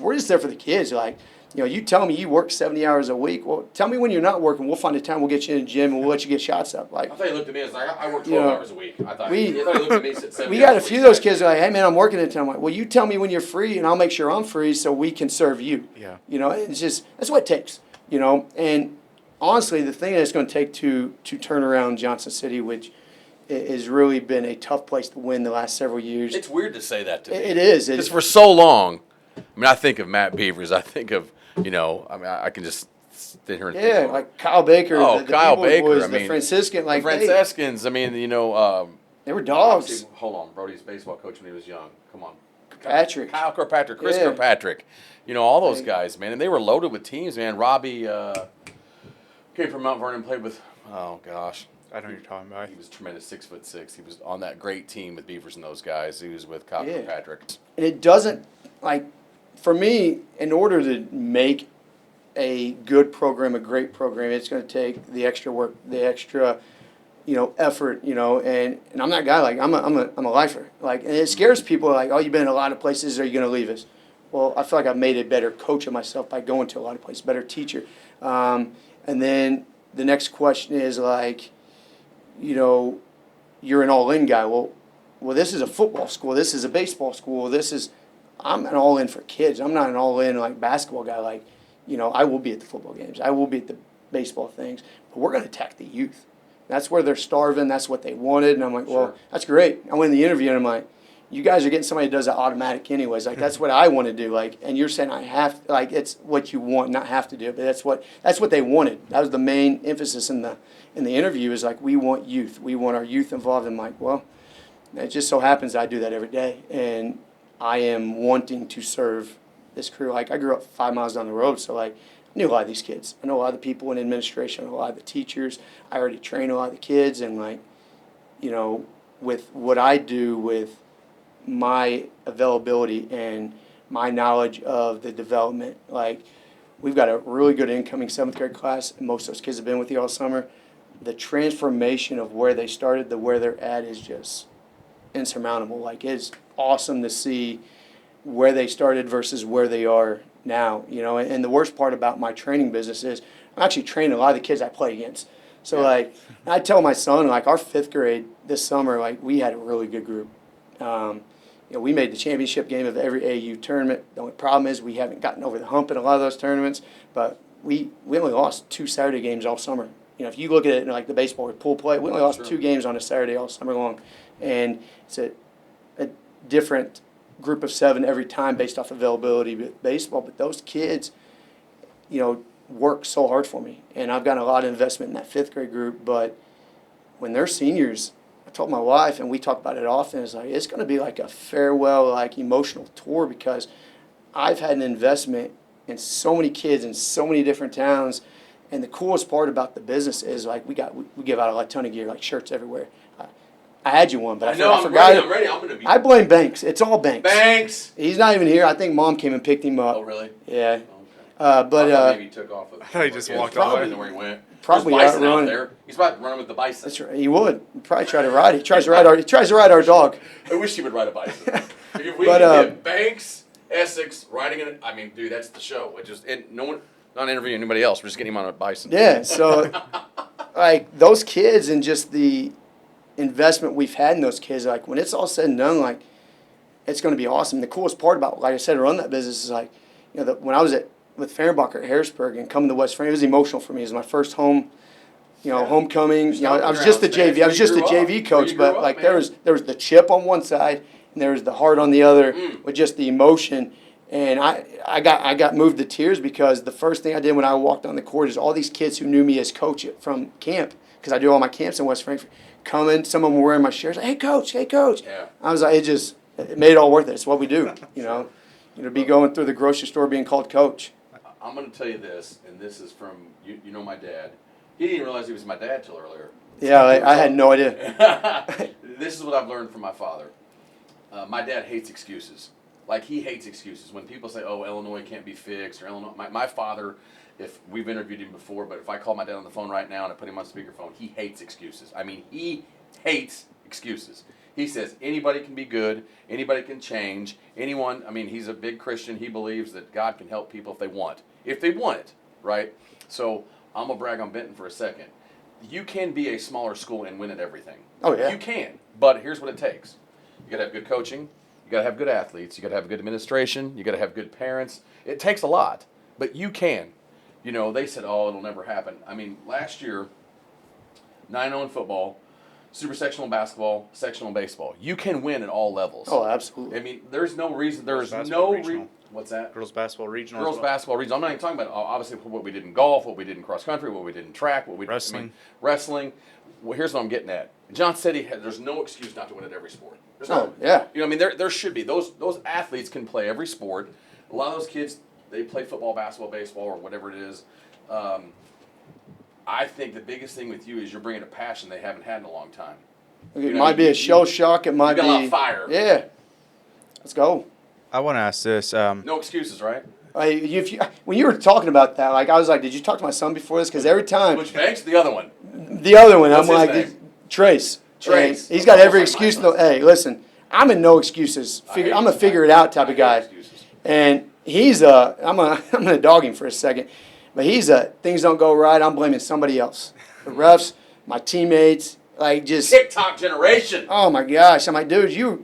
we're just there for the kids. Like, You know, you tell me you work 70 hours a week. Well, tell me when you're not working. We'll find a time. We'll get you in the gym and we'll let you get shots up. Like, I thought you looked at me as like, I work 12 You know, hours a week. I thought you looked at me and said 70 we got a hours few of week. those kids that are like, hey man, I'm working at time. I'm like, well, you tell me when you're free and I'll make sure I'm free so we can serve you. Yeah. You know, it's just, that's what it takes, you know. And honestly, the thing that it's going to take to turn around Johnston City, which has really been a tough place to win the last several years. It's weird to say that to me. It is. Because for so long, I mean, I think of Matt Beavers. I think of, you know, I mean, I can just sit here and think. Yeah, of, like Kyle Baker. Oh, the Kyle Peebles Baker, boys, I mean, the Franciscan. Like, the Franciscans, I mean, you know. they were dogs. obviously- Hold on. Brody's baseball coach when he was young. Come on. Patrick. Kyle Kirkpatrick, Chris Yeah. Kirkpatrick. You know, all those Right. guys, man. And they were loaded with teams, man. Robbie came from Mount Vernon, played with, oh, gosh. I know what you're talking about. He was tremendous, 6'6". He was on that great team with Beavers and those guys. He was with Kyle Yeah. Kirkpatrick. And it doesn't, like, for me, in order to make a good program, a great program, it's going to take the extra work, the extra, you know, effort, you know, and I'm that guy, like, I'm a lifer. Like, and it scares people, like, oh, you've been in a lot of places, are you going to leave us? Well, I feel like I've made a better coach of myself by going to a lot of places, better teacher. And then the next question is, like, you know, you're an all-in guy. Well, this is a football school. This is a baseball school. I'm an all-in for kids. I'm not an all-in, like, basketball guy. Like, you know, I will be at the football games. I will be at the baseball things. But we're going to attack the youth. That's where they're starving. That's what they wanted. And I'm like, well, Sure. that's great. I went in the interview, and I'm like, you guys are getting somebody who does it automatic anyways. Like, that's what I want to do. Like, and you're saying I have, like, it's what you want, not have to do it. But that's what they wanted. That was the main emphasis in the interview is, like, we want youth. We want our youth involved. I'm like, well, it just so happens I do that every day. And I am wanting to serve this crew. Like, I grew up 5 miles down the road, so, like, I knew a lot of these kids. I know a lot of the people in administration, a lot of the teachers. I already train a lot of the kids, and, like, you know, with what I do with my availability and my knowledge of the development, like, we've got a really good incoming 7th grade class, and most of those kids have been with you all summer. The transformation of where they started to where they're at is just insurmountable. Like, it's awesome to see where they started versus where they are now, you know. And the worst part about my training business is I'm actually training a lot of the kids I play against. So, like, I tell my son, like, our 5th grade this summer, like, we had a really good group. You know, we made the championship game of every AU tournament. The only problem is we haven't gotten over the hump in a lot of those tournaments, but we only lost 2 Saturday games all summer. You know, if you look at it like the baseball or pool play, we only lost 2 games on a Saturday all summer long. And it's a different group of 7 every time based off availability with baseball. But those kids, you know, work so hard for me. And I've gotten a lot of investment in that 5th grade group. But when they're seniors, I told my wife, and we talk about it often, it's like it's going to be like a farewell, like, emotional tour, because I've had an investment in so many kids in so many different towns. And the coolest part about the business is, like, we give out a ton of gear, like shirts everywhere. I had you one, but I forgot. I'm ready. I'm going to be. I blame Banks. It's all Banks. Banks. He's not even here. I think Mom came and picked him up. Oh, really? Yeah. Okay. But I thought maybe he took off. I thought he just walked off. I away. didn't know where he went. Probably There's bison outrun. out there. He's about running with the bison. That's right. He would. He'd probably try to ride. He tries to ride our dog. I wish he would ride a bison. If we But, could get Banks, Essex riding it, I mean, dude, that's the show. No one, not interviewing anybody else. We're just getting him on a bison. Yeah. So, like, those kids and just the investment we've had in those kids, like, when it's all said and done, like, it's going to be awesome. The coolest part about, like I said, run that business is, like, you know, when I was with Fehrenbacher at Harrisburg and coming to West Frankfort, it was emotional for me. It was my first home, you know, homecoming. You know, I was just the JV. I was just a JV coach, but, like, there was the chip on one side and there was the heart on the other with just the emotion. And I got moved to tears because the first thing I did when I walked on the court is all these kids who knew me as coach from camp, because I do all my camps in West Frankfort, coming. Some of them were wearing my shirts. Like, hey, coach. Yeah. I was like, it made it all worth it. It's what we do, you know. You know, be going through the grocery store being called coach. I'm going to tell you this, and this is from, you know my dad. He didn't even realize he was my dad till earlier. Yeah, I had no idea. This is what I've learned from my father. My dad hates excuses. Like, he hates excuses. When people say, oh, Illinois can't be fixed, or Illinois, my father, if we've interviewed him before, but if I call my dad on the phone right now and I put him on speakerphone, he hates excuses. I mean, he hates excuses. He says anybody can be good, anybody can change, anyone. I mean, he's a big Christian. He believes that God can help people if they want it, right? So I'm gonna brag on Benton for a second. You can be a smaller school and win at everything. Oh, yeah. You can, but here's what it takes. You gotta have good coaching. You gotta have good athletes. You gotta have good administration. You gotta have good parents. It takes a lot, but you can. You know, they said, "Oh, it'll never happen." I mean, last year, 9-0 in football. Super sectional basketball, sectional baseball. You can win at all levels. Oh, absolutely. I mean, there's no reason. There's basketball no regional. What's that? Girls basketball regional. Girls basketball regional. I'm not even talking about obviously what we did in golf, what we did in cross country, what we did in track, what we Wrestling. I mean, wrestling. Well, here's what I'm getting at. Johnston City, there's no excuse not to win at every sport. There's no. Yeah. You know, I mean, there should be those athletes can play every sport. A lot of those kids they play football, basketball, baseball, or whatever it is. I think the biggest thing with you is you're bringing a passion they haven't had in a long time. It might be a shell shock. It might You got be a lot of fire. Yeah. Let's go. I want to ask this. No excuses, right? When you were talking about that, like I was like, did you talk to my son before this? Because every time Which Banks? The other one. the other one, What's I'm his like, name? Trace. Trace. And he's got Oh, every my excuse. God. Hey, listen, I'm in no excuses. I'm a figure it out type I of hate guy. excuses. And he's I'm gonna dog him for a second, but he's things don't go right, I'm blaming somebody else. The refs, my teammates, like just TikTok generation. oh my gosh. I'm like, dude, you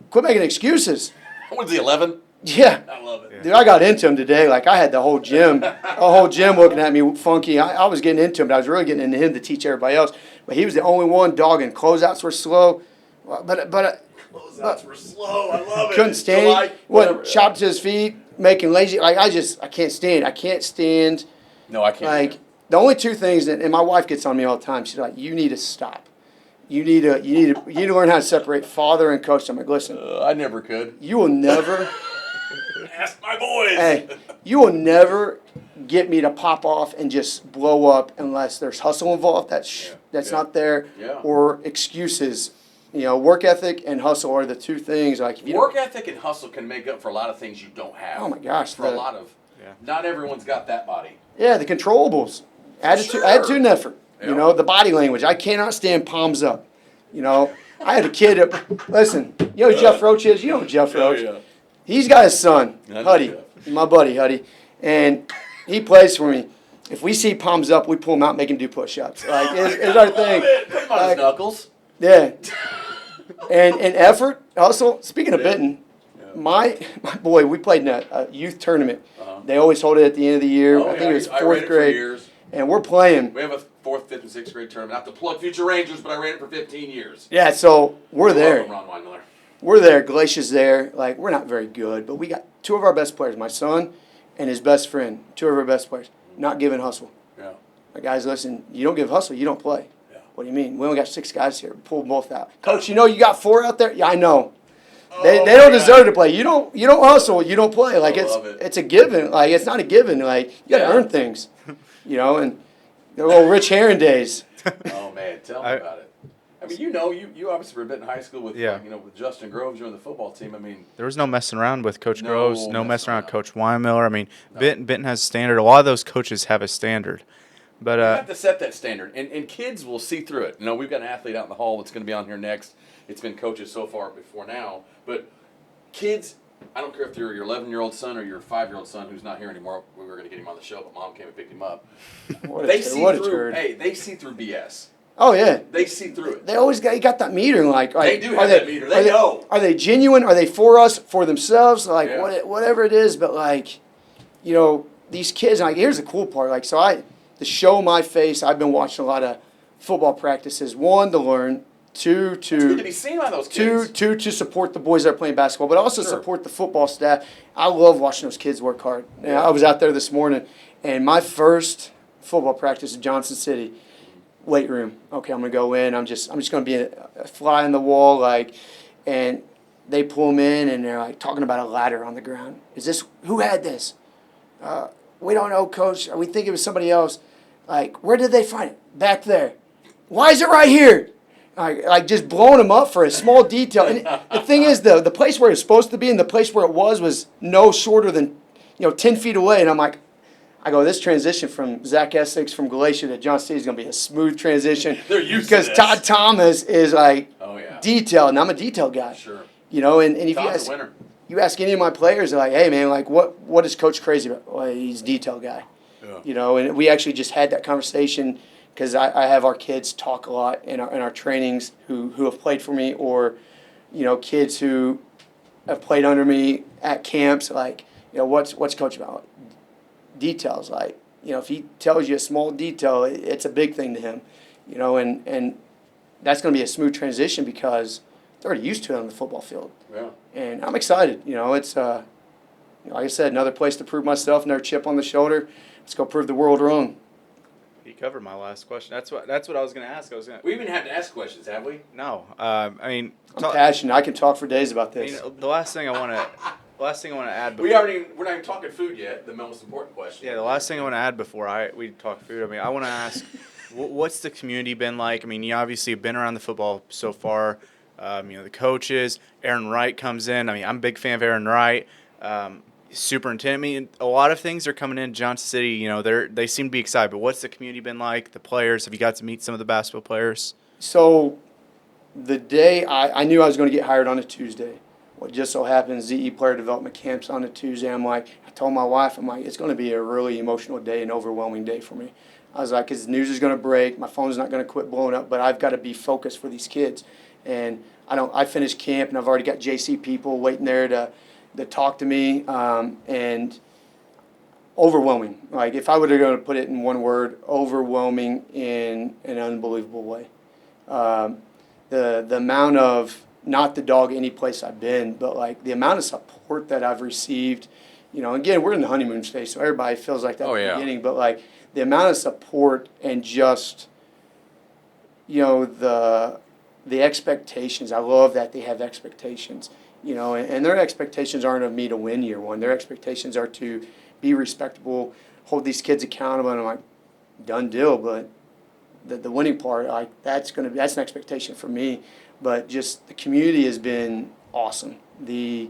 quit making excuses. What's he, 11? Yeah. I love it. Dude, I got into him today. Like I had the whole gym looking at me funky. I was getting into him, but I was really getting into him to teach everybody else. But he was the only one dogging. Closeouts were slow, but Closeouts were slow. I love it. couldn't stand. July, whatever. Chopped to his feet, making lazy. Like I can't stand. I can't stand. No, I can't. Like the only two things that, and my wife gets on me all the time. She's like, "You need to stop. You need to learn how to separate father and coach." I'm like, "Listen, I never could. you will never." Ask my boys. Hey, you will never get me to pop off and just blow up unless there's hustle involved. That's Yeah. not there, Yeah. or excuses. You know, work ethic and hustle are the two things. Like if you Work ethic and hustle can make up for a lot of things you don't have. Oh my gosh, For a lot of. Yeah. Not everyone's got that body. yeah, the controllables, Sure. attitude and effort. Yeah. You know, the body language. I cannot stand palms up. You know, I had a kid. Listen, you know who Jeff Roach is? You know who Jeff Roach. yeah. He's got his son, I know Huddy, Jeff. my buddy Huddy, and he plays for me. If we see palms up, we pull him out and make him do push-ups. Like, it's our thing. Put him on his Like, knuckles. yeah. And effort, also, speaking of Benton, my boy, we played in a youth tournament. Uh-huh. They always hold it at the end of the year. Oh, I think it was I ran fourth it for grade. years. And we're playing. We have a 4th, 5th, and 6th grade tournament. Not to plug future Rangers, but I ran it for 15 years. Yeah, so we're there. Ron Weinmiller. We're there. Galatia's there. Like, we're not very good, but we got two of our best players, my son and his best friend, two of our best players, not giving hustle. Yeah. Like, guys, listen, you don't give hustle, you don't play. Yeah. What do you mean? We only got 6 guys here. Pull them both out. Coach, you know you got 4 out there? Yeah, I know. They don't deserve to play. You don't hustle, you don't play. Like, love it. it's a given. Like, it's not a given. Like, you got to Yeah. earn things. You know, and the old Rich Herring days. Oh, man. Tell me about it. I mean, you obviously were a bit in high school with, with Justin Groves. You're on the football team. I mean, There was no messing around with Coach No Groves, no messing messing around around. with Coach Weinmiller. I mean, Benton has a standard. A lot of those coaches have a standard. But you have to set that standard, and kids will see through it. You know, we've got an athlete out in the hall that's going to be on here next. It's been coaches so far before now, but kids, I don't care if they're your 11-year-old son or your 5-year-old son who's not here anymore. We were going to get him on the show, but Mom came and picked him up. They see through. Hey, they see through BS. Oh, yeah. They see through it. They always got that meter. Like, They do have that meter. They know. Are they genuine? Are they for us, for themselves? Like, Yeah. whatever it is. But, like, you know, these kids, like, here's the cool part. Like, to show my face, I've been watching a lot of football practices. 1, to learn. 2, It's good to be seen by those kids. Two, to support the boys that are playing basketball, but also Sure. support the football staff. I love watching those kids work hard. Yeah. I was out there this morning, and my first football practice in Johnston City, weight room. Okay, I'm gonna go in. I'm just gonna be a fly in the wall, like, and they pull them in, and they're like talking about a ladder on the ground. Who had this? We don't know, Coach. We think it was somebody else. Like, where did they find it? Back there. Why is it right here? Like just blowing them up for a small detail. And the thing is, the place where it's supposed to be and the place where it was no shorter than 10 feet away. And I'm like, this transition from Zack Essex from Galatia to Johnston City is going to be a smooth transition. They're used because to this. Todd Thomas is like Oh, yeah. detail, and I'm a detail guy. Sure. You know, and if Tom's a winner. you ask any of my players, they're like, hey, man, like, what is Coach crazy about? Well, he's a detail guy. Yeah. You know, and we actually just had that conversation because I have our kids talk a lot in our trainings who have played for me, or, you know, kids who have played under me at camps. Like, you know, what's Coach about? Details. Like, you know, if he tells you a small detail, it's a big thing to him. You know, and that's going to be a smooth transition because they're already used to it on the football field. Yeah. And I'm excited. You know, it's, you know, like I said, another place to prove myself, another chip on the shoulder. Let's go prove the world wrong. You covered my last question. That's what I was going to ask. We even had to ask questions, have we? No. I mean, I'm passionate. I can talk for days about I this. mean, the last thing I want to add. Before, We're not even talking food yet. The most important question. Yeah, the last thing I want to add before we talk food. I mean, I want to ask, what's the community been like? I mean, you obviously have been around the football so far. You know, the coaches. Aaron Wright comes in. I mean, I'm a big fan of Aaron Wright. Superintendent. I mean, a lot of things are coming in Johnston City. You know, they seem to be excited. But what's the community been like? The players. Have you got to meet some of the basketball players? So the day I knew I was going to get hired on a Tuesday. What just so happens, ZE Player Development Camp's on a Tuesday. I told my wife, it's going to be a really emotional day, an overwhelming day for me. I was like, because the news is going to break, my phone's not going to quit blowing up, but I've got to be focused for these kids. And I finished camp, and I've already got JC people waiting there to talk to me, and overwhelming. Like, if I were going to put it in one word, overwhelming in an unbelievable way. The amount of, not the dog any place I've been, but like the amount of support that I've received. You know, again, we're in the honeymoon phase, so everybody feels like that at the beginning, but like the amount of support and just, you know, the expectations. I love that they have expectations, you know, and their expectations aren't of me to win year one. Their expectations are to be respectable, hold these kids accountable, and I'm like, done deal. But the winning part, like, that's an expectation for me. But just the community has been awesome. The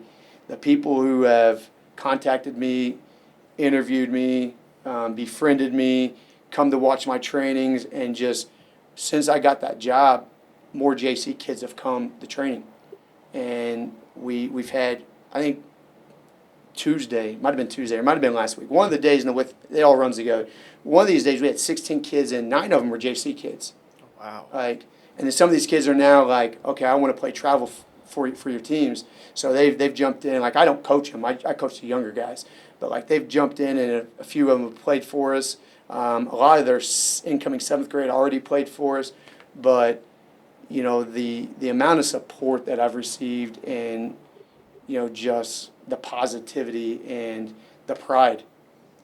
people who have contacted me, interviewed me, befriended me, come to watch my trainings, and just since I got that job, more JC kids have come to training. And we've had, I think, Tuesday, might have been Tuesday, or might have been last week. One of the days, it all runs together. One of these days we had 16 kids, and 9 of them were JC kids. Wow. Like, and then some of these kids are now like, okay, I want to play travel for your teams. So they've jumped in. Like, I don't coach them. I coach the younger guys. But like, they've jumped in, and a few of them have played for us. A lot of their incoming 7th grade already played for us. But, you know, the amount of support that I've received, and, you know, just the positivity and the pride.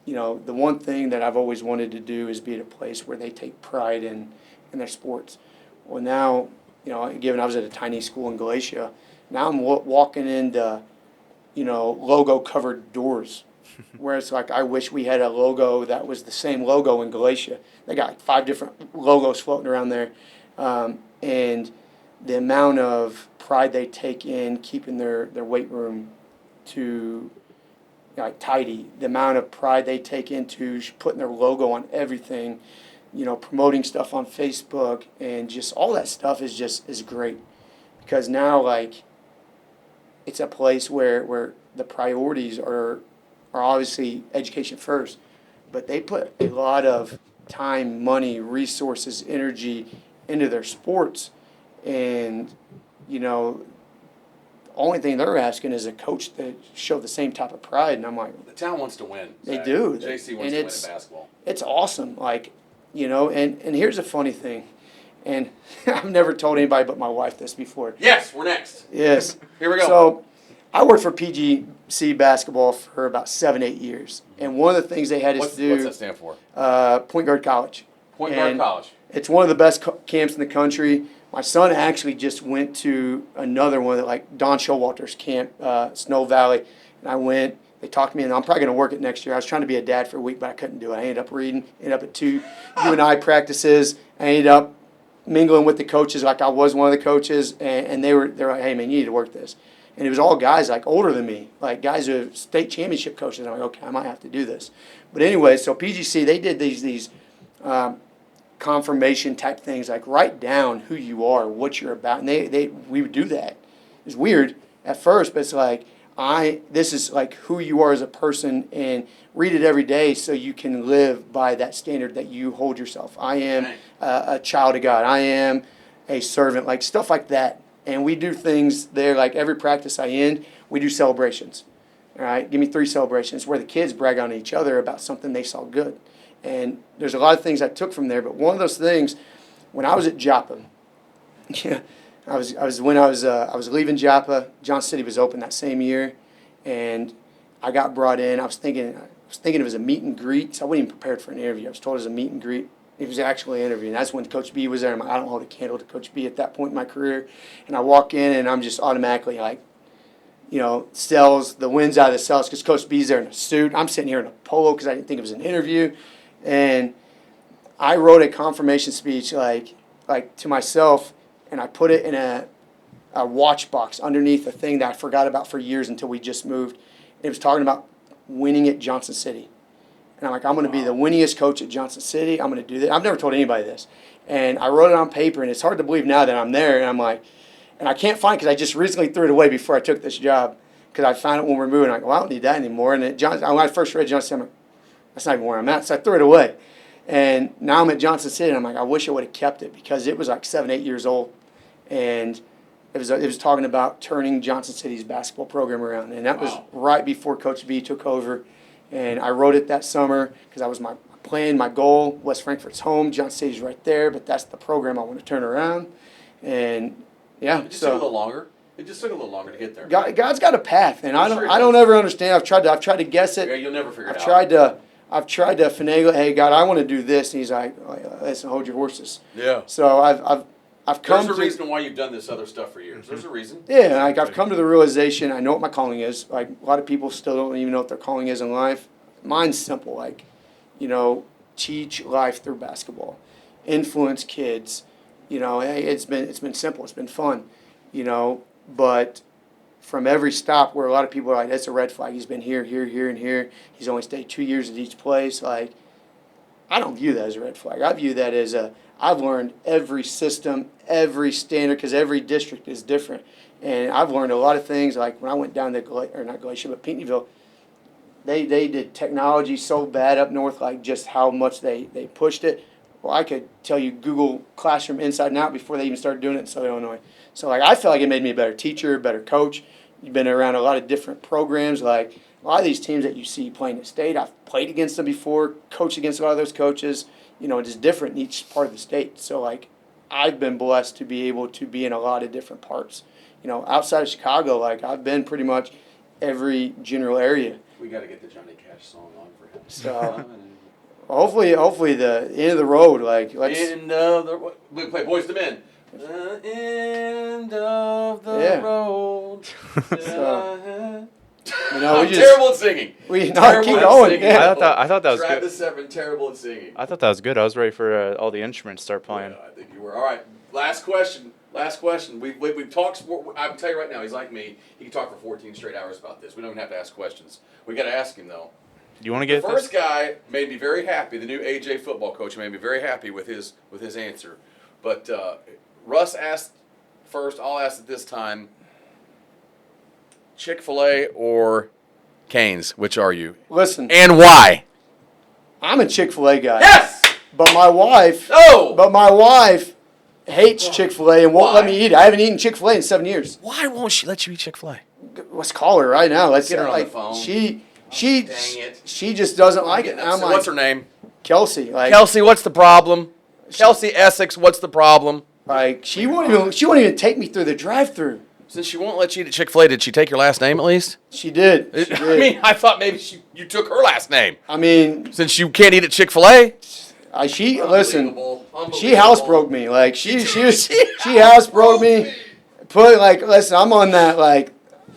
You know, the one thing that I've always wanted to do is be at a place where they take pride in their sports. Well, now, you know, given I was at a tiny school in Galatia, now I'm walking into, you know, logo-covered doors, where it's like, I wish we had a logo that was the same logo in Galatia. They got like 5 different logos floating around there, and the amount of pride they take in keeping their weight room to, like, tidy, the amount of pride they take into putting their logo on everything, you know, promoting stuff on Facebook, and just all that stuff is great, because now, like, it's a place where the priorities are obviously education first, but they put a lot of time, money, resources, energy into their sports, and, you know, the only thing they're asking is a coach to show the same type of pride, and I'm like, The town wants to win. They Zach. do. JC wants And to win at basketball. it's awesome. Like, you know, and here's a funny thing, and I've never told anybody but my wife this before. Yes, we're next. Yes. Here we go. So I worked for PGC basketball for about 7-8 years, and one of the things they had us What's do, that stand for? Point Guard College. Point Guard And College. It's one of the best camps in the country. My son actually just went to another one, like Don Showalter's camp, Snow Valley, and I went. They talked to me, and I'm probably going to work it next year. I was trying to be a dad for a week, but I couldn't do it. I ended up reading, ended up at 2 UNI practices. I ended up mingling with the coaches like I was one of the coaches, and they're like, hey, man, you need to work this. And it was all guys like older than me, like guys who are state championship coaches. I'm like, okay, I might have to do this. But anyway, so PGC, they did these confirmation type things, like write down who you are, what you're about. And we would do that. It's weird at first, but it's like, this is like who you are as a person, and read it every day so you can live by that standard that you hold yourself. I am a child of God. I am a servant, like stuff like that. And we do things there, like every practice I end, we do celebrations. All right, give me 3 celebrations where the kids brag on each other about something they saw good. And there's a lot of things I took from there, but one of those things, when I was at Joppa, yeah, I was leaving Joppa. Johnston City was open that same year, and I got brought in. I was thinking it was a meet and greet, so I wasn't even prepared for an interview. I was told it was a meet and greet. It was actually an interview, and that's when Coach B was there. I'm like, I don't hold a candle to Coach B at that point in my career. And I walk in, and I'm just automatically like, cells, the wind's out of the cells because Coach B's there in a suit. I'm sitting here in a polo because I didn't think it was an interview. And I wrote a confirmation speech like to myself, and I put it in a watch box underneath a thing that I forgot about for years until we just moved. It was talking about winning at Johnston City. And I'm like, I'm going to be the winningest coach at Johnston City. I'm going to do this. I've never told anybody this. And I wrote it on paper, and it's hard to believe now that I'm there. And I'm like, and I can't find it because I just recently threw it away before I took this job because I found it when we were moving. I'm like, well, I don't need that anymore. And when I first read Johnston, I'm like, that's not even where I'm at. So I threw it away. And now I'm at Johnston City, and I'm like, I wish I would have kept it because it was like 7, 8 years old. And it was talking about turning Johnston City's basketball program around. And that was right before Coach B took over. And I wrote it that summer because that was my plan, my goal. West Frankfurt's home. Johnston City's right there, but that's the program I want to turn around. And, yeah. It just took a little longer. It just took a little longer to get there. God's got a path, and I sure don't ever understand. I've tried to guess it. Yeah, you'll never figure it out. I've tried to finagle. Hey, God, I want to do this, and He's like, listen, hold your horses. Yeah. So I've come. There's a reason why you've done this other stuff for years. There's a reason. Yeah, like I've come to the realization. I know what my calling is. Like a lot of people still don't even know what their calling is in life. Mine's simple. Like, teach life through basketball, influence kids. Hey, it's been simple. It's been fun. But from every stop where a lot of people are like, that's a red flag. He's been here, here, here, and here. He's only stayed 2 years at each place. Like, I don't view that as a red flag. I view that as I've learned every system, every standard, because every district is different. And I've learned a lot of things. Like when I went down to not Galatia, but Pinckneyville, they did technology so bad up north, like just how much they pushed it. Well, I could tell you Google Classroom inside and out before they even started doing it in Southern Illinois. So, like, I feel like it made me a better teacher, better coach. You've been around a lot of different programs. Like, a lot of these teams that you see playing at state, I've played against them before, coached against a lot of those coaches. It's different in each part of the state. So, like, I've been blessed to be able to be in a lot of different parts. Outside of Chicago, like, I've been pretty much every general area. We got to get the Johnny Cash song on for him. So, hopefully the end of the road, like, let's... we play Boys to Men. The end of the road. So, I'm terrible at singing. Keep going. Yeah. I thought that was Travis good. Severn, terrible at singing. I thought that was good. I was ready for all the instruments to start playing. Yeah, I think you were. All right, last question. We've talked sport. I can tell you right now, he's like me. He can talk for 14 straight hours about this. We don't even have to ask questions. We got to ask him though. You want to get the first guy made me very happy. The new AJ football coach made me very happy with his answer. But Russ asked first. I'll ask it this time. Chick-fil-A or Cane's? Which are you? Listen. And why? I'm a Chick-fil-A guy. Yes. But my wife. No. But my wife hates Chick-fil-A and won't let me eat it. I haven't eaten Chick-fil-A in 7 years. Why won't she let you eat Chick-fil-A? Let's call her right now. Let's get her on the phone. She dang it. She just doesn't like it. I'm like, what's her name? Kelsey. Like, Kelsey, what's the problem? Kelsey Essex, what's the problem? Like she won't even take me through the drive-through. Since she won't let you eat at Chick-fil-A, did she take your last name at least? She did. I mean, I thought maybe you took her last name. I mean, since you can't eat at Chick-fil-A. She housebroke me. Like she housebroke me. Listen, I'm on that like.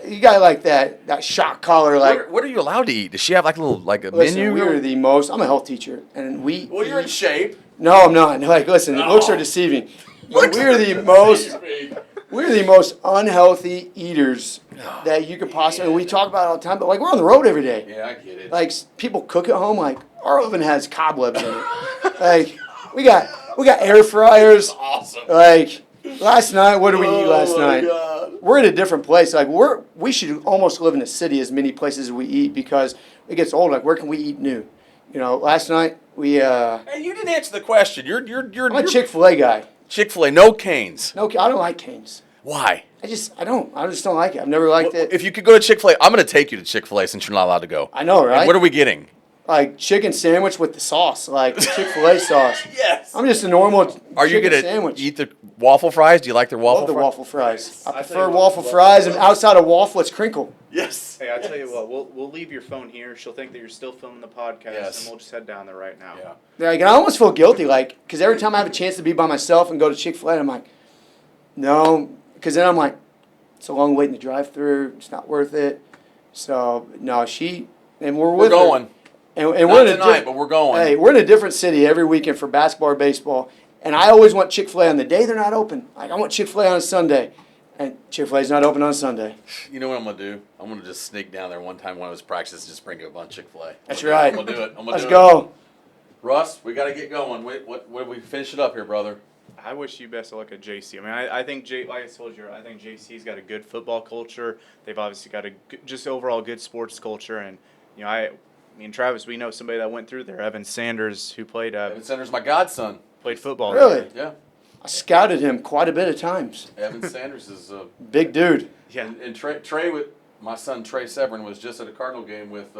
You got like that shock collar like. What are you allowed to eat? Does she have like a menu? We are the most. I'm a health teacher, and we. Well, you're in shape. No, I'm not. Like, listen, looks are deceiving. We're the most unhealthy eaters that you could possibly. We talk about it all the time, but like we're on the road every day. Yeah, I get it. Like people cook at home. Like our oven has cobwebs in it. Like We got air fryers. Awesome. Like last night, what did we eat last night? God. We're in a different place. Like we should almost live in a city as many places as we eat because it gets old. Like where can we eat new? You know, last night we. Hey, you didn't answer the question. I'm a Chick-fil-A guy. Chick-fil-A, no Canes. No, I don't like Canes. Why? I just don't like it. I've never liked it. If you could go to Chick-fil-A, I'm going to take you to Chick-fil-A since you're not allowed to go. I know, right? And what are we getting? Like chicken sandwich with the sauce, like Chick-fil-A sauce. Yes. I'm just a normal Are you chicken going sandwich. to eat the waffle fries? Do you like their waffle Love the fries? waffle fries. I I tell prefer you what, waffle fries, and outside of waffle, it's crinkle. Yes. Hey, I tell you what, we'll leave your phone here. She'll think that you're still filming the podcast, Yes. and we'll just head down there right now. Yeah. Like, and I almost feel guilty, like, because every time I have a chance to be by myself and go to Chick-fil-A, I'm like, no, because then I'm like, it's a long wait in the drive-through. It's not worth it. So no, and we're with her. going. And Not we're in tonight, but we're going. Hey, we're in a different city every weekend for basketball or baseball, and I always want Chick-fil-A on the day they're not open. Like I want Chick-fil-A on a Sunday, and Chick-fil-A's not open on Sunday. You know what I'm going to do? I'm going to just sneak down there one time one of his practices and just bring a bunch of Chick-fil-A. That's right. I'm going to do it. Let's go. Russ, we got to get going. What we finish it up here, brother? I wish you best of luck at JC. I mean, I think like I told you, I think JC's got a good football culture. They've obviously got just overall good sports culture, and you know, me and Travis, we know somebody that went through there. Evan Sanders, who played Evan Sanders, my godson. played football. Really? There. Yeah. I scouted him quite a bit of times. Evan Sanders is a Big dude. Yeah. And Trey with my son Trey Severin was just at a Cardinal game with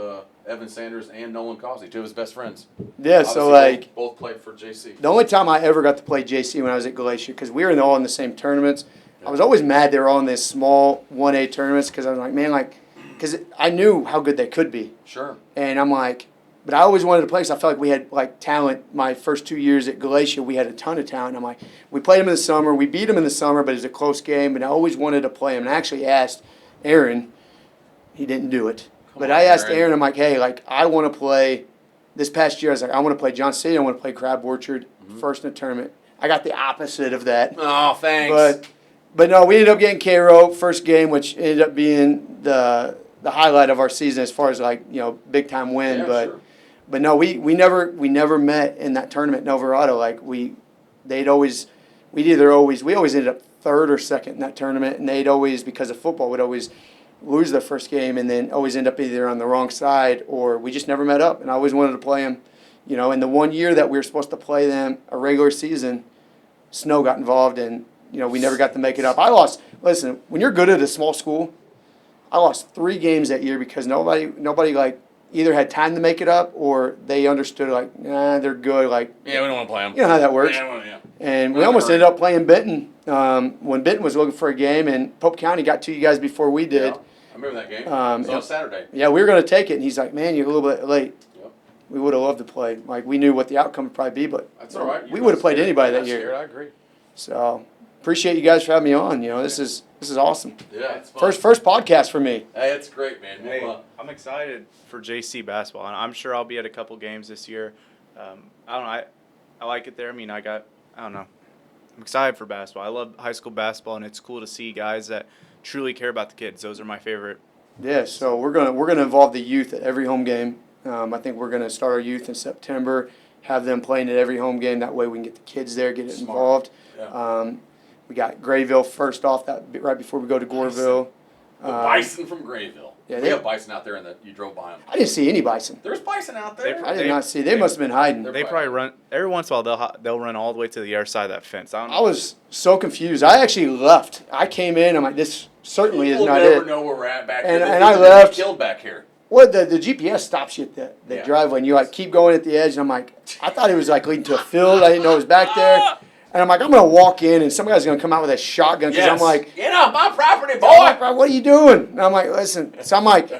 Evan Sanders and Nolan Causey, two of his best friends. Yeah, so Obviously, like both played for JC. the only time I ever got to play JC when I was at Galatia, because we were all in the same tournaments. I was always mad they were all in these small 1A tournaments because I was like, man, like, because I knew how good they could be. Sure. And I'm like, but I always wanted to play because I felt like we had like talent. My first 2 years at Galatia, we had a ton of talent. I'm like, we played them in the summer. We beat them in the summer, but it was a close game. And I always wanted to play them. And I actually asked Aaron. He didn't do it. But I asked Aaron, I'm like, hey, like, I want to play. This past year, I was like, I want to play Johnston City. I want to play Crab Orchard first in the tournament. I got the opposite of that. Oh, thanks. But no, we ended up getting Cairo first game, which ended up being the highlight of our season as far as like, you know, big time win. Yeah, but sure. no, we never met in that tournament in Alvarado. Like we always ended up third or second in that tournament, and they'd always, because of football, would always lose their first game and then always end up either on the wrong side or we just never met up. And I always wanted to play them, you know. And the 1 year that we were supposed to play them a regular season, snow got involved and, you know, we never got to make it up. Listen, when you're good at a small school, I lost 3 games that year because nobody like either had time to make it up or they understood like, nah, they're good. Like, Yeah, we don't want to play them. you know how that works. Yeah. And we almost ended up playing Benton when Benton was looking for a game, and Pope County got to you guys before we did. Yeah, I remember that game. It Um, was on Saturday. Yeah, we were going to take it, and he's like, man, you're a little bit late. Yep. We would have loved to play. Like, we knew what the outcome would probably be, but That's all right. we would have played anybody that year. I agree. So appreciate you guys for having me on. You know, this is awesome. Yeah, it's fun. First podcast for me. Hey, it's great, man. Hey, Well, I'm excited for JC basketball, and I'm sure I'll be at a couple games this year. I don't know. I like it there. I mean, I don't know. I'm excited for basketball. I love high school basketball, and it's cool to see guys that truly care about the kids. Those are my favorite. Yeah, so we're gonna involve the youth at every home game. I think we're gonna start our youth in September, have them playing at every home game. That way we can get the kids there, get it Smart. involved. Yeah. We got Grayville first off that right before we go to Goreville. the bison from Grayville. yeah, We they- have bison out there, and you drove by them. I didn't see any bison. There's bison out there. I did not see. They must have been hiding. They're They probably run every once in a while. They'll run all the way to the other side of that fence. I don't know. I was so confused. I actually left. I came in. I'm like, this certainly is We'll not never it. know where we're at back And- here. and I They're gonna left. be killed back here. Well, the GPS stops you at the Yeah. driveway, and you like keep going at the edge. And I'm like, I thought it was like leading to a field. I didn't know it was back there. And I'm like, I'm gonna walk in, and some guy's gonna come out with a shotgun because I'm like, get off my property, "Boy, what are you doing?" And I'm like, listen. So I'm like,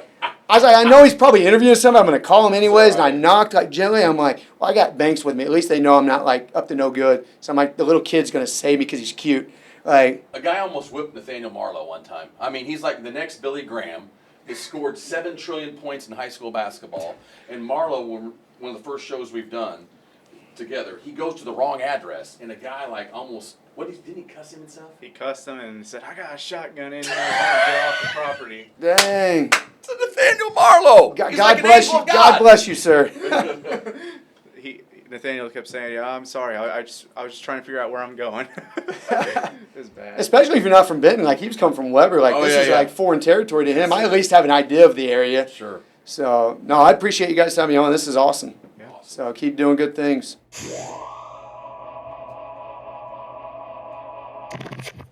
I was like, I know he's probably interviewing somebody. I'm gonna call him anyways. And I knocked like gently. I'm like, well, I got Banks with me. At least they know I'm not like up to no good. So I'm like, the little kid's gonna save me because he's cute. Like, A guy almost whipped Nathaniel Marlowe one time. I mean, he's like the next Billy Graham. He scored 7 trillion points in high school basketball. And Marlowe, one of the first shows we've done together, he goes to the wrong address. And a guy like almost, didn't he cuss him himself? He cussed them and said, "I got a shotgun in here. I get off the property." dang. It's Nathaniel Marlowe. God, He's God like an bless angel you. of God bless you, sir. Nathaniel kept saying, "Yeah, I'm sorry. I was just trying to figure out where I'm going." It was bad. Especially if you're not from Benton, like he was coming from Weber, like Oh, this yeah, is yeah. like foreign territory to him. I at least have an idea of the area. Sure. So no, I appreciate you guys having me on. This is awesome. Yeah. So keep doing good things.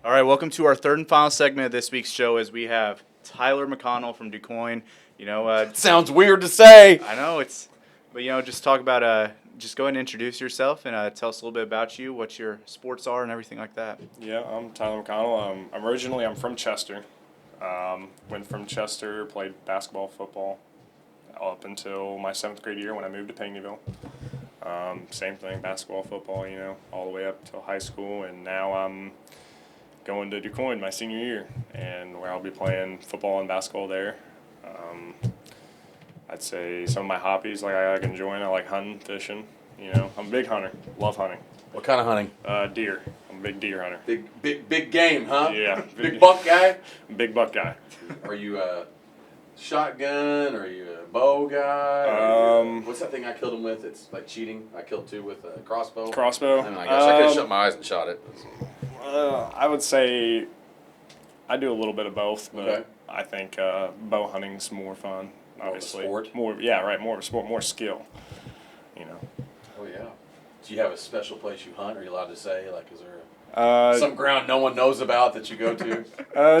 All right, welcome to our third and final segment of this week's show as we have Tyler McConnell from DuQuoin. Sounds weird to say. I know but just talk about, just go ahead and introduce yourself and tell us a little bit about you, what your sports are and everything like that. Yeah, I'm Tyler McConnell. I'm from Chester. Went from Chester, played basketball, football, up until my 7th grade year when I moved to Pinckneyville. Same thing, basketball, football, all the way up till high school, and now I'm going to DuQuoin my senior year, and where I'll be playing football and basketball there. I'd say some of my hobbies, like I like enjoying, I like hunting, fishing. I'm a big hunter, love hunting. What kind of hunting? Deer. I'm a big deer hunter. Big game, huh? Yeah. Big buck guy? Big buck guy. Are you a shotgun? Are you a bow guy? What's that thing I killed him with? It's like cheating. I killed 2 with a crossbow. Crossbow? Oh my gosh, I could have shut my eyes and shot it. I would say I do a little bit of both, but Okay. I think bow hunting's more fun. Obviously, More of a sport? More, yeah, right. More of a sport, more skill. Oh yeah. Do you have a special place you hunt? Are you allowed to say? Like, is there some ground no one knows about that you go to?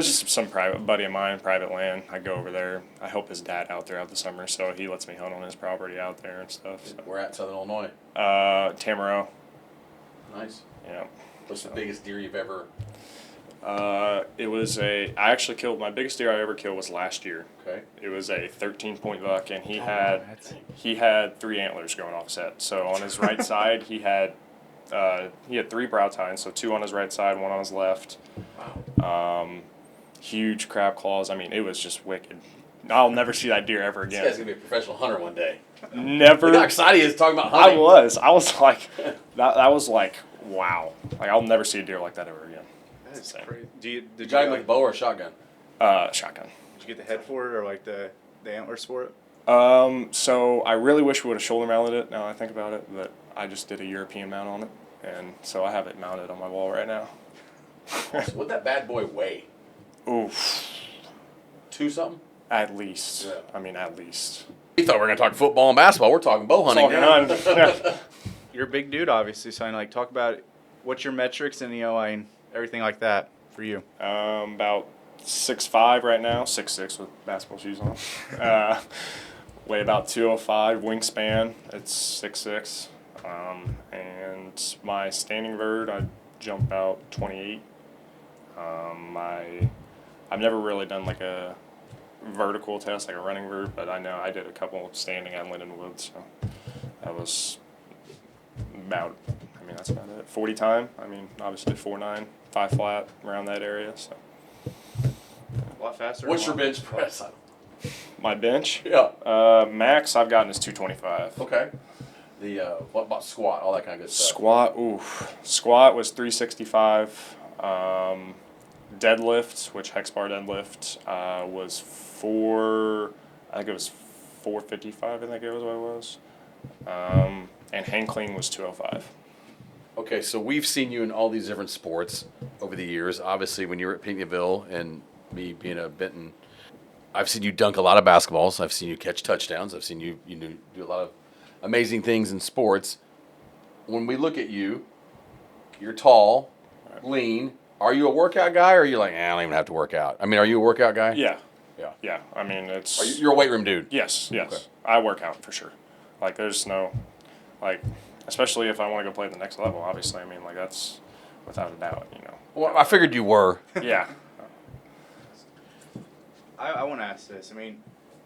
Just some private buddy of mine, private land. I go over there. I help his dad out there out the summer, so he lets me hunt on his property out there and stuff. So. We're at Southern Illinois. Tamaro. Nice. Yeah. What's the biggest deer you've ever? I actually killed, my biggest deer I ever killed was last year. Okay. It was a 13-point buck, and he had 3 antlers going off his head. So on his right side, he had 3 brow tines, so 2 on his right side, 1 on his left. Wow. Huge crab claws. I mean, it was just wicked. I'll never see that deer ever again. This guy's gonna be a professional hunter one day. Never. Look how excited he is talking about I hunting. was like, that was like, wow. Like, I'll never see a deer like that ever again. That's insane. crazy. Did You you got him get, with a bow or a shotgun? Shotgun. did you get the head for it or like the antlers for it? So I really wish we would have shoulder mounted it now that I think about it, but I just did a European mount on it, and so I have it mounted on my wall right now. What'd that bad boy weigh? Oof. 2 something? At least. Yeah. I mean, at least. We thought we were gonna talk football and basketball. We're talking bow hunting now. You're a big dude, obviously, so talk about what's your metrics and and everything like that for you. About 6'5" right now, 6'6" with basketball shoes on. Weigh about 205, wingspan, it's 6'6". And my standing vert, I jump about 28. I've never really done like a vertical test, like a running vert, but I know I did a couple standing at Lindenwood, so that was that's about it. 40 time, obviously 4.9, 5 flat, around that area, so. A lot faster. What's your bench press? My bench? Yeah. Max I've gotten is 225. Okay. The what about squat? All that kind of good stuff. Squat was 365. Deadlift, which hex bar deadlift, was 455. I think it was what it was. And hang clean was 205. Okay, so we've seen you in all these different sports over the years. Obviously, when you were at Pinckneyville and me being a Benton, I've seen you dunk a lot of basketballs. I've seen you catch touchdowns. I've seen you do a lot of amazing things in sports. When we look at you, you're tall, lean. Are you a workout guy, or are you like, I don't even have to work out? Are you a workout guy? Yeah. Yeah. Yeah. It's. You're a weight room dude. Yes. Okay. I work out for sure. There's no, especially if I want to go play at the next level. Obviously, that's without a doubt. Well, I figured you were. Yeah. I want to ask this.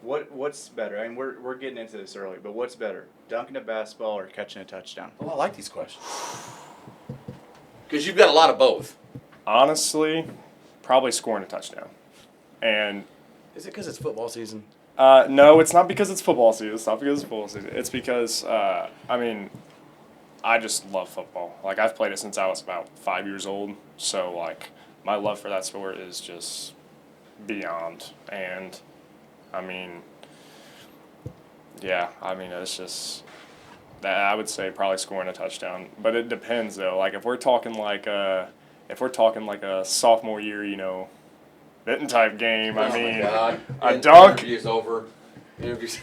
What's better? We're getting into this early, but what's better, dunking a basketball or catching a touchdown? Well, I like these questions because you've got a lot of both. Honestly, probably scoring a touchdown. And Is it because it's football season? no, it's not because it's football season. It's not because it's football season. It's because I just love football. I've played it since I was about 5 years old. So my love for that sport is just beyond. And it's just I would say probably scoring a touchdown. But it depends though. Like if we're talking like a sophomore year, Benton type game. I mean, a dunk. Interview's over. Interviews.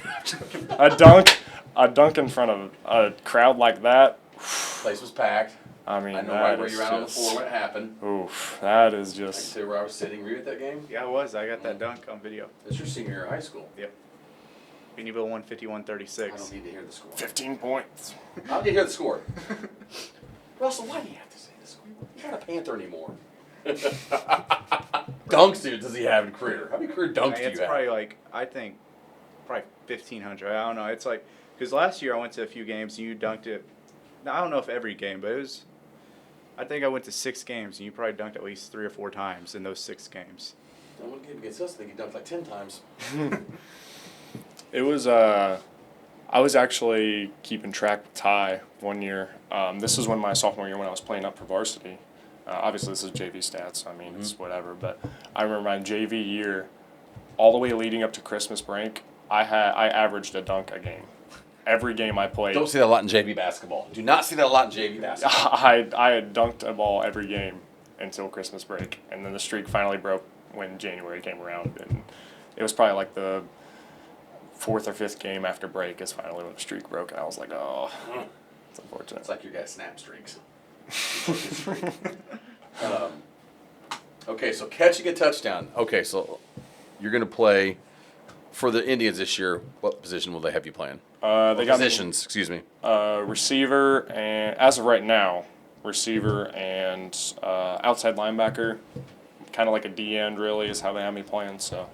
A dunk in front of a crowd like that. Place was packed. I mean, I know right where you're at on the floor when it happened. Oof, that is I can just. say where I was sitting. Were you at that game? Yeah, I was. I got that dunk on video. That's your senior year of high school. Yep. Pinckneyville 151-36. I don't need to hear the score. 15 points. I don't need to hear the score. Russell, why do you have to say the score? You're not a Panther anymore. Dunks does he have in career? How many career dunks do you It's have? probably like, I think, probably 1,500. I don't know. It's like, because last year I went to a few games and you dunked it. Now, I don't know if every game, but it was, I think I went to 6 games and you probably dunked at least 3 or 4 times in those 6 games. I want to game against us. I think he dunked like 10 times. It was. I was actually keeping track with Ty one year. This was my sophomore year when I was playing up for varsity. Obviously, this is JV stats. I mean, it's whatever. But I remember my JV year, all the way leading up to Christmas break, I averaged a dunk a game. Every game I played. Don't see that a lot in JV basketball. Do not see that a lot in JV basketball. I had dunked a ball every game until Christmas break, and then the streak finally broke when January came around, and it was probably like the 4th or 5th game after break is finally when the streak broke, and I was like, oh, it's unfortunate. It's like your guys' snap streaks. Okay, so catching a touchdown. Okay, so you're going to play for the Indians this year. What position will they have you playing? They got Positions, excuse me. receiver, and as of right now, receiver and outside linebacker, kind of like a D end really is how they have me playing. So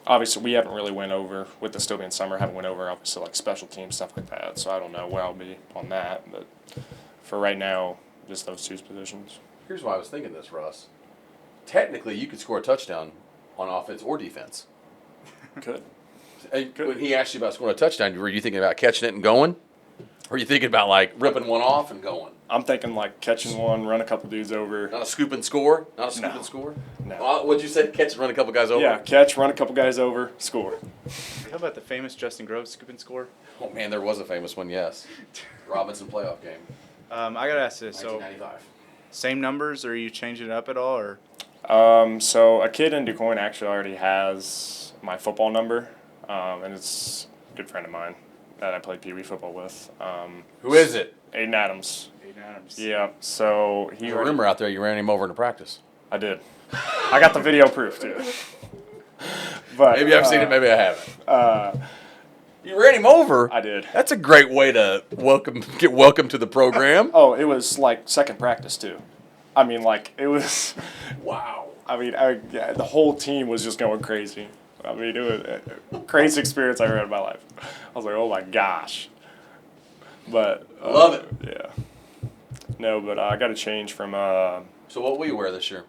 obviously we haven't really went over with the still being summer. Haven't went over obviously like special teams stuff like that. So I don't know where I'll be on that, but for right now, just those 2 positions. Here's why I was thinking this, Russ. Technically, you could score a touchdown on offense or defense. Good. When he asked you about scoring a touchdown, were you thinking about catching it and going? Or are you thinking about like ripping one off and going? I'm thinking like catching one, run a couple dudes over. Not a scoop and score? Not a scoop No. and score? No. What'd you say? Catch and run a couple guys over? Yeah, catch, run a couple guys over, score. How about the famous Justin Groves scoop and score? Oh, man, there was a famous one, yes. Robinson playoff game, I got to ask this. So, 1995. same numbers, or are you changing it up at all? Or So a kid in DuQuoin actually already has my football number, and it's a good friend of mine that I played Pee Wee football with. Who is it? Aiden Adams. Aiden Adams. Yeah, so he There's a rumor out there you ran him over into practice. I did. I got the video proof too. But Maybe I've seen it, maybe I haven't. You ran him over? I did. That's a great way to get welcome to the program. Oh, it was like second practice too. I mean, like it was. Wow. I mean, the whole team was just going crazy. I mean, it was a crazy experience I ever had in my life. I was like, oh my gosh. But Love it. Yeah. No, but I got to change from So what will you wear this year?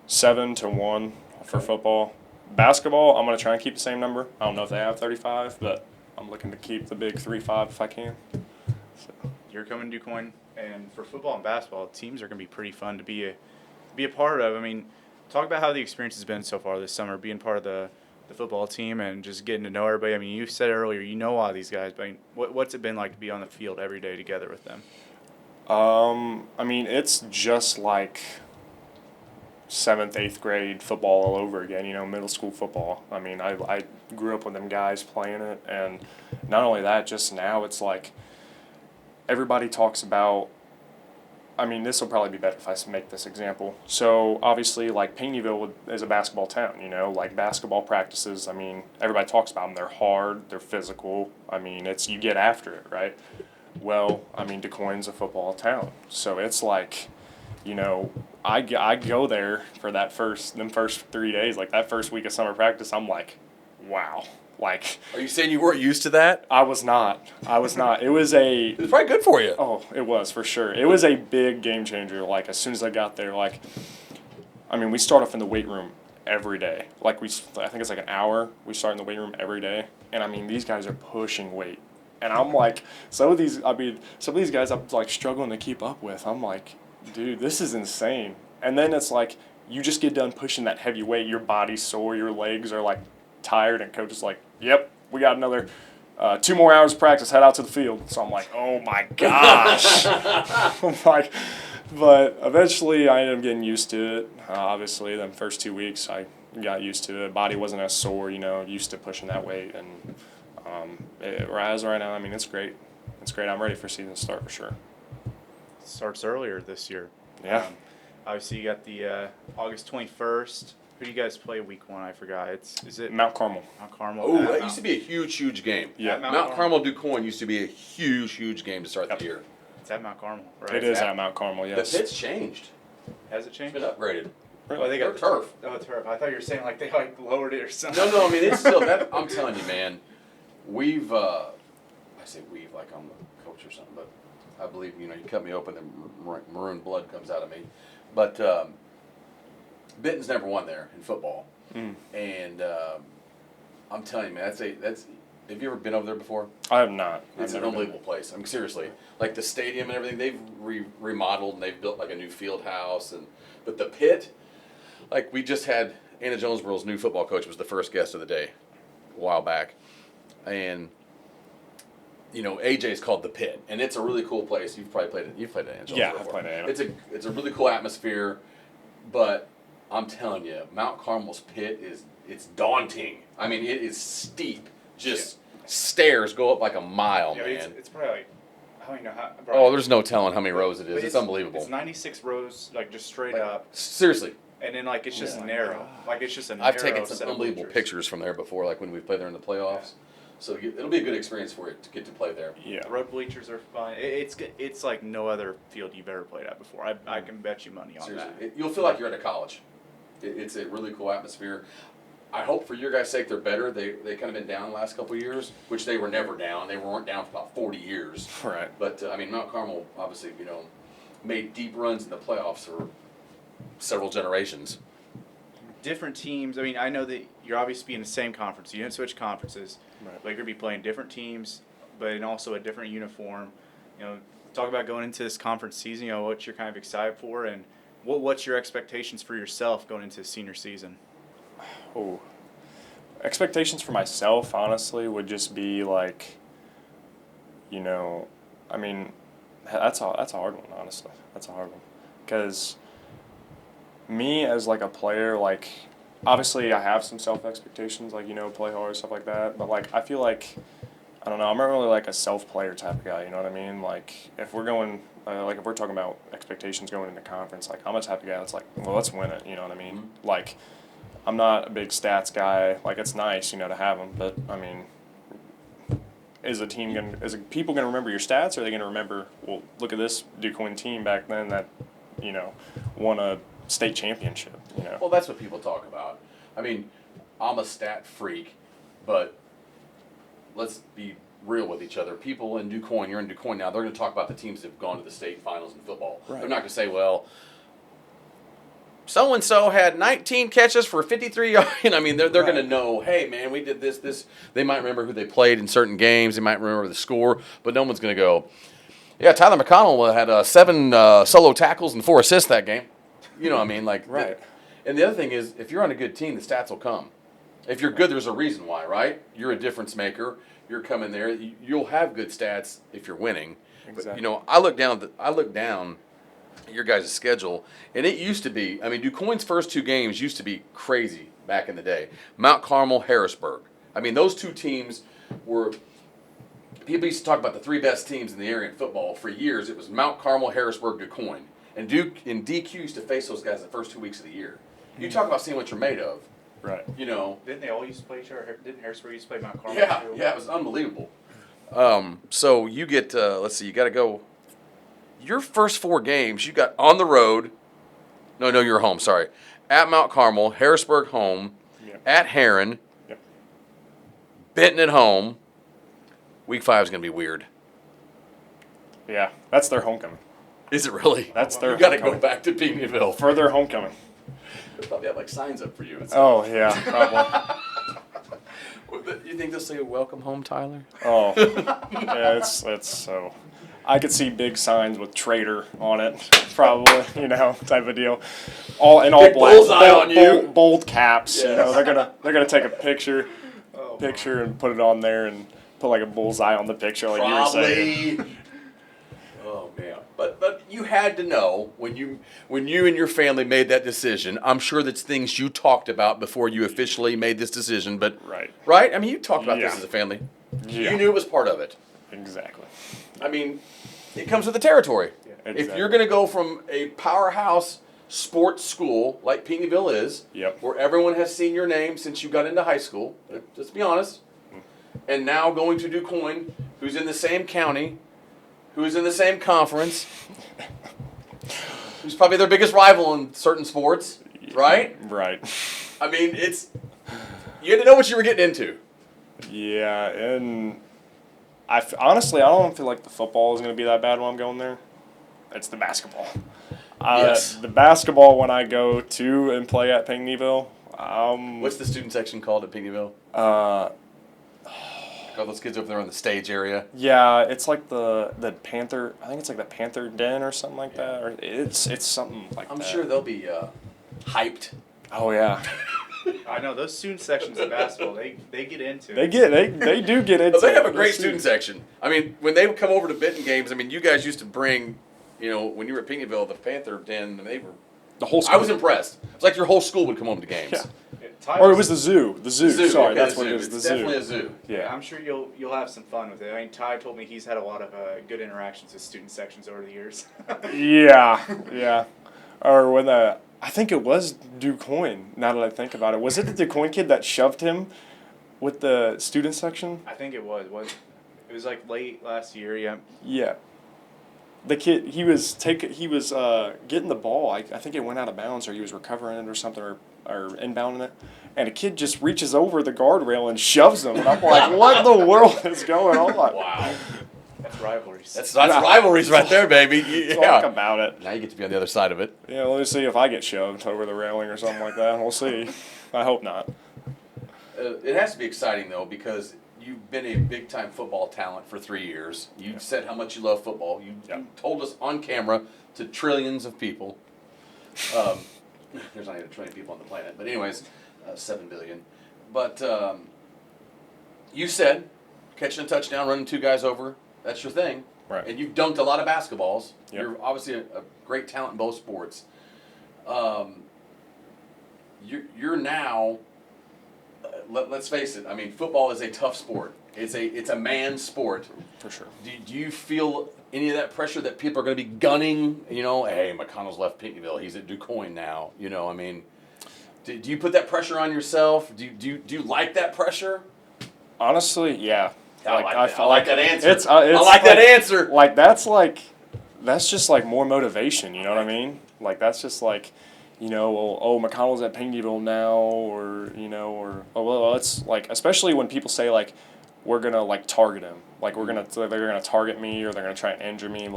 7 to 1 for football. Basketball, I'm gonna try and keep the same number. I don't know if they have 35, but I'm looking to keep the big 3-5 if I can. So. You're coming to DuQuoin, and for football and basketball, teams are going to be pretty fun to be a part of. I mean, talk about how the experience has been so far this summer, being part of the football team and just getting to know everybody. I mean, you said earlier you know a lot of these guys, but I mean, what's it been like to be on the field every day together with them? I mean, it's just like 7th, 8th grade football all over again, middle school football. I mean, I grew up with them guys playing it, and not only that, just now it's like everybody talks about, I mean, this will probably be better if I make this example. So, obviously, like, Pinckneyville is a basketball town, like, basketball practices, I mean, everybody talks about them. They're hard, they're physical. I mean, you get after it, right? Well, I mean, DuQuoin's a football town. So, it's like, I go there for them first 3 days, like, that first week of summer practice, I'm like, wow. Like, Are you saying you weren't used to that? I was not. It was It's probably good for you. Oh, it was for sure. It was a big game changer. Like, as soon as I got there, like, I mean, we start off in the weight room every day. Like, I think it's like an hour. We start in the weight room every day. And I mean, these guys are pushing weight. And I'm like, some of these guys I'm like struggling to keep up with. I'm like, dude, this is insane. And then it's like, you just get done pushing that heavy weight. Your body's sore. Your legs are like tired. And coach is like, yep, we got another 2 more hours of practice, head out to the field. So I'm like, oh my gosh. I'm like, but eventually I ended up getting used to it. Obviously, the first 2 weeks I got used to it. Body wasn't as sore, used to pushing that weight. And as right now, I mean, it's great. It's great. I'm ready for season to start for sure. Starts earlier this year. Yeah. Obviously, you got the August 21st. Who do you guys play week 1? I forgot. Is it Mount Carmel. Mount Carmel? Oh, that used to be a huge game. Yeah. Mount Carmel DuQuoin used to be a huge game to start the year. It's at Mount Carmel, right? It is at Mount Carmel, yes. The pit's changed. Has it changed? It's been upgraded. Oh, they got the turf. Oh, turf. I thought you were saying like they lowered it or something. No, I mean, it's still that. I'm telling you, man, we've, I say we've like I'm the coach or something, but I believe, you cut me open and maroon blood comes out of me. But Benton's never won there in football. And I'm telling you, man, have you ever been over there before? I have not. It's an unbelievable place. I mean, seriously, like the stadium and everything, they've remodeled and they've built like a new field house, but the pit, like we just had Anna-Jonesboro's new football coach was the first guest of the day a while back, and AJ's called the Pit, and it's a really cool place. You've probably played it. You've played it at Anna-Jonesboro. Yeah, before. I've played it. It's a really cool atmosphere, but I'm telling you, Mount Carmel's pit it's daunting. I mean, it is steep. Just stairs go up like a mile, man. It's probably like, I don't even know how. Oh, there's no telling how many rows it is. It's unbelievable. It's 96 rows, like just straight up. Seriously. And then like it's just narrow. Like it's just a narrow. I've taken some set of unbelievable bleachers. pictures from there before, like when we played there in the playoffs. So it'll be a good experience for you to get to play there. Yeah. The road bleachers are fun. It's like no other field you've ever played at before. I can bet you money on Seriously, that. you'll feel like you're at a college. It's a really cool atmosphere. I hope for your guys' sake they're better. They kind of been down the last couple of years, which they were never down. They weren't down for about 40 years. Right. But I mean, Mount Carmel obviously made deep runs in the playoffs for several generations. Different teams. I mean, I know that you're obviously in the same conference. You didn't switch conferences. Right. But you're going to be playing different teams, but in also a different uniform. Talk about going into this conference season, what you're kind of excited for, and what's your expectations for yourself going into senior season? Oh, expectations for myself, honestly, would just be like, I mean, that's a hard one, honestly. That's a hard one. Because me as like a player, like, obviously I have some self-expectations, like, play hard, stuff like that. But like, I feel like, I don't know, I'm not really like a self-player type of guy, you know what I mean? Like, if we're going, if we're talking about expectations going into conference, like, I'm a type of guy that's like, well, let's win it, you know what I mean? Mm-hmm. Like, I'm not a big stats guy. Like, it's nice, to have them, but I mean, is people gonna remember your stats, or are they gonna remember? Well, look at this DuQuoin team back then that, won a state championship. Well, that's what people talk about. I mean, I'm a stat freak, but let's be real with each other. People in DuQuoin, you're in DuQuoin now. They're going to talk about the teams that have gone to the state finals in football. Right. They're not going to say, well, so-and-so had 19 catches for 53 yards. I mean, they're going to know, hey, man, we did this. They might remember who they played in certain games. They might remember the score, but no one's going to go, yeah, Tyler McConnell had 7 solo tackles and 4 assists that game. You know what I mean? Like, Right. And the other thing is, if you're on a good team, the stats will come. If you're good, there's a reason why, right? You're a difference maker. You're coming there. You'll have good stats if you're winning. Exactly. But, I look down your guys' schedule, and it used to be, I mean, DuQuoin's first 2 games used to be crazy back in the day. Mount Carmel, Harrisburg. I mean, those 2 teams were, people used to talk about the 3 best teams in the area in football. For years, it was Mount Carmel, Harrisburg, DuQuoin. And DQ used to face those guys the first 2 weeks of the year. You talk about seeing what you're made of. Right. Didn't they all used to play each other? Didn't Harrisburg used to play Mount Carmel? Yeah, too? it was unbelievable. So you get, let's see, you got to go. Your first 4 games, you got on the road. No, you're home. Sorry, at Mount Carmel, Harrisburg home, Yep. at Heron, Yep. Benton at home. Week 5 is going to be weird. Yeah, that's their homecoming. Is it really? That's their You got to go homecoming. back to Pinckneyville. For their homecoming. They probably have like signs up for you. Oh, yeah, probably. You think they'll say "Welcome home, Tyler"? Oh, yeah, it's so. I could see big signs with "traitor" on it, probably, type of deal. All Big black, bullseye on you. bold caps. Yes. They're gonna take a picture and put it on there, and put like a bullseye on the picture, like you were saying. Probably. Oh man, but you had to know when you and your family made that decision. I'm sure that's things you talked about before you officially made this decision. But right? I mean, you talked about this as a family. Yeah. You knew it was part of it. Exactly. I mean, it comes with the territory. Yeah, If you're going to go from a powerhouse sports school like Pinckneyville is, where everyone has seen your name since you got into high school, let's be honest, and now going to DuQuoin, who's in the same county, who's in the same conference, who's probably their biggest rival in certain sports, right? Right. I mean, you had to know what you were getting into. Yeah, and honestly, I don't feel like the football is going to be that bad when I'm going there. It's the basketball. Yes. The basketball, when I go to and play at Pinckneyville. What's the student section called at Pinckneyville? All those kids over there on the stage area. Yeah, it's like the Panther. I think it's like the Panther Den or something like that. Or it's something like that. I'm sure they'll be hyped. Oh yeah. I know those student sections of basketball. They get into. They do get into. They have a great student section. I mean, when they would come over to Benton games, I mean, you guys used to bring, when you were at Pinckneyville, the Panther Den, and they were. The whole school. I was impressed. It was like your whole school would come home to games. Yeah. Or it was the zoo. The zoo. Sorry, okay, that's what it is. It's The definitely zoo. a zoo. Yeah. I'm sure you'll have some fun with it. I mean, Ty told me he's had a lot of good interactions with student sections over the years. Yeah. Or when I think it was DuQuoin. Now that I think about it, was it the DuQuoin kid that shoved him with the student section? I think it was. It was like late last year. Yeah. Yeah. The kid, he was getting the ball. I think it went out of bounds, or he was recovering it or something, or inbounding it. And a kid just reaches over the guardrail and shoves him. And I'm like, what in the world is going on? Wow. That's rivalries. That's rivalries right there, baby. Talk about it. Now you get to be on the other side of it. Yeah, let me see if I get shoved over the railing or something like that. We'll see. I hope not. It has to be exciting, though, because you've been a big-time football talent for 3 years. You've said how much you love football. You told us on camera to trillions of people. There's not even a trillion people on the planet. But anyways, 7 billion. But you said catching a touchdown, running two guys over, that's your thing. Right. And you've dunked a lot of basketballs. Yep. You're obviously a great talent in both sports. You're now... let's face it. I mean, football is a tough sport. It's a man's sport. For sure. Do you feel any of that pressure that people are going to be gunning? Hey, McConnell's left Pinckneyville. He's at DuQuoin now. I mean, do you put that pressure on yourself? Do you like that pressure? Honestly, yeah. I like that answer. It's I like that answer. Like that's just like more motivation. You know what I mean? Like that's just like. McConnell's at Pinckneyville now, or it's like, especially when people say like, we're gonna like target him, like they're gonna target me, or they're gonna try and injure me,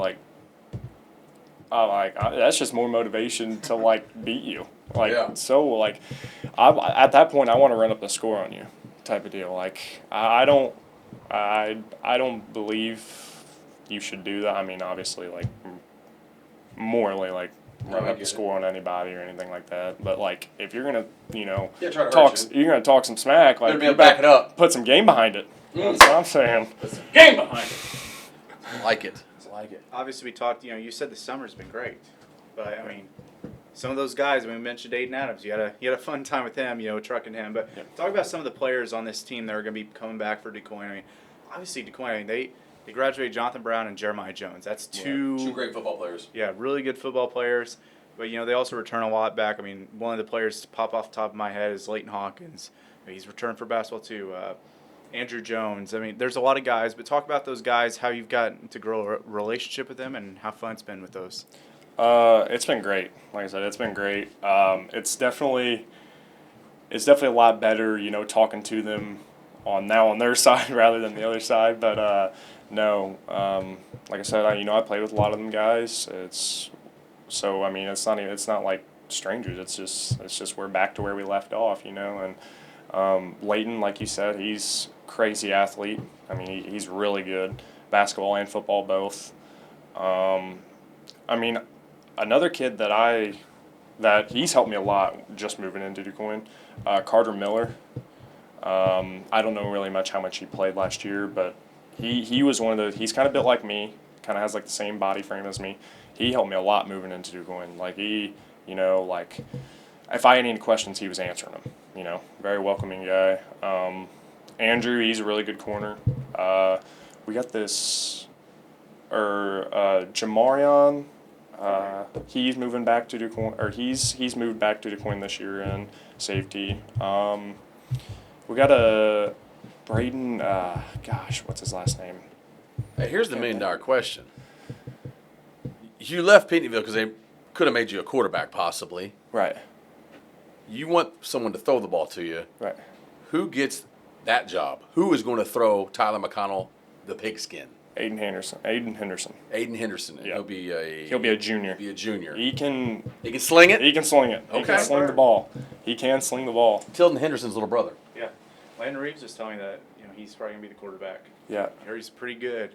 that's just more motivation to like beat you, so like, at that point I want to run up the score on you, type of deal. Like I don't believe you should do that. I mean, obviously, like morally, like. Run up the score on anybody or anything like that, but like if you're gonna, you're gonna talk some smack, like you back it up, put some game behind it. That's what I'm saying. Put some game behind it. I like it. Obviously, we talked. You said the summer's been great, but I mean, some of those guys. We mentioned Aiden Adams. You had a fun time with him. Trucking him. But talk about some of the players on this team that are going to be coming back for DuQuoin. I mean, obviously DuQuoin. They graduated Jonathan Brown and Jeremiah Jones. That's two great football players. Yeah, really good football players. But, they also return a lot back. I mean, one of the players to pop off the top of my head is Leighton Hawkins. He's returned for basketball, too. Andrew Jones. I mean, there's a lot of guys. But talk about those guys, how you've gotten to grow a relationship with them, and how fun it's been with those. It's been great. Like I said, it's been great. It's definitely a lot better, talking to them on their side rather than the other side. But no, like I said, I played with a lot of them guys. It's not like strangers. It's just we're back to where we left off, And Leighton, like you said, he's a crazy athlete. I mean, he's really good, basketball and football both. Another kid that he's helped me a lot just moving into DuQuoin, Carter Miller. I don't know really how much he played last year, but he was one of the, he's kind of built like me, kind of has like the same body frame as me. He helped me a lot moving into DuQuoin. Like like if I had any questions, he was answering them, very welcoming guy. Andrew, he's a really good corner. We got this, Jamarion, he's moving back to DuQuoin, or he's moved back to DuQuoin this year in safety. We got a Braden, what's his last name? Hey, here's the $1 million question. You left Pinckneyville because they could have made you a quarterback, possibly. Right. You want someone to throw the ball to you. Right. Who gets that job? Who is going to throw Tyler McConnell the pigskin? Aiden Henderson. Aiden Henderson. And Yeah. He'll be a junior. He can He sling it? can sling it. He Okay. can sling the ball. He can sling the ball. Tilden Henderson's little brother. Yeah. Landon Reeves was telling me that he's probably gonna be the quarterback. Yeah. I heard he's pretty good.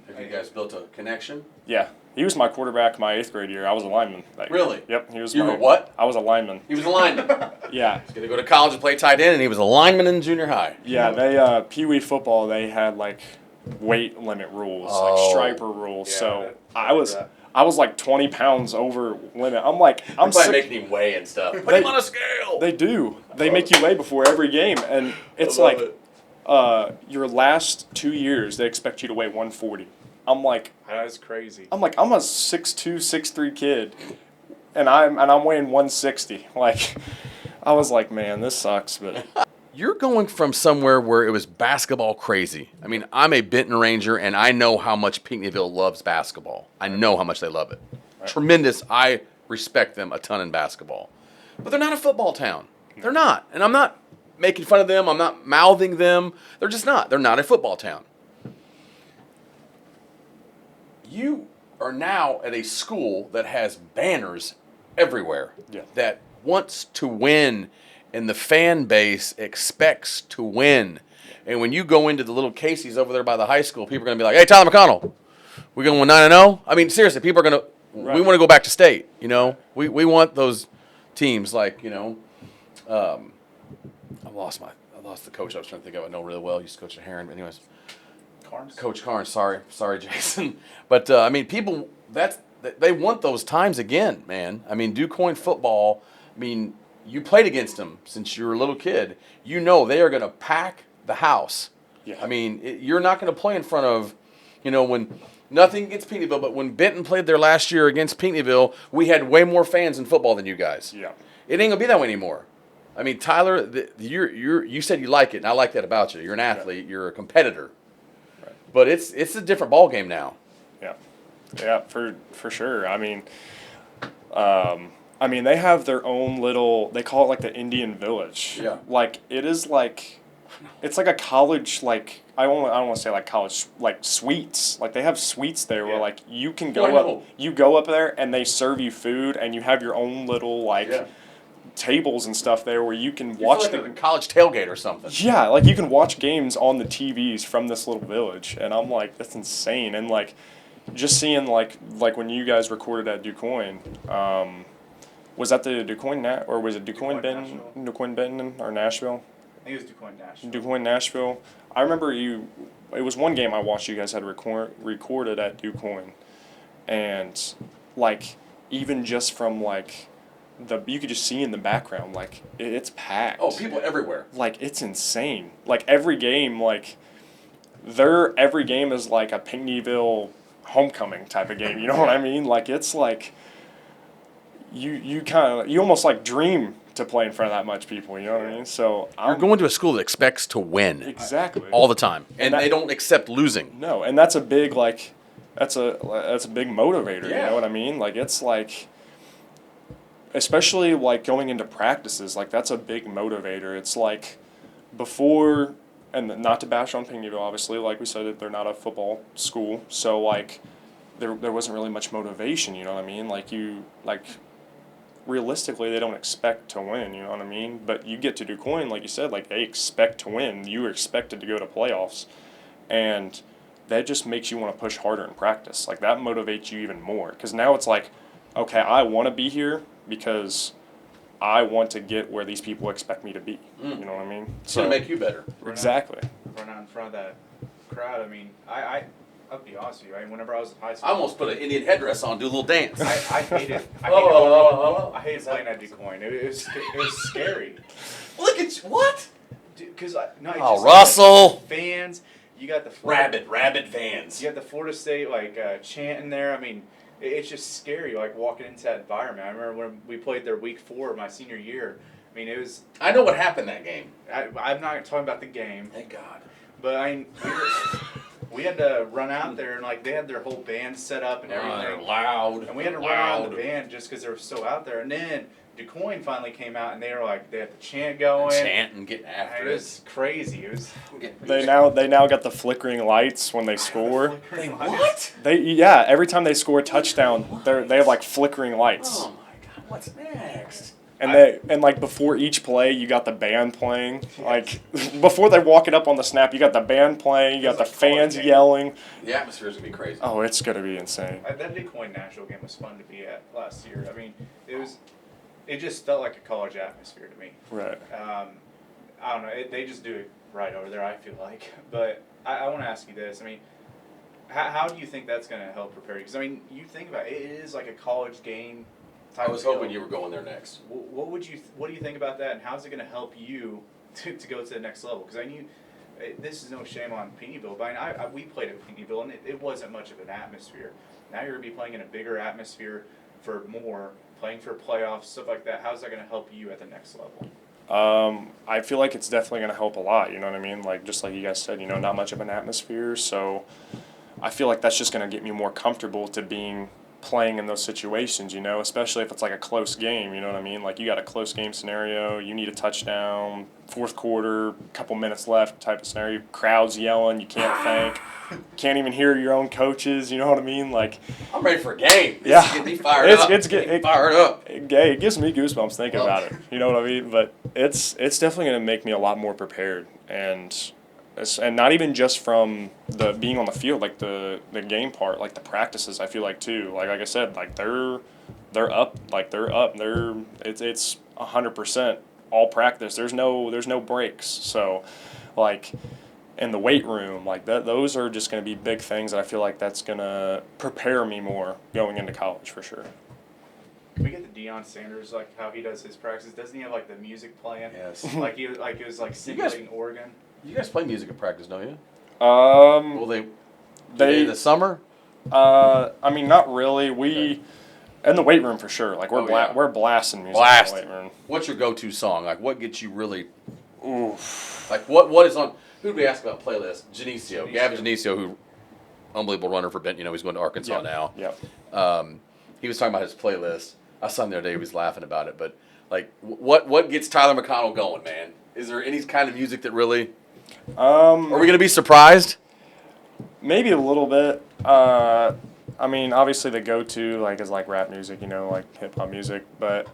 Have you guys built a connection? Yeah. He was my quarterback my 8th grade year. I was a lineman that year. Really? Yep. He was You were what? I was a lineman. He was a lineman. Yeah. He's going to go to college and play tight end, and he was a lineman in junior high. Yeah, they Pee Wee football, they had like weight limit rules, Oh. like striper rules. Yeah, so I I was like 20 pounds over limit. I'm I'm sick. making him weigh and stuff. Put They- him on a scale. They do. They make you weigh before every game, and it's love like it. your last 2 years they expect you to weigh 140. I'm like That's crazy. I'm a 6'2", 6'3" kid, and I'm weighing 160. Like I was like, man, this sucks, but. You're going from somewhere where it was basketball crazy. I mean, I'm a Benton Ranger, and I know how much Pinckneyville loves basketball. I know how much they love it. Right. Tremendous. I respect them a ton in basketball. But they're not a football town. They're not. And I'm not making fun of them. I'm not mouthing them. They're just not. They're not a football town. You are now at a school that has banners everywhere Yeah. that wants to win, and the fan base expects to win. And when you go into the little Casey's over there by the high school, people are going to be like, hey, Tyler McConnell, we're going to win 9-0? I mean, seriously, people are going to, we want to go back to state, We want those teams like, I lost the coach I was trying to think of. I know really well. I used to coach at Heron, but anyways. Coach Carnes, sorry, Jason. But I mean, people they want those times again, man. I mean, DuQuoin football. I mean, you played against them since you were a little kid. You know they are going to pack the house. Yeah. I mean, you're not going to play in front of, when nothing against Pinckneyville, but when Benton played there last year against Pinckneyville, we had way more fans in football than you guys. Yeah. It ain't gonna be that way anymore. I mean, Tyler, you said you like it, and I like that about you. You're an athlete. You're a competitor. But it's a different ball game now. Yeah, for sure. I memean, they have their own little. They call it like the Indian Village. Yeah. Like it is like, it's like a college like I don't want to say like college like suites. Like they have suites there where like you can go up. You go up there and they serve you food and you have your own little tables and stuff there where you can watch the college tailgate or something. Yeah, like you can watch games on the TVs from this little village, and I'm like, that's insane. And like, just seeing like when you guys recorded at DuQuoin, was that the DuQuoin or was it DuQuoin Benton or Nashville? I think it was DuQuoin Nashville. DuQuoin Nashville. I remember it was one game I watched. You guys had recorded at DuQuoin, and like even just from like. You could just see in the background, like, it's packed. Oh, people everywhere. Like, it's insane. Like, every game, every game is like a Pinckneyville homecoming type of game, you know what I mean? Like, it's like, you almost like dream to play in front of that much people, you know what I mean? So, You're going to a school that expects to win. Exactly. All the time. And they don't accept losing. No, and that's a big, that's a big motivator, you know what I mean? Like, it's like... Especially like going into practices, like that's a big motivator. It's like before, and not to bash on Pinckneyville, obviously, like we said, that they're not a football school, so like there wasn't really much motivation. You know what I mean? Like realistically, they don't expect to win. You know what I mean? But you get to DuQuoin, like you said, like they expect to win. You are expected to go to playoffs, and that just makes you want to push harder in practice. Like that motivates you even more because now it's like, okay, I want to be here. Because I want to get where these people expect me to be. You know what I mean? It's going to make you better. Exactly. Run out in front of that crowd. I mean, I'll be honest with you. I mean, whenever I was in high school, I almost put an Indian headdress on, do a little dance. I hated. I hated playing at DuQuoin. It was scary. Look at you. What? Because Russell. Fans. You got the Rabid fans. You got the Florida State chanting there. I mean, it's just scary walking into that environment. I remember when we played there week 4 my senior year. I mean, it was. I know what happened that game. I'm not talking about the game. Thank God. But we had to run out there and they had their whole band set up and everything. They're loud. And we had to run around the band just because they were so out there. And then DuQuoin finally came out and they were they had the chant going. And getting after it. It was crazy. It was. They now got the flickering lights when they score. They what? Every time they score a touchdown, they have flickering lights. Oh my God! What's next? And before each play, you got the band playing. Before they walk it up on the snap, you got the band playing. You got the fans yelling. The atmosphere's gonna be crazy. Oh, it's gonna be insane. That DuQuoin Nashville game was fun to be at last year. I mean, it just felt like a college atmosphere to me. Right. I don't know. They just do it right over there, I feel like. But I want to ask you this. I mean, how do you think that's going to help prepare you? Because, I mean, you think about it, it is like a college game type I was hoping you were going there next. What do you think about that, and how's it going to help you to go to the next level? Because I knew this is no shame on Pinckneyville, but we played at Pinckneyville, and it wasn't much of an atmosphere. Now you're going to be playing in a bigger atmosphere for more, playing for playoffs, stuff like that. How's that going to help you at the next level? I feel like it's definitely going to help a lot, you know what I mean? Just like you guys said, not much of an atmosphere, so I feel like that's just going to get me more comfortable to playing in those situations, especially if it's a close game, you know what I mean? You got a close game scenario, you need a touchdown, fourth quarter, couple minutes left type of scenario, crowds yelling, you can't think, can't even hear your own coaches, you know what I mean? I'm ready for a game. Yeah. It's getting me fired up. It's getting fired up. It gives me goosebumps thinking about it, you know what I mean? But it's definitely going to make me a lot more prepared, and not even just from the being on the field, the game part, the practices. I feel like too, like I said, they're up, it's 100% all practice. There's no breaks. So, in the weight room, those are just going to be big things that I feel like that's going to prepare me more going into college for sure. Can we get the Deion Sanders, how he does his practice? Doesn't he have the music playing? Yes. It was simulating Oregon. You guys play music in practice, don't you? Well, they in the summer? I mean, not really. We in the weight room for sure. We're blasting music in the weight room. What's your go-to song? What gets you really? Oof. What is on? Who did we ask about playlist? Genesio. Gavin Genesio, who unbelievable runner for Benton. He's going to Arkansas now. Yeah. He was talking about his playlist. I saw him the other day. He was laughing about it. But what gets Tyler McConnell going, man? Is there any kind of music that really? Are we going to be surprised? Maybe a little bit. I mean, obviously the go-to is rap music, hip hop music, but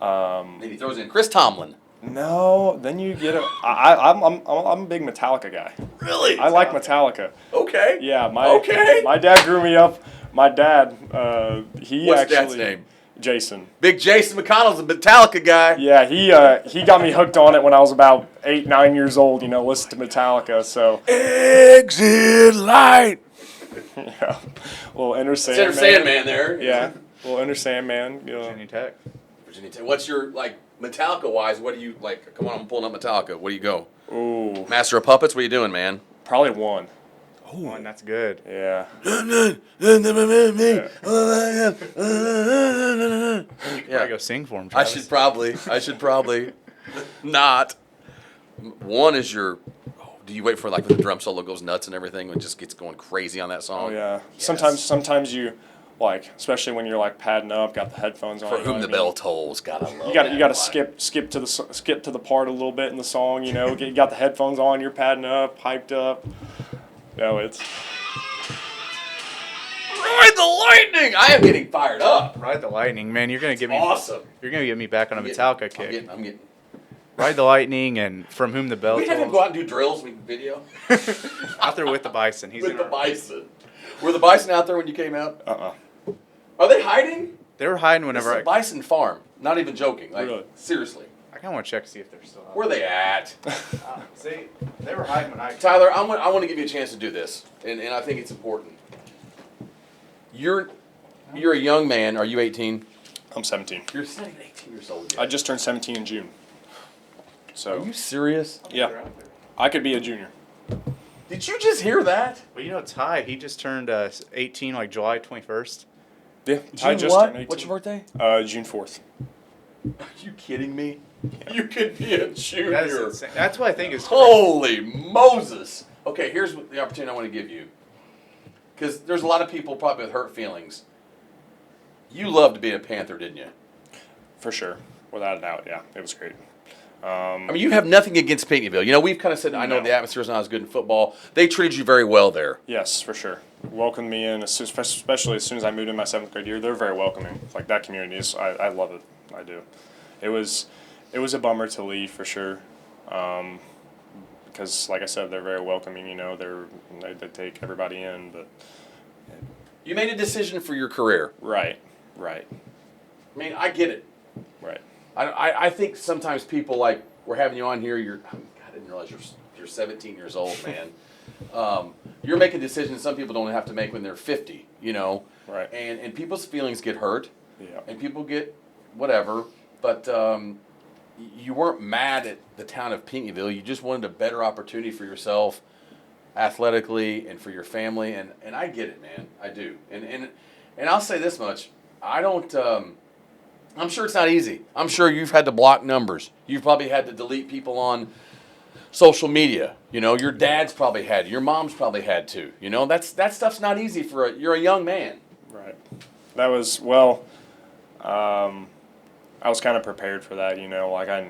Maybe he throws in Chris Tomlin. No, then you get a. I'm a big Metallica guy. Really? I like Metallica. Okay. Yeah, my dad grew me up. My dad, What's dad's name? Jason. Big Jason McConnell's a Metallica guy. Yeah, he got me hooked on it when I was about 8, 9 years old. Listen to Metallica. So. Exit light. Yeah, little Enter It's Enter Sandman there. Yeah, little Enter Sandman. Virginia Tech. What's your Metallica wise? What do you like? Come on, I'm pulling up Metallica. Where do you go? Ooh, Master of Puppets. What are you doing, man? probably one. One, that's good. Yeah. You probably go sing for him, I Travis. should probably not. One is your. Do you wait for when the drum solo goes nuts and everything and just gets going crazy on that song? Oh yeah. Yes. Sometimes you especially when you're padding up, got the headphones on. For whom the bell tolls, gotta love. You got to skip to the part a little bit in the song. You got the headphones on, you're padding up, hyped up. No, it's. Ride the lightning! I am getting fired up. Ride the lightning, man. You're gonna get me Awesome. You're gonna get me back on a Metallica kick. I'm getting. Ride the lightning and From Whom the Bell We Tolls. have him go out and do drills. We video. Out there with the bison. He's With in the our- bison. Were the bison out there when you came out? Uh-uh. Are they hiding? They were hiding It's whenever a bison farm. Not even joking. Like, Really? seriously. I kind of want to check to see if they're still out. Where they at? See, they were hiding when I. Tyler, I want to give you a chance to do this, and I think it's important. You're a young man. Are you 18? I'm 17. You're not even 18 years old yet. I just turned 17 in June. So Are you serious? yeah, I could be a junior. Did you just hear that? Well, you know, Ty, he just turned 18, like July 21st. Yeah, June I just what? turned 18. What's your birthday? June 4th. Are you kidding me? You could be a junior. That is insane. That's what I think is. Holy Moses. Okay, here's the opportunity I want to give you. Because there's a lot of people probably with hurt feelings. You loved being a Panther, didn't you? For sure, without a doubt. Yeah, it was great. I mean, you have nothing against Pinckneyville. You know, we've kind of said, I know No. the atmosphere is not as good in football. They treated you very well there. Yes, for sure. Welcomed me in, especially as soon as I moved in my 7th grade year. They're very welcoming. Like, that community is, I love it. I do. It was a bummer to leave for sure, because like I said, they're very welcoming. You know, they take everybody in. But You made a decision for your career. right. I mean, I get it. Right. I think sometimes people, like, we're having you on here, I didn't realize you're 17 years old, man. You're making decisions some people don't have to make when they're 50, you know. Right. And people's feelings get hurt. Yeah. And people get whatever. But you weren't mad at the town of Pinckneyville. You just wanted a better opportunity for yourself athletically and for your family. And I get it, man. I do. And I'll say this much. I don't... I'm sure it's not easy. I'm sure you've had to block numbers. You've probably had to delete people on social media. You know, your dad's probably had to. Your mom's probably had to. You know, that stuff's not easy you're a young man. Right. That was, well, I was kind of prepared for that, you know, like I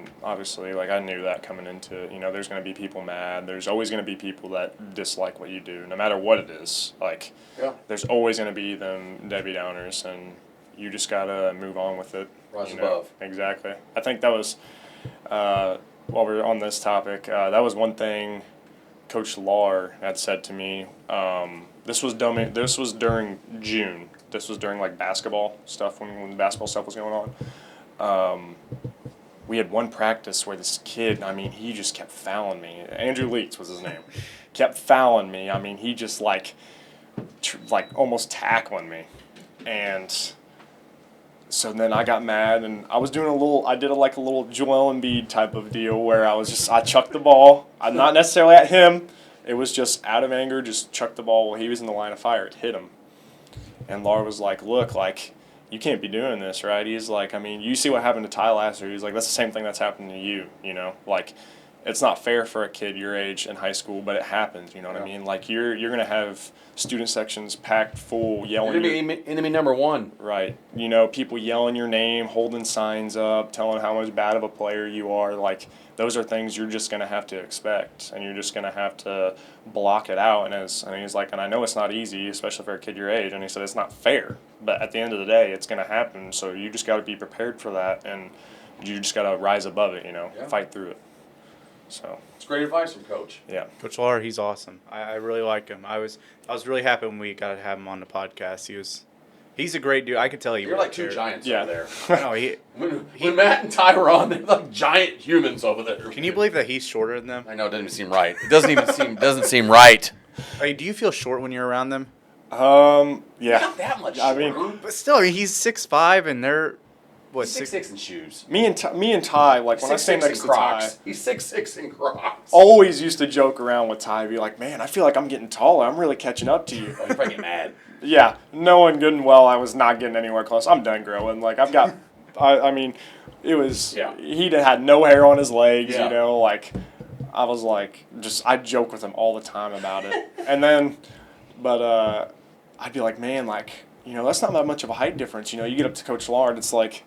knew that coming into it. You know, there's going to be people mad. There's always going to be people that dislike what you do, no matter what it is. Like, Yeah. there's always going to be them Debbie Downers, and you just got to move on with it. Rise you know? above. Exactly. I think that was, while we're on this topic, that was one thing Coach Lahr had said to me. This was during June. This was during, like, basketball stuff, when basketball stuff was going on. We had one practice where this kid, I mean, he just kept fouling me. Andrew Leeds was his name. Kept fouling me. I mean, he just, like almost tackling me. And so then I got mad, and I was doing I did a little Joel Embiid type of deal where I chucked the ball. I'm not necessarily at him. It was just out of anger, just chucked the ball while he was in the line of fire. It hit him. And Lahr was like, look, like, you can't be doing this, right? He's like, I mean, you see what happened to Ty last year. He's like, that's the same thing that's happening to you, you know? Like, it's not fair for a kid your age in high school, but it happens, you know what I mean? Like, you're going to have student sections packed full, yelling. You're going to be enemy number one. Right. You know, people yelling your name, holding signs up, telling how much bad of a player you are. Like, those are things you're just going to have to expect, and you're just going to have to block it out. And he's like, and I know it's not easy, especially for a kid your age. And he said, it's not fair, but at the end of the day, it's going to happen. So you just got to be prepared for that, and you just got to rise above it, you know, fight through it. So it's great advice from Coach. Yeah. Coach Lahr, he's awesome. I really like him. I was really happy when we got to have him on the podcast. He's a great dude. I could tell you. You're like two giants over there. No, when Matt and Ty were on, they're like giant humans over there. Can you believe that he's shorter than them? I know, it doesn't seem right. It doesn't seem right. Hey, do you feel short when you're around them? Yeah. Not that much. I mean, But still, I mean, he's 6'5", and they're what, 6'6" in shoes. Me and Ty, like, when I stand 6'6" next in to Crocs. Ty, He's 6'6" in Crocs. always used to joke around with Ty, be like, man, I feel like I'm getting taller. I'm really catching up to you. Oh, you probably get mad. Yeah, knowing good and well I was not getting anywhere close. I'm done growing. Like, I've got, I mean, it was, he had no hair on his legs, you know, like, I was like, I joke with him all the time about it. And then, but I'd be like, man, like, you know, that's not that much of a height difference. You know, you get up to Coach Lahr, and it's like,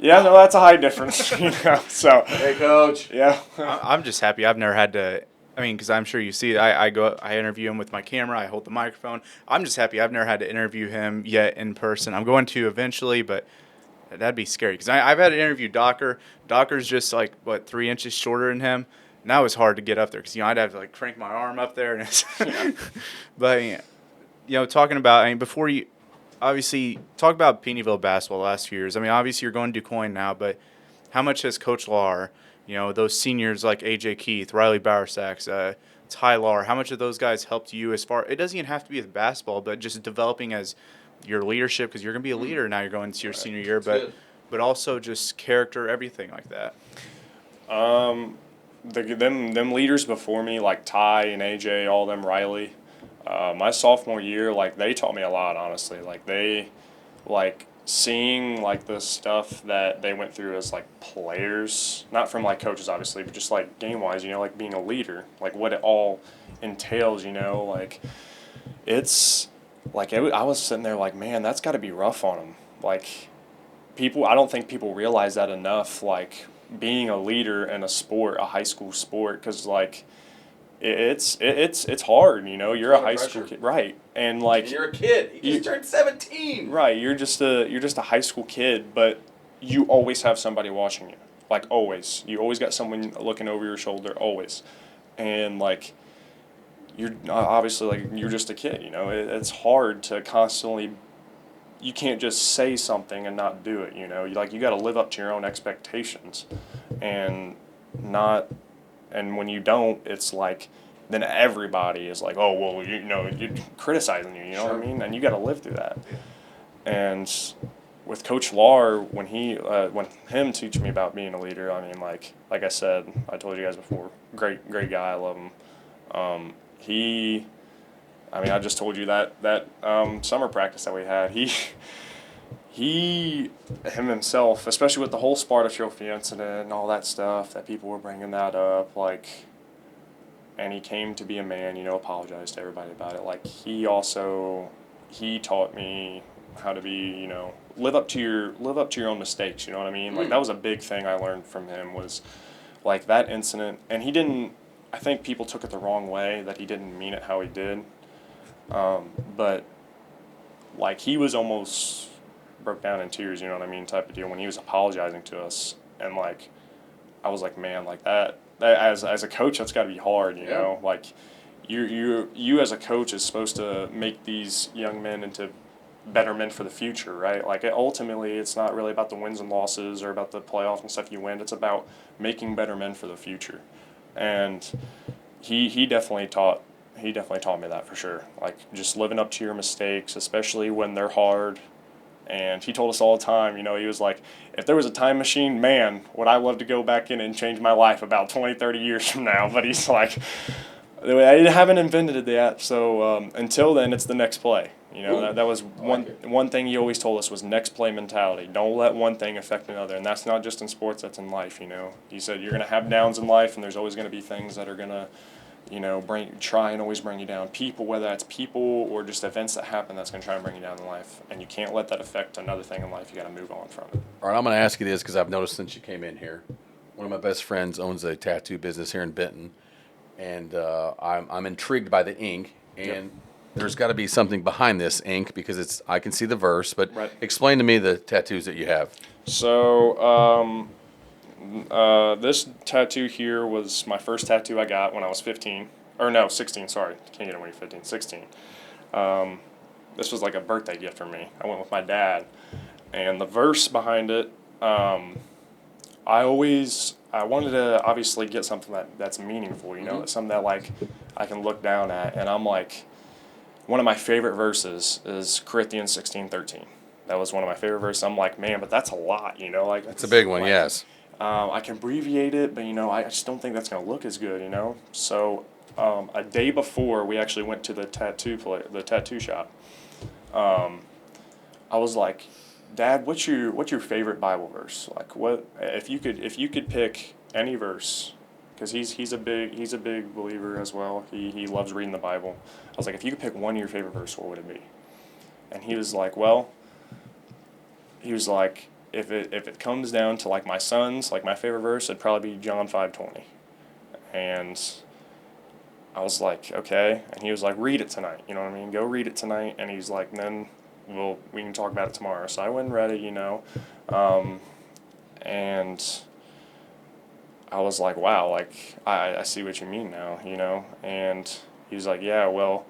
yeah, no, that's a height difference. You know, so. Hey, Coach. Yeah. I'm just happy I've never had to. I mean, because I'm sure you see, I interview him with my camera, I hold the microphone. I'm just happy I've never had to interview him yet in person. I'm going to eventually, but that'd be scary. Because I've had to interview Docker. Docker's just like, 3 inches shorter than him. And that was hard to get up there because, you know, I'd have to, like, crank my arm up there. And it's but, you know, talking about, I mean, before you obviously, talk about Pinckneyville basketball the last few years. I mean, obviously, you're going to DuQuoin now, but how much has Coach Lar, those seniors like A.J. Keith, Riley Bowersax, Ty Lar, how much of those guys helped you as far – it doesn't even have to be with basketball, but just developing as your leadership, because you're going to be a leader now you're going into your senior year, but also just character, everything like that. Them leaders before me, like Ty and AJ, all them, Riley, my sophomore year, like, they taught me a lot, honestly. Like, they, like, seeing, like, the stuff that they went through as, like, players, not from, like, coaches, obviously, but just, like, game-wise, like, being a leader, like, what it all entails, like, it's, like, I was sitting there like, man, that's got to be rough on them. Like, I don't think people realize that enough, like, being a leader in a sport, a high school sport, because, like, it's hard, you're a high school kid, right? And, like, And you're a kid. You just turned 17. Right, you're just a high school kid, but you always have somebody watching you, like, always. You always got someone looking over your shoulder, always. And, like, you're obviously, like, you're just a kid, it's hard to constantly, you can't just say something and not do it, you got to live up to your own expectations, and when you don't, it's like, then everybody is like, oh, well, you're criticizing you, know what I mean? And you got to live through that. And with Coach Lar, when him teaching me about being a leader, I mean, like I said, I told you guys before, great guy, I love him. I just told you that summer practice that we had, himself, especially with the whole Sparta Trophy incident and all that stuff, that people were bringing that up, like, and he came to be a man, apologized to everybody about it. Like, he taught me how to be, live up to your own mistakes, you know what I mean? Like, that was a big thing I learned from him, was, like, that incident, and I think people took it the wrong way, that he didn't mean it how he did. But, like, he was almost broke down in tears, you know what I mean, type of deal, when he was apologizing to us. And, like, I was like, man, like, that as a coach, that's got to be hard, you know? Like, you as a coach is supposed to make these young men into better men for the future, right? Like, ultimately, it's not really about the wins and losses or about the playoffs and stuff you win. It's about making better men for the future. And he definitely taught me that, for sure. Like, just living up to your mistakes, especially when they're hard. And he told us all the time, he was like, if there was a time machine, man, would I love to go back in and change my life about 20, 30 years from now. But he's like, I haven't invented it yet. So until then, it's the next play. That was one thing he always told us, was next play mentality. Don't let one thing affect another. And that's not just in sports, that's in life, He said you're going to have downs in life, and there's always going to be things that are going to, try and always bring you down. People, whether that's people or just events that happen, that's going to try and bring you down in life. And you can't let that affect another thing in life. You got to move on from it. All right, I'm going to ask you this because I've noticed since you came in here. One of my best friends owns a tattoo business here in Benton, and I'm intrigued by the ink. And there's got to be something behind this ink, because I can see the verse. But explain to me the tattoos that you have. So this tattoo here was my first tattoo I got when I was 15. Or no, 16, sorry. Can't get it when you're 15. 16. This was like a birthday gift for me. I went with my dad. And the verse behind it, I wanted to obviously get something that's meaningful, something that, like, I can look down at. And I'm like, one of my favorite verses is Corinthians 16:13. That was one of my favorite verses. I'm like, man, but that's a lot, like. That's a big one, like, yes. I can abbreviate it, but, I just don't think that's going to look as good, So a day before we actually went to the tattoo shop, I was like, Dad, what's your favorite Bible verse? Like, what if you could pick any verse, because he's a big believer as well. He loves reading the Bible. I was like, if you could pick one of your favorite verse, what would it be? And he was like, if it comes down to, like, my son's, like, my favorite verse, it'd probably be John 5:20. And I was like, okay. And he was like, read it tonight. You know what I mean? Go read it tonight. And he's like, then we can talk about it tomorrow. So I went and read it, and I was like, wow, like, I see what you mean now, And he was like, yeah, well,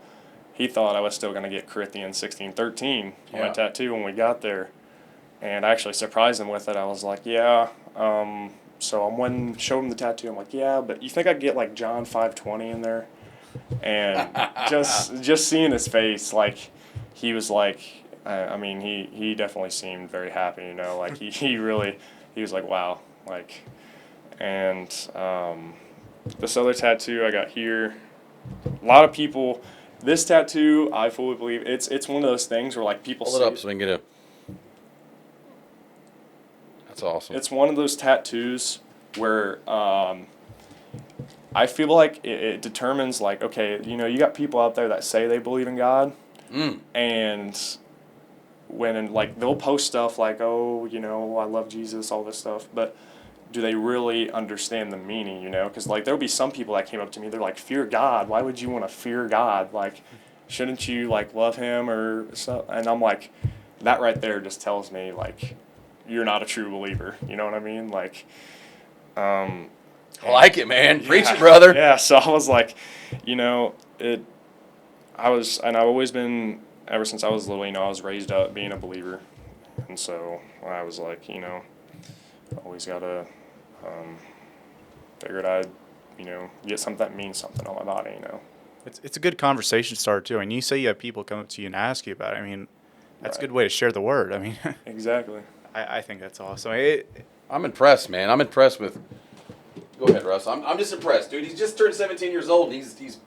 he thought I was still going to get Corinthians 16:13 on my Yeah. tattoo when we got there. And I actually surprised him with it. I was like, yeah. So I showed him the tattoo. I'm like, yeah, but you think I could get like John 5:20 in there? And just seeing his face, like, he was like, I mean, he definitely seemed very happy, you know, like he was like, wow, like, and this other tattoo I got here, a lot of people, this tattoo, I fully believe it's one of those things where like people Hold it up so we can get a. That's awesome. It's one of those tattoos where I feel like it determines, like, okay, you know, you got people out there that say they believe in God, and when, like, they'll post stuff like, oh, you know, I love Jesus, all this stuff, but do they really understand the meaning, you know? Because, like, there'll be some people that came up to me, they're like, fear God, why would you want to fear God? Like, shouldn't you, like, love him or stuff? And I'm like, that right there just tells me, like, you're not a true believer, you know what I mean? Like, I like it, man. Preach it, brother. Yeah, so I was like, you know, I've always been, ever since I was little, you know, I was raised up being a believer. And so I was like, you know, always got to, figured I'd, you know, get something that means something on my body, you know. It's a good conversation starter, too. And you say you have people come up to you and ask you about it. I mean, that's a good way to share the word. I mean, Exactly. I think that's awesome. I'm impressed, man. I'm impressed with. Go ahead, Russ. I'm just impressed, dude. He's just turned 17 years old, and he's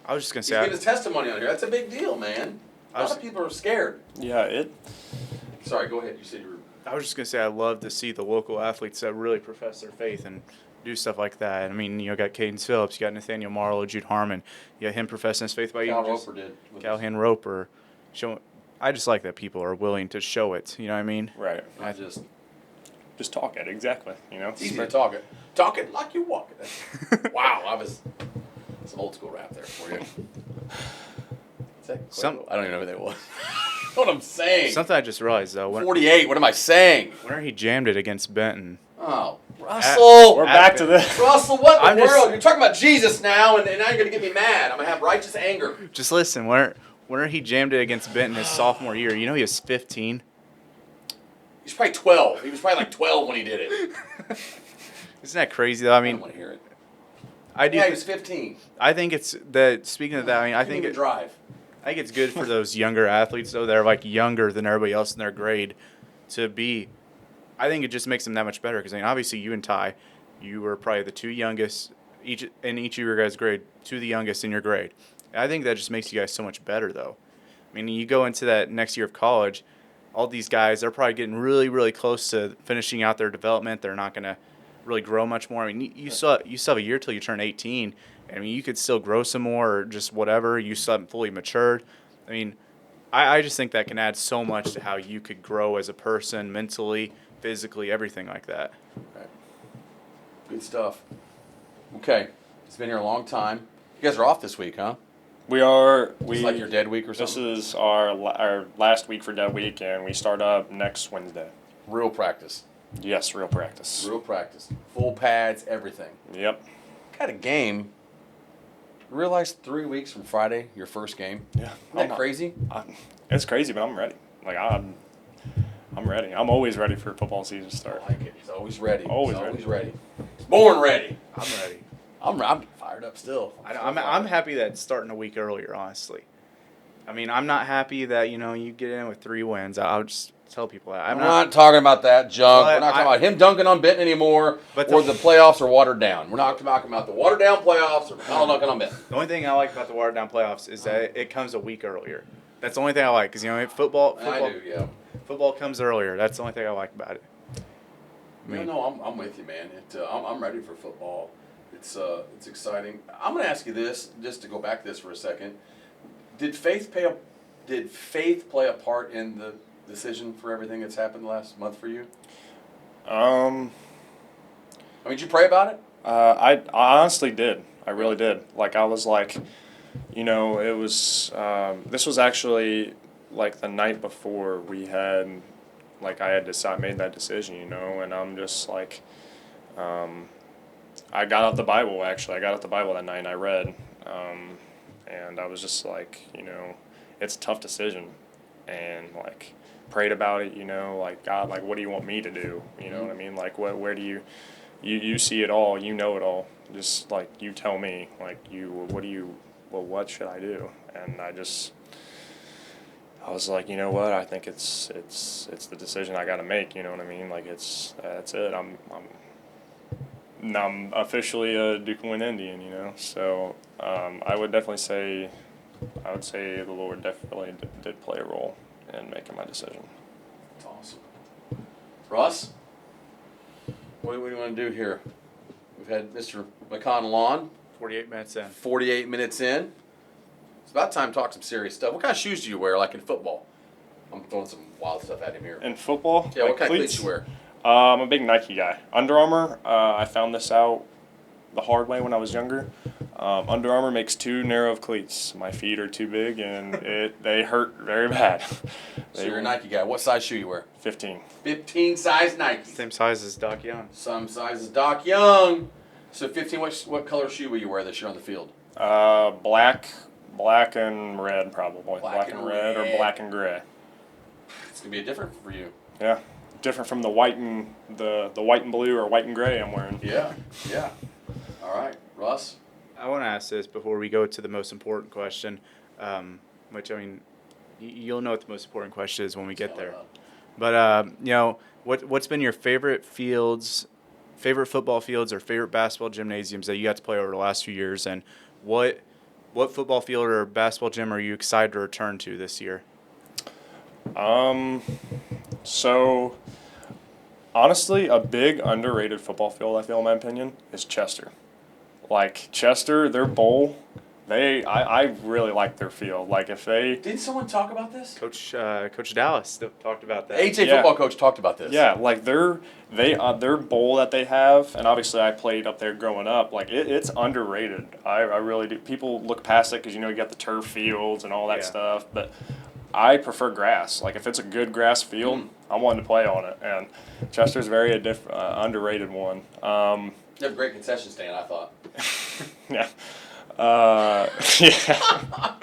I was just going to giving say, his testimony on here. That's a big deal, man. A lot of people are scared. Yeah, Sorry, go ahead. You said you were. I was just going to say I love to see the local athletes that really profess their faith and do stuff like that. I mean, you got Caden Phillips, you got Nathaniel Marlowe, Jude Harmon. You got him professing his faith by Cal even just Roper did. with us. Callahan Roper. I just like that people are willing to show it. You know what I mean? right. Not just. Just talk it, exactly, you know. It's easy to talk it. Talk it like you walk it. Wow, I was some old school rap there for you. I don't even know who that was. What I'm saying. Something I just realized, though. 48. What am I saying? Whenever he jammed it against Benton. Oh, Russell. We're back to this. Russell, what in I'm the just- world? You're talking about Jesus now, and now you're going to get me mad. I'm going to have righteous anger. Just listen, whenever he jammed it against Benton his sophomore year, you know he was 15. He's probably 12. He was probably like 12 when he did it. Isn't that crazy, though? I I mean, don't want to hear it. I do. Yeah, he was 15. I think it's that. Speaking of that, I mean, I He think didn't even drive. I think it's good for those younger athletes, though. They're like younger than everybody else in their grade, to be. I think it just makes them that much better because I mean, obviously you and Ty, you were probably the two youngest each of your guys' grade, two of the youngest in your grade. I think that just makes you guys so much better, though. I mean, you go into that next year of college, all these guys, they're probably getting really, really close to finishing out their development. They're not going to really grow much more. I mean, you still have a year till you turn 18. I mean, you could still grow some more or just whatever. You still haven't fully matured. I mean, I just think that can add so much to how you could grow as a person, mentally, physically, everything like that. Right. Good stuff. Okay. It's been here a long time. You guys are off this week, huh? We are. It's like your dead week or This something? is our last week for dead week, and we start up next Wednesday. Real practice. Yes, real practice. Real practice. Full pads, everything. Yep. Got a game. Realize 3 weeks from Friday, your first game. Yeah. Isn't that crazy? It's crazy, but I'm ready. Like I'm ready. I'm always ready for football season to start. I like it. He's always ready. Always He's ready. ready. He's born ready. I'm ready. I'm fired up still. I'm happy that it's starting a week earlier, honestly. I mean, I'm not happy that, you get in with 3 wins. I'll just tell people that. I'm not talking about that junk. But We're not talking about him dunking on Benton anymore, But or the playoffs are watered down. We're not talking about the watered down playoffs or McConnell dunking on Benton. The only thing I like about the watered down playoffs is that it comes a week earlier. That's the only thing I like because football I do, yeah. football comes earlier. That's the only thing I like about it. I'm with you, man. I'm ready for football. It's exciting. I'm going to ask you this, just to go back to this for a second. Did faith play a part in the decision for everything that's happened the last month for you? Did you pray about it? I honestly did. I really did. Like I was like, it was. This was actually like the night before we had, like I had made that decision, and I'm just like, I got out the Bible actually. I got out the Bible that night and I read. And I was just like, it's a tough decision. And, like, prayed about it, like, God, like, what do you want me to do? You know what I mean? Like, where do you see it all, you know it all. Just, like, you tell me, like, what should I do? And I was like, you know what? I think it's the decision I got to make. You know what I mean? Like that's it. I'm officially a DuQuoin Indian. So I would say the Lord definitely did play a role in making my decision. That's awesome. Russ, what do you want to do here? We've had Mr. McConnell on. 48 minutes in. 48 minutes in. It's about time to talk some serious stuff. What kind of shoes do you wear, like in football? I'm throwing some wild stuff at him here. In football? Yeah, what kind of cleats do you wear? I'm a big Nike guy. Under Armour, I found this out the hard way when I was younger. Under Armour makes too narrow of cleats. My feet are too big, and they hurt very bad. So you're a Nike guy. What size shoe you wear? 15. 15 size Nike. Same size as Doc Young. Some size as Doc Young. So 15, what color shoe will you wear this year on the field? Black and red probably. Black and red or black and gray. It's gonna be different for you. Yeah, different from the white and the white and blue or white and gray I'm wearing. Yeah. All right, Russ. I want to ask this before we go to the most important question, which, I mean, you'll know what the most important question is when we get there. But, what's been your favorite football fields or favorite basketball gymnasiums that you got to play over the last few years, and what football field or basketball gym are you excited to return to this year? So, honestly, a big underrated football field, I feel, in my opinion, is Chester. Like, Chester, their bowl, I really like their field. Like, if they... Didn't someone talk about this? Coach Dallas talked about that. HA football coach talked about this. Yeah, like their bowl that they have, and obviously I played up there growing up. Like it's underrated. I really do. People look past it because you got the turf fields and all that stuff, but I prefer grass. Like if it's a good grass field, I'm wanting to play on it. And Chester's very underrated one. You have a great concession stand, I thought. Yeah. Yeah.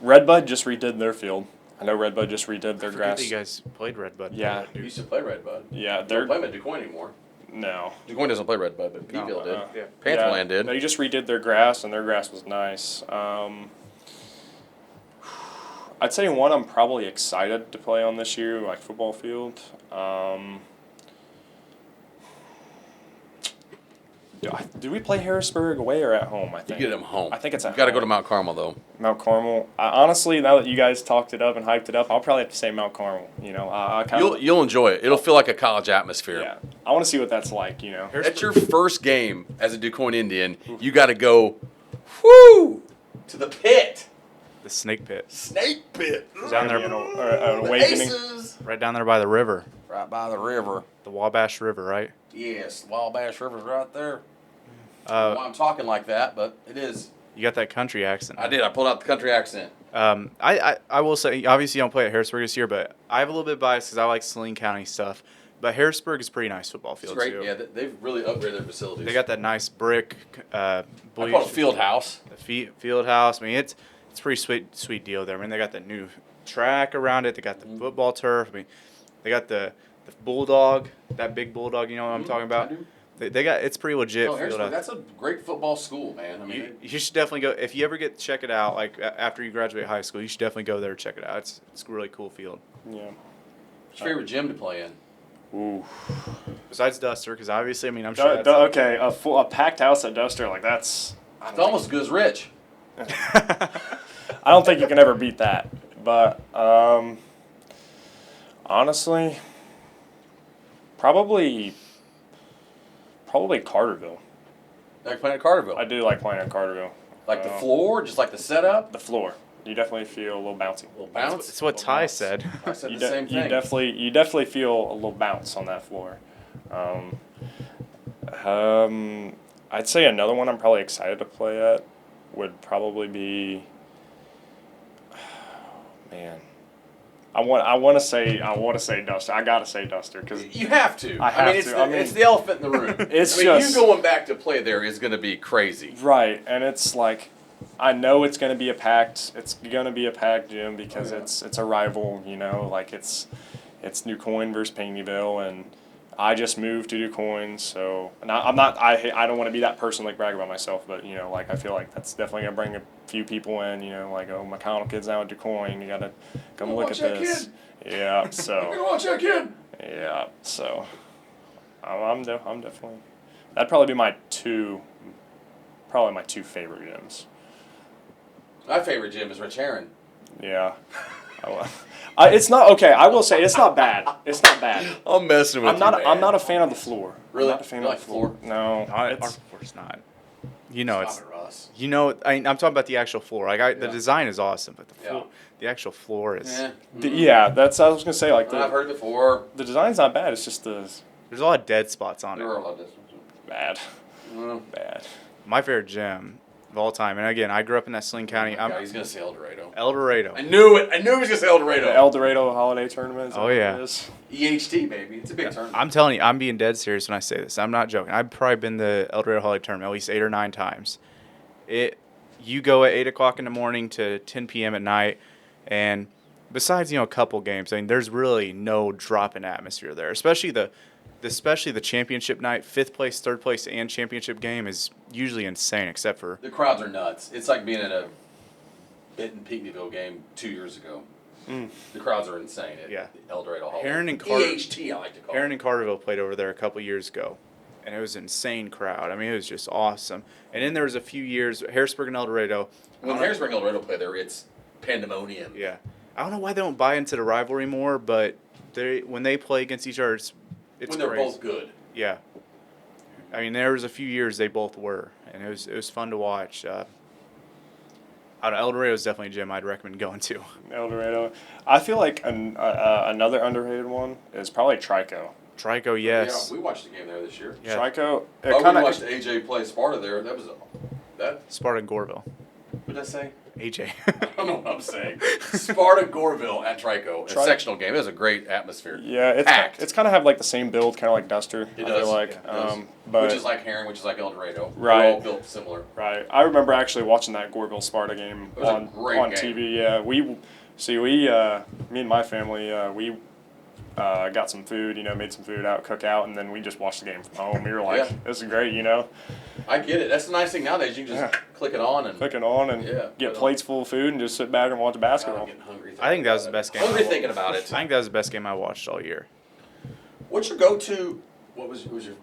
Redbud just redid their field. I know Redbud just redid their grass. You guys played Redbud. Yeah. You used to play Redbud. Yeah, They don't play them at DuQuoin anymore. No. DuQuoin doesn't play Redbud, but Peeville did. Yeah. Pantherland did. They just redid their grass, and their grass was nice. I'd say one I'm probably excited to play on this year, like football field. Do we play Harrisburg away or at home? I think You get them home. I think it's at You got to go home. to Mount Carmel, though. Mount Carmel. Honestly, now that you guys talked it up and hyped it up, I'll probably have to say Mount Carmel. You'll enjoy it. It'll feel like a college atmosphere. Yeah, I want to see what that's like. That's your first game as a DuQuoin Indian. You got to go, to the pit. The Snake Pit. Snake pit. Down there, An awakening. Aces. right down there by the river. Right by the river. The Wabash River, right? Yes, Wabash River's right there. I don't know why I'm talking like that, but it is. You got that country accent. I did. I pulled out the country accent. I will say, obviously you don't play at Harrisburg this year, but I have a little bit of bias because I like Saline County stuff. But Harrisburg is a pretty nice football field, It's great. too. Yeah, they've really upgraded their facilities. They got that nice brick I call it a field house. The field house. I mean, it's a pretty sweet deal there. I mean, they got the new track around it. They got the football turf. I mean, they got the bulldog, that big bulldog. You know what I'm talking about? I do. They got it's pretty legit. Oh, field Harrisburg, out. that's a great football school, man. I mean, You should definitely go if you ever get to check it out. Like after you graduate high school, you should definitely go there and check it out. It's a really cool field. Yeah. what's your favorite gym to play in? Ooh. Besides Duster, because obviously, I mean, I'm sure. Okay, a packed house at Duster, like that's. It's almost as good as Rich. I don't think you can ever beat that. But honestly, probably Carterville. Like playing at Carterville. I do like playing at Carterville. Like the floor, just like the setup. The floor. You definitely feel a little bouncy. A little bounce. It's what Ty said. I said You the same thing. You definitely feel a little bounce on that floor. I'd say another one I'm probably excited to play at would probably be, man, I want to say Duster. I gotta say Duster because You have to. I have it's to. it's the elephant in the room. It's you just- going back to play there is going to be crazy. right, and it's like I know it's gonna be a packed gym because it's a rival. You know, like it's New Coin versus Pinckneyville, and I just moved to New Coin, so and I don't want to be that person like brag about myself, but you know, like I feel like that's definitely gonna bring a few people in. You know, like McConnell kid's now at Du Quoin, you gotta come look at this. Yeah, so watch that kid. yeah, so I'm definitely that'd probably be my two favorite gyms. My favorite gym is Rich Heron. Yeah. It's not okay. I will say it's not bad. It's not bad. I'm messing with I'm not a fan of the floor. Really? I'm not a fan You of like the floor. No. Our It's, floor's not. You know, Stop it, Russ. I'm talking about the actual floor. Like the Yeah. design is awesome, but the Yeah. floor, the actual floor is. Yeah. yeah, that's I was gonna say like I've heard it before. the design's not bad. It's just the There's a lot of dead spots on There are it. a lot of this. bad. Well, Bad. My favorite gym of all time, and again, I grew up in that Saline County. yeah, he's gonna say El Dorado. El Dorado. I knew it. I knew he was gonna say El Dorado. The El Dorado Holiday Tournament. Is that Oh, what yeah. It is? EHT baby. It's a big tournament. I'm telling you, I'm being dead serious when I say this. I'm not joking. I've probably been to El Dorado Holiday Tournament at least 8 or 9 times. You go at 8 o'clock in the morning to 10 p.m. at night, and besides a couple games, I mean, there's really no drop in atmosphere there. Especially the championship night, 5th place, 3rd place, and championship game is usually insane. Except for The crowds are nuts. It's like being at a Benton Pinckneyville game 2 years ago. The crowds are insane at Yeah. El Dorado Hall. Heron and EHT, I like to call Heron it. and Carterville played over there a couple years ago, and it was an insane crowd. I mean, it was just awesome. And then there was a few years, Harrisburg and El Dorado. When Harrisburg and El Dorado play there, it's pandemonium. Yeah, I don't know why they don't buy into the rivalry more, but when they play against each other, it's when they're crazy. both good. Yeah, I mean, there was a few years they both were, and it was fun to watch. El Dorado is definitely a gym I'd recommend going to. El Dorado. I feel like another underrated one is probably Trico. Trico, yes. Yeah, we watched the game there this year. Yeah. Trico. It Oh, we kinda, watched AJ play Sparta there. That Sparta and Goreville. what did I say? AJ. I don't know what I'm saying. Sparta Goreville at Trico. A sectional game. It was a great atmosphere. Yeah, Packed. it's kind of have like the same build, kind of like Duster. It I does. feel like, It does. but Which is like Heron, which is like El Dorado. Right. They're all built similar. right. I remember actually watching that Goreville Sparta game It was a on great game. TV. Yeah, me and my family, we got some food. Made some food out, cook out, and then we just watched the game from home. We were like, Yeah. this is great. I get it. That's the nice thing nowadays. You can just Yeah. click it on and. Click it on and Yeah, get but, plates full of food and just sit back and watch God, I'm basketball. getting hungry. I think that was the about best it. game. Hungry thinking about it. I think that was the best game I watched all year. What's your go-to? What was your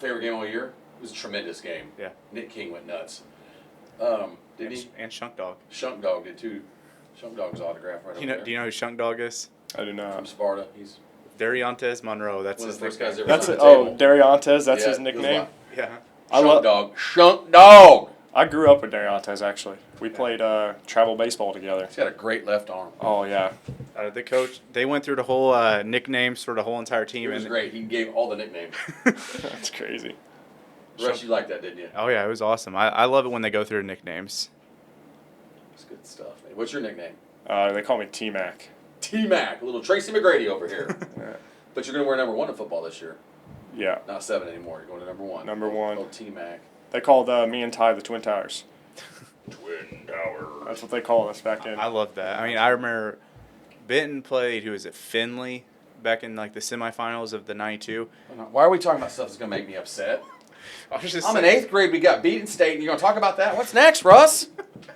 favorite game all year? It was a tremendous game. Yeah. Nick King went nuts. Did he? And Shunk Dog. Shunk Dog did too. Shunk Dog's autograph right over there. Do you know who Shunk Dog is? I do From not. Sparta. He's Dariantes Monroe. That's one of his the first nickname. guys ever That's signed it. the Oh, table. Dariantes. That's Yeah, his it was nickname. Yeah. Shunk Dog. Shunk Dog. I grew up with Dariantes actually. We played travel baseball together. He's got a great left arm. Oh yeah. The coach, they went through the whole nicknames for the whole entire team. It was and great. He gave all the nicknames. That's crazy. Russ, you liked that, didn't you? Oh, yeah, it was awesome. I love it when they go through nicknames. It's good stuff, man. What's your nickname? They call me T-Mac. T-Mac, a little Tracy McGrady over here. Yeah. But you're going to wear number 1 in football this year. Yeah. Not 7 anymore. You're going to number 1. Number 1. Oh, T-Mac. They called me and Ty the Twin Towers. Twin Tower. That's what they called us back then. I love that. I mean, I remember Benton played, who was it, Finley, back in like the semifinals of the 92. Why are we talking about stuff that's going to make me upset? I was just I'm in 8th grade. We got beat in state, and you're going to talk about that? What's next, Russ?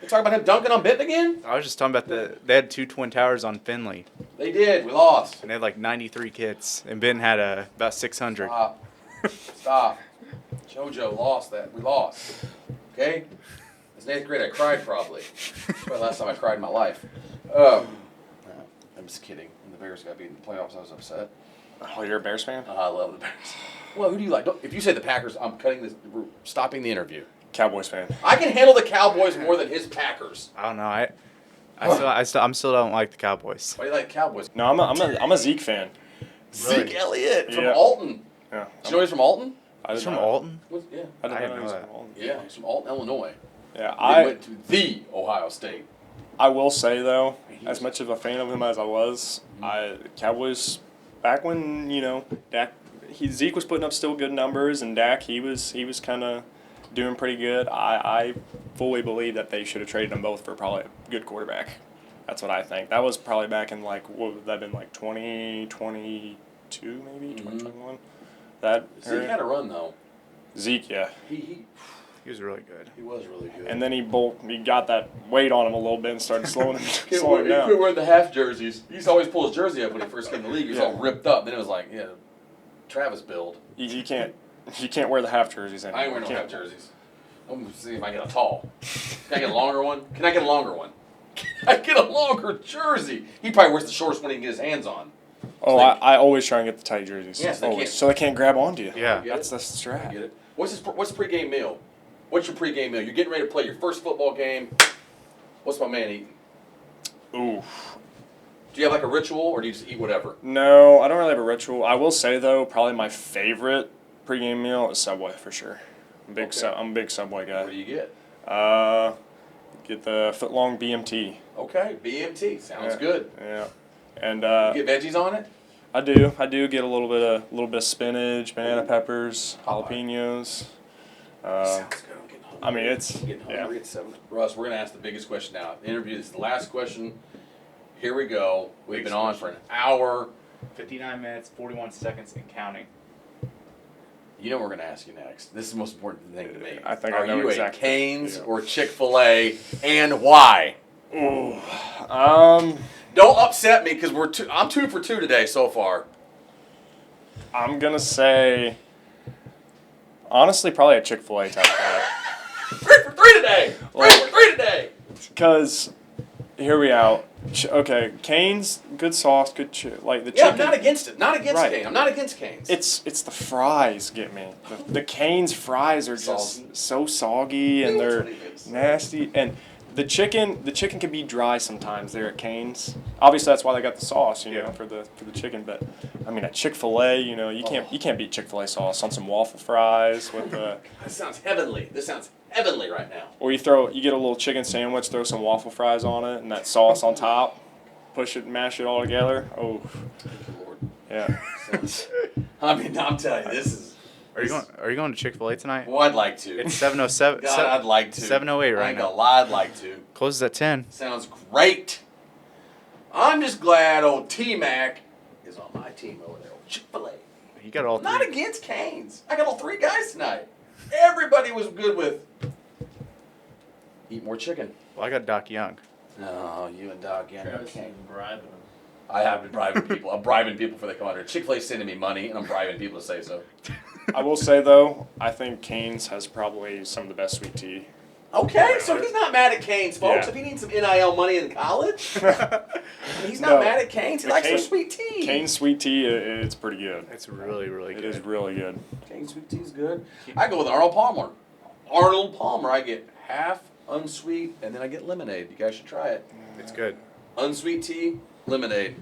You talking about him dunking on Benton again? I was just talking about they had 2 Twin Towers on Finley, They did. We lost. and they had like 93 kids, and Benton had about 600. Stop. Stop. JoJo lost that. We lost. Okay? As in 8th grade, I cried probably. That's the last time I cried in my life. I'm just kidding. When the Bears got beat in the playoffs, I was upset. Oh, you're a Bears fan? I love the Bears. Well, who do you like? If you say the Packers, I'm cutting this. We're stopping the interview. Cowboys fan. I can handle the Cowboys more than his Packers. I don't know. I still don't like the Cowboys. Why do you like Cowboys? No, I'm a Zeke fan. Zeke Elliott from Yeah. Alton. Yeah. Do you know he's from Alton? I He's did from not- Alton? Yeah. I didn't I know didn't he was know from that. Alton. Yeah, he's from Alton, Illinois. Yeah, They went to the Ohio State. I will say though, as much of a fan of him as I was, Cowboys back when Dak, Zeke was putting up still good numbers, and Dak he was kind of doing pretty good. I fully believe that they should have traded them both for probably a good quarterback. That's what I think. That was probably back in what would that have been 2022 maybe 2021. That Zeke had a run though. Zeke, yeah. He was really good. He was really good. And then he got that weight on him a little bit and started slowing him He slowing down. quit wearing the half jerseys. He used to always pull his jersey up when he first came to the league. He was all ripped up. Then it was like, Travis build. You can't wear the half jerseys anymore. I ain't wearing no half jerseys. I'm gonna see if I get a tall. Can I get a longer one? Can I get a longer one? Can I get a longer jersey? He probably wears the shortest one he can get his hands on. Oh, I always try and get the tight jerseys. Yes, so they can't grab onto you. Yeah. That's the strat. I get it. What's pregame meal? What's your pregame meal? You're getting ready to play your first football game. What's my man eating? Ooh. Do you have like a ritual, or do you just eat whatever? No, I don't really have a ritual. I will say though, probably my favorite pregame meal is Subway for sure. I'm a big Subway guy. What do you get? Get the footlong BMT. Okay, BMT sounds good. Yeah, and You get veggies on it? I do get a little bit of spinach, banana peppers, jalapenos. Sounds good. I'm getting hungry. I mean, it's Getting hungry at 7. Russ, we're gonna ask the biggest question now. The interview is the last question. Here we go. We've been on for an hour. 59 minutes, 41 seconds, and counting. You know what we're gonna ask you next. This is the most important thing to me. I think Are I know you exactly. a Cane's or Chick-fil-A, and why? Ooh. Don't upset me because I'm 2 for 2 today so far. I'm gonna say, honestly, probably a Chick-fil-A type guy. 3 for 3 today. 3 for 3 today. Because, hear me out. Okay, Cane's, good sauce, good like the Yeah, chicken. I'm not against it. Not against Right. Cane's. I'm not against Cane's. It's the fries get me. The Cane's fries are just Soggy. so soggy and That's they're what it is. nasty. And the chicken can be dry sometimes there at Cane's. Obviously that's why they got the sauce, you know, for the chicken. But I mean at Chick-fil-A, you can't beat Chick-fil-A sauce on some waffle fries with the. This sounds heavenly. This sounds heavenly right now. Or you get a little chicken sandwich, throw some waffle fries on it, and that sauce on top. Push it, mash it all together. Oh, Lord. yeah. I mean, I'm telling you, this is. Are you going to Chick-fil-A tonight? Well, I'd like to. It's 7:07. God, I'd like to. 7:08 I right ain't now. gonna lie, I'd like to. Closes at 10. Sounds great. I'm just glad old T-Mac is on my team over there. Old Chick-fil-A. You got all I'm not three. against Cane's. I got all 3 guys tonight. Everybody was good with. Eat more chicken. Well, I got Doc Young. No, you and Doc, yeah, no Travis Cane. is bribing him. I have been bribing people. I'm bribing people before they come out here. Chick-fil-A's sending me money, and I'm bribing people to say so. I will say though, I think Cane's has probably some of the best sweet tea. Okay, so he's not mad at Cane's, folks. Yeah. If he needs some NIL money in college, he's not No. mad at Cane's. He The likes their Cane- sweet tea. Cane's sweet tea, it's pretty good. It's really, really It good. is really good. Cane's sweet tea is good. I go with Arnold Palmer. Arnold Palmer, I get half unsweet, and then I get lemonade. You guys should try it. It's good. Unsweet tea, lemonade.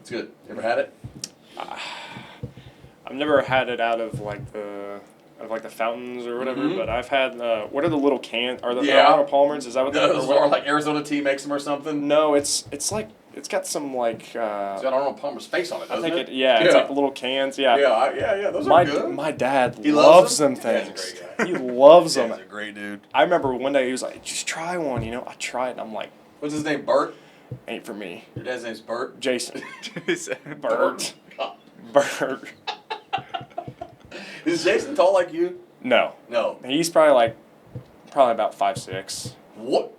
It's good. You ever had it? I've never had it out of like the fountains or whatever, Mhm. but I've had what are the little cans? Are the Yeah. Arnold Palmers? Is that what Those they're? are like Arizona tea makes them or something. No, it's like it's got some like. It's got Arnold Palmer's face on it, I doesn't think it? it's like the little cans. Yeah. Yeah. Those My are good. my dad He loves them Yeah, he's a things. great guy. He loves He's them. a great dude. I remember one day he was like, "Just try one," I tried, and I'm like, What's his name? Bert? "Ain't for me." Your dad's name's Bert? Jason. Bert. Bert. God. Bert. Is Jason tall like you? No, No. he's probably about 5'6". What?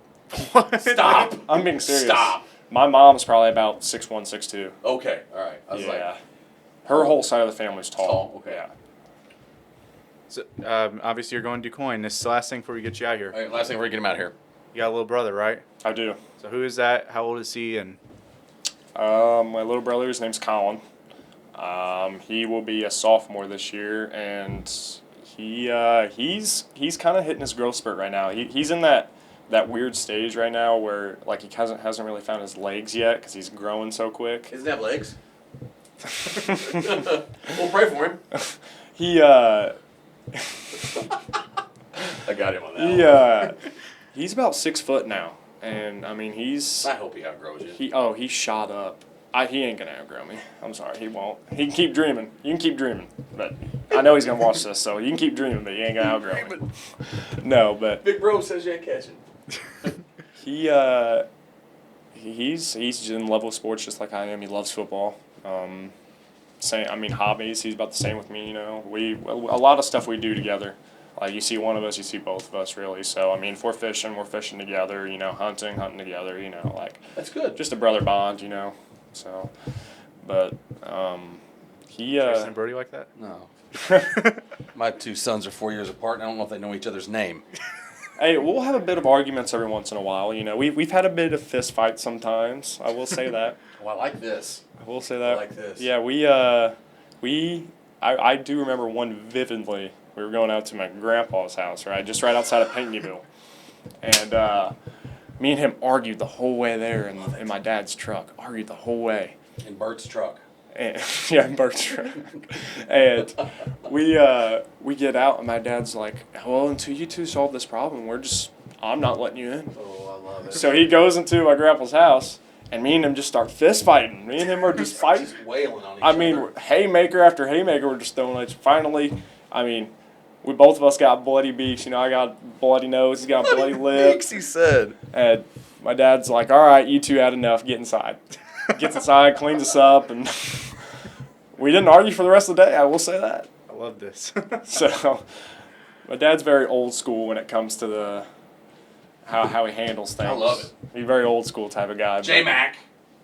Stop. I'm being serious. Stop. My mom's probably about 6'1", 6'2". Okay, all right. I was like, her whole side of the family's tall. Tall, okay. Yeah. So, obviously, you're going to DuQuoin. This is the last thing before we get you out here. all right, last thing before we get him out of here. You got a little brother, right? I do. So who is that? How old is he? And My little brother, his name's Colin. He will be a sophomore this year, and he's kind of hitting his growth spurt right now. He's in that weird stage right now where like he hasn't really found his legs yet because he's growing so quick. He doesn't have legs. We'll pray for him. He I got him on that one. He's about 6 foot now, and I mean he's. I hope he outgrows you. He's shot up. He ain't gonna outgrow me. I'm sorry, he won't. He can keep dreaming. You can keep dreaming, but I know he's gonna watch this, so you can keep dreaming, but you ain't gonna outgrow me. No, but Big bro says you ain't catching. he's in love with sports just like I am. He loves football. Hobbies. He's about the same with me. You know, a lot of stuff we do together. Like you see one of us, you see both of us really. So I mean, if we're fishing together. You know, hunting together. You know, like That's good. just a brother bond. You know, so, but he. Jason and Brody like that? No. My 2 sons are 4 years apart, and I don't know if they know each other's name. Hey, we'll have a bit of arguments every once in a while. You know, we've had a bit of fist fights sometimes. I will say that. Oh, I like this. I will say that. I like this. Yeah, I do remember one vividly. We were going out to my grandpa's house, right, just right outside of Pinckneyville, and me and him argued the whole way there in my dad's truck. Argued the whole way. In Bert's truck. And, yeah, in Bert's truck. And we get out, and my dad's like, "Well, until you two solve this problem, I'm not letting you in." Oh, I love it. So he goes into my grandpa's house, and me and him just start fist fighting. Me and him are just fighting. Just wailing on each I other. mean, haymaker after haymaker, we're just throwing it. Finally, I mean, we both of us got bloody beaks. You know, I got bloody nose, he's got bloody lips. he said. And my dad's like, "All right, you two had enough. Get inside." Gets inside, cleans us up, and we didn't argue for the rest of the day. I will say that. I love this. So, my dad's very old school when it comes to the how he handles things. I love it. He's a very old school type of guy. J-Mac.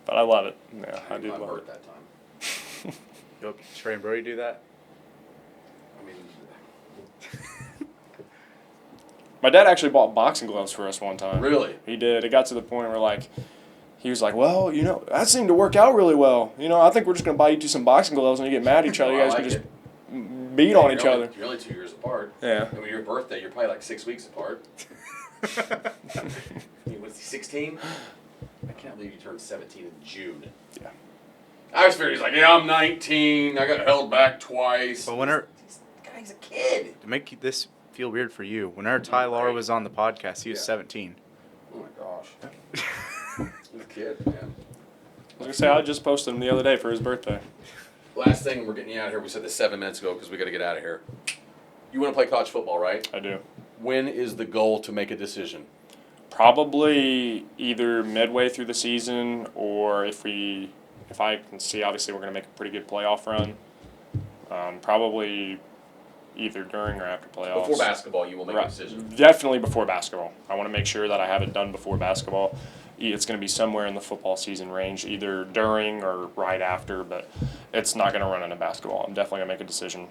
But I love it. Yeah, I do I love hurt it. that time. Yo, Trey and Brody do that? I mean, My dad actually bought boxing gloves for us one time. really? He did. It got to the point where he was like, "Well, you know, that seemed to work out really well. You know, I think we're just gonna buy you two some boxing gloves when you get mad at each other. You Well, guys I can like just beat on each other." You're only 2 years apart. Yeah. And when your birthday, you're probably like 6 weeks apart. What's he, 16? I can't believe you turned 17 in June. Yeah. I was figuring, he's like, yeah, I'm 19. I got held back twice. But whenever, He's a kid. to make this feel weird for you, whenever Tyler was on the podcast, he was Yeah. 17. Oh my gosh. He's a kid, man. I was gonna say I just posted him the other day for his birthday. Last thing, we're getting you out of here. We said this 7 minutes ago because we got to get out of here. You want to play college football, right? I do. When is the goal to make a decision? Probably either midway through the season, or if I can see, obviously we're gonna make a pretty good playoff run. Probably either during or after playoffs. Before basketball, you will make a decision. Definitely before basketball. I want to make sure that I have it done before basketball. It's going to be somewhere in the football season range, either during or right after, but it's not going to run into basketball. I'm definitely going to make a decision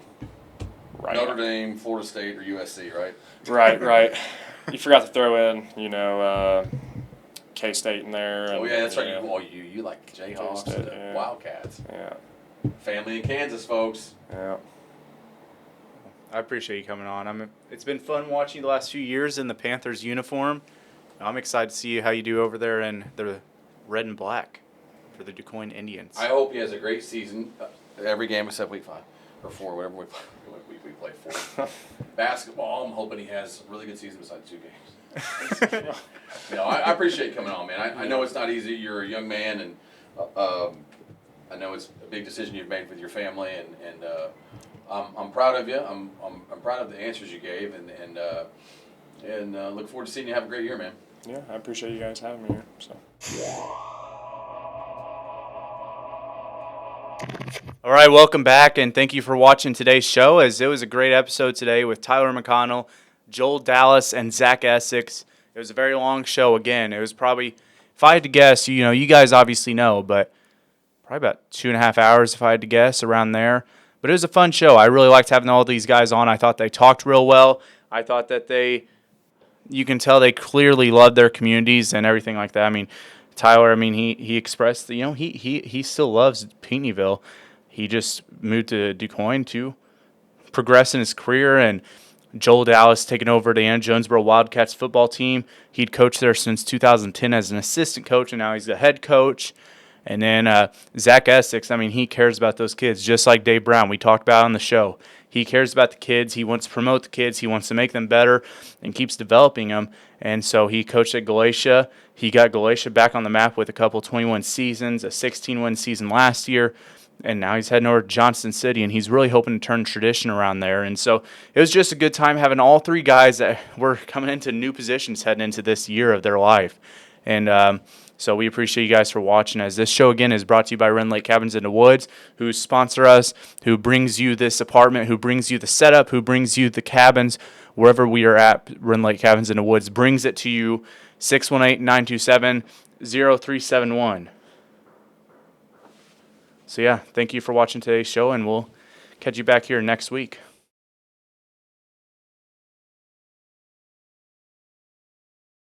right Notre after. Dame, Florida State, or USC, right? Right. You forgot to throw in, K-State in there. Oh, and, yeah, that's right. yeah. You like Jayhawks K-State, and yeah. Wildcats. Yeah. Family in Kansas, folks. Yeah. I appreciate you coming on. It's been fun watching you the last few years in the Panthers uniform. I'm excited to see how you do over there in the red and black for the DuQuoin Indians. I hope he has a great season. Every game except week 5 or 4, whatever we play 4. Basketball, I'm hoping he has a really good season besides 2 games. I appreciate you coming on, man. I know it's not easy. You're a young man, and I know it's a big decision you've made with your family, and I'm proud of you. I'm proud of the answers you gave, and look forward to seeing you have a great year, man. Yeah, I appreciate you guys having me here. So. All right, welcome back, and thank you for watching today's show, as it was a great episode today with Tyler McConnell, Joel Dallas, and Zack Essex. It was a very long show again. It was probably, if I had to guess, you guys obviously know, but probably about 2.5 hours if I had to guess, around there. But it was a fun show. I really liked having all these guys on. I thought they talked real well. I thought that you can tell they clearly love their communities and everything like that. I mean, Tyler, he expressed that, he still loves Pinckneyville. He just moved to DuQuoin to progress in his career, and Joel Dallas taking over the Anna-Jonesboro Wildcats football team. He'd coached there since 2010 as an assistant coach, and now he's the head coach. And then Zack Essex, I mean, he cares about those kids just like Dave Brown. We talked about on the show. He cares about the kids. He wants to promote the kids. He wants to make them better and keeps developing them. And so he coached at Galatia. He got Galatia back on the map with a couple 21 seasons, a 16-win season last year. And now he's heading over to Johnston City, and he's really hoping to turn tradition around there. And so it was just a good time having all three guys that were coming into new positions heading into this year of their life. And so we appreciate you guys for watching. As this show, again, is brought to you by Rend Lake Cabins in the Woods, who sponsor us, who brings you this apartment, who brings you the setup, who brings you the cabins, wherever we are at. Rend Lake Cabins in the Woods brings it to you, 618-927-0371. So, yeah, thank you for watching today's show, and we'll catch you back here next week.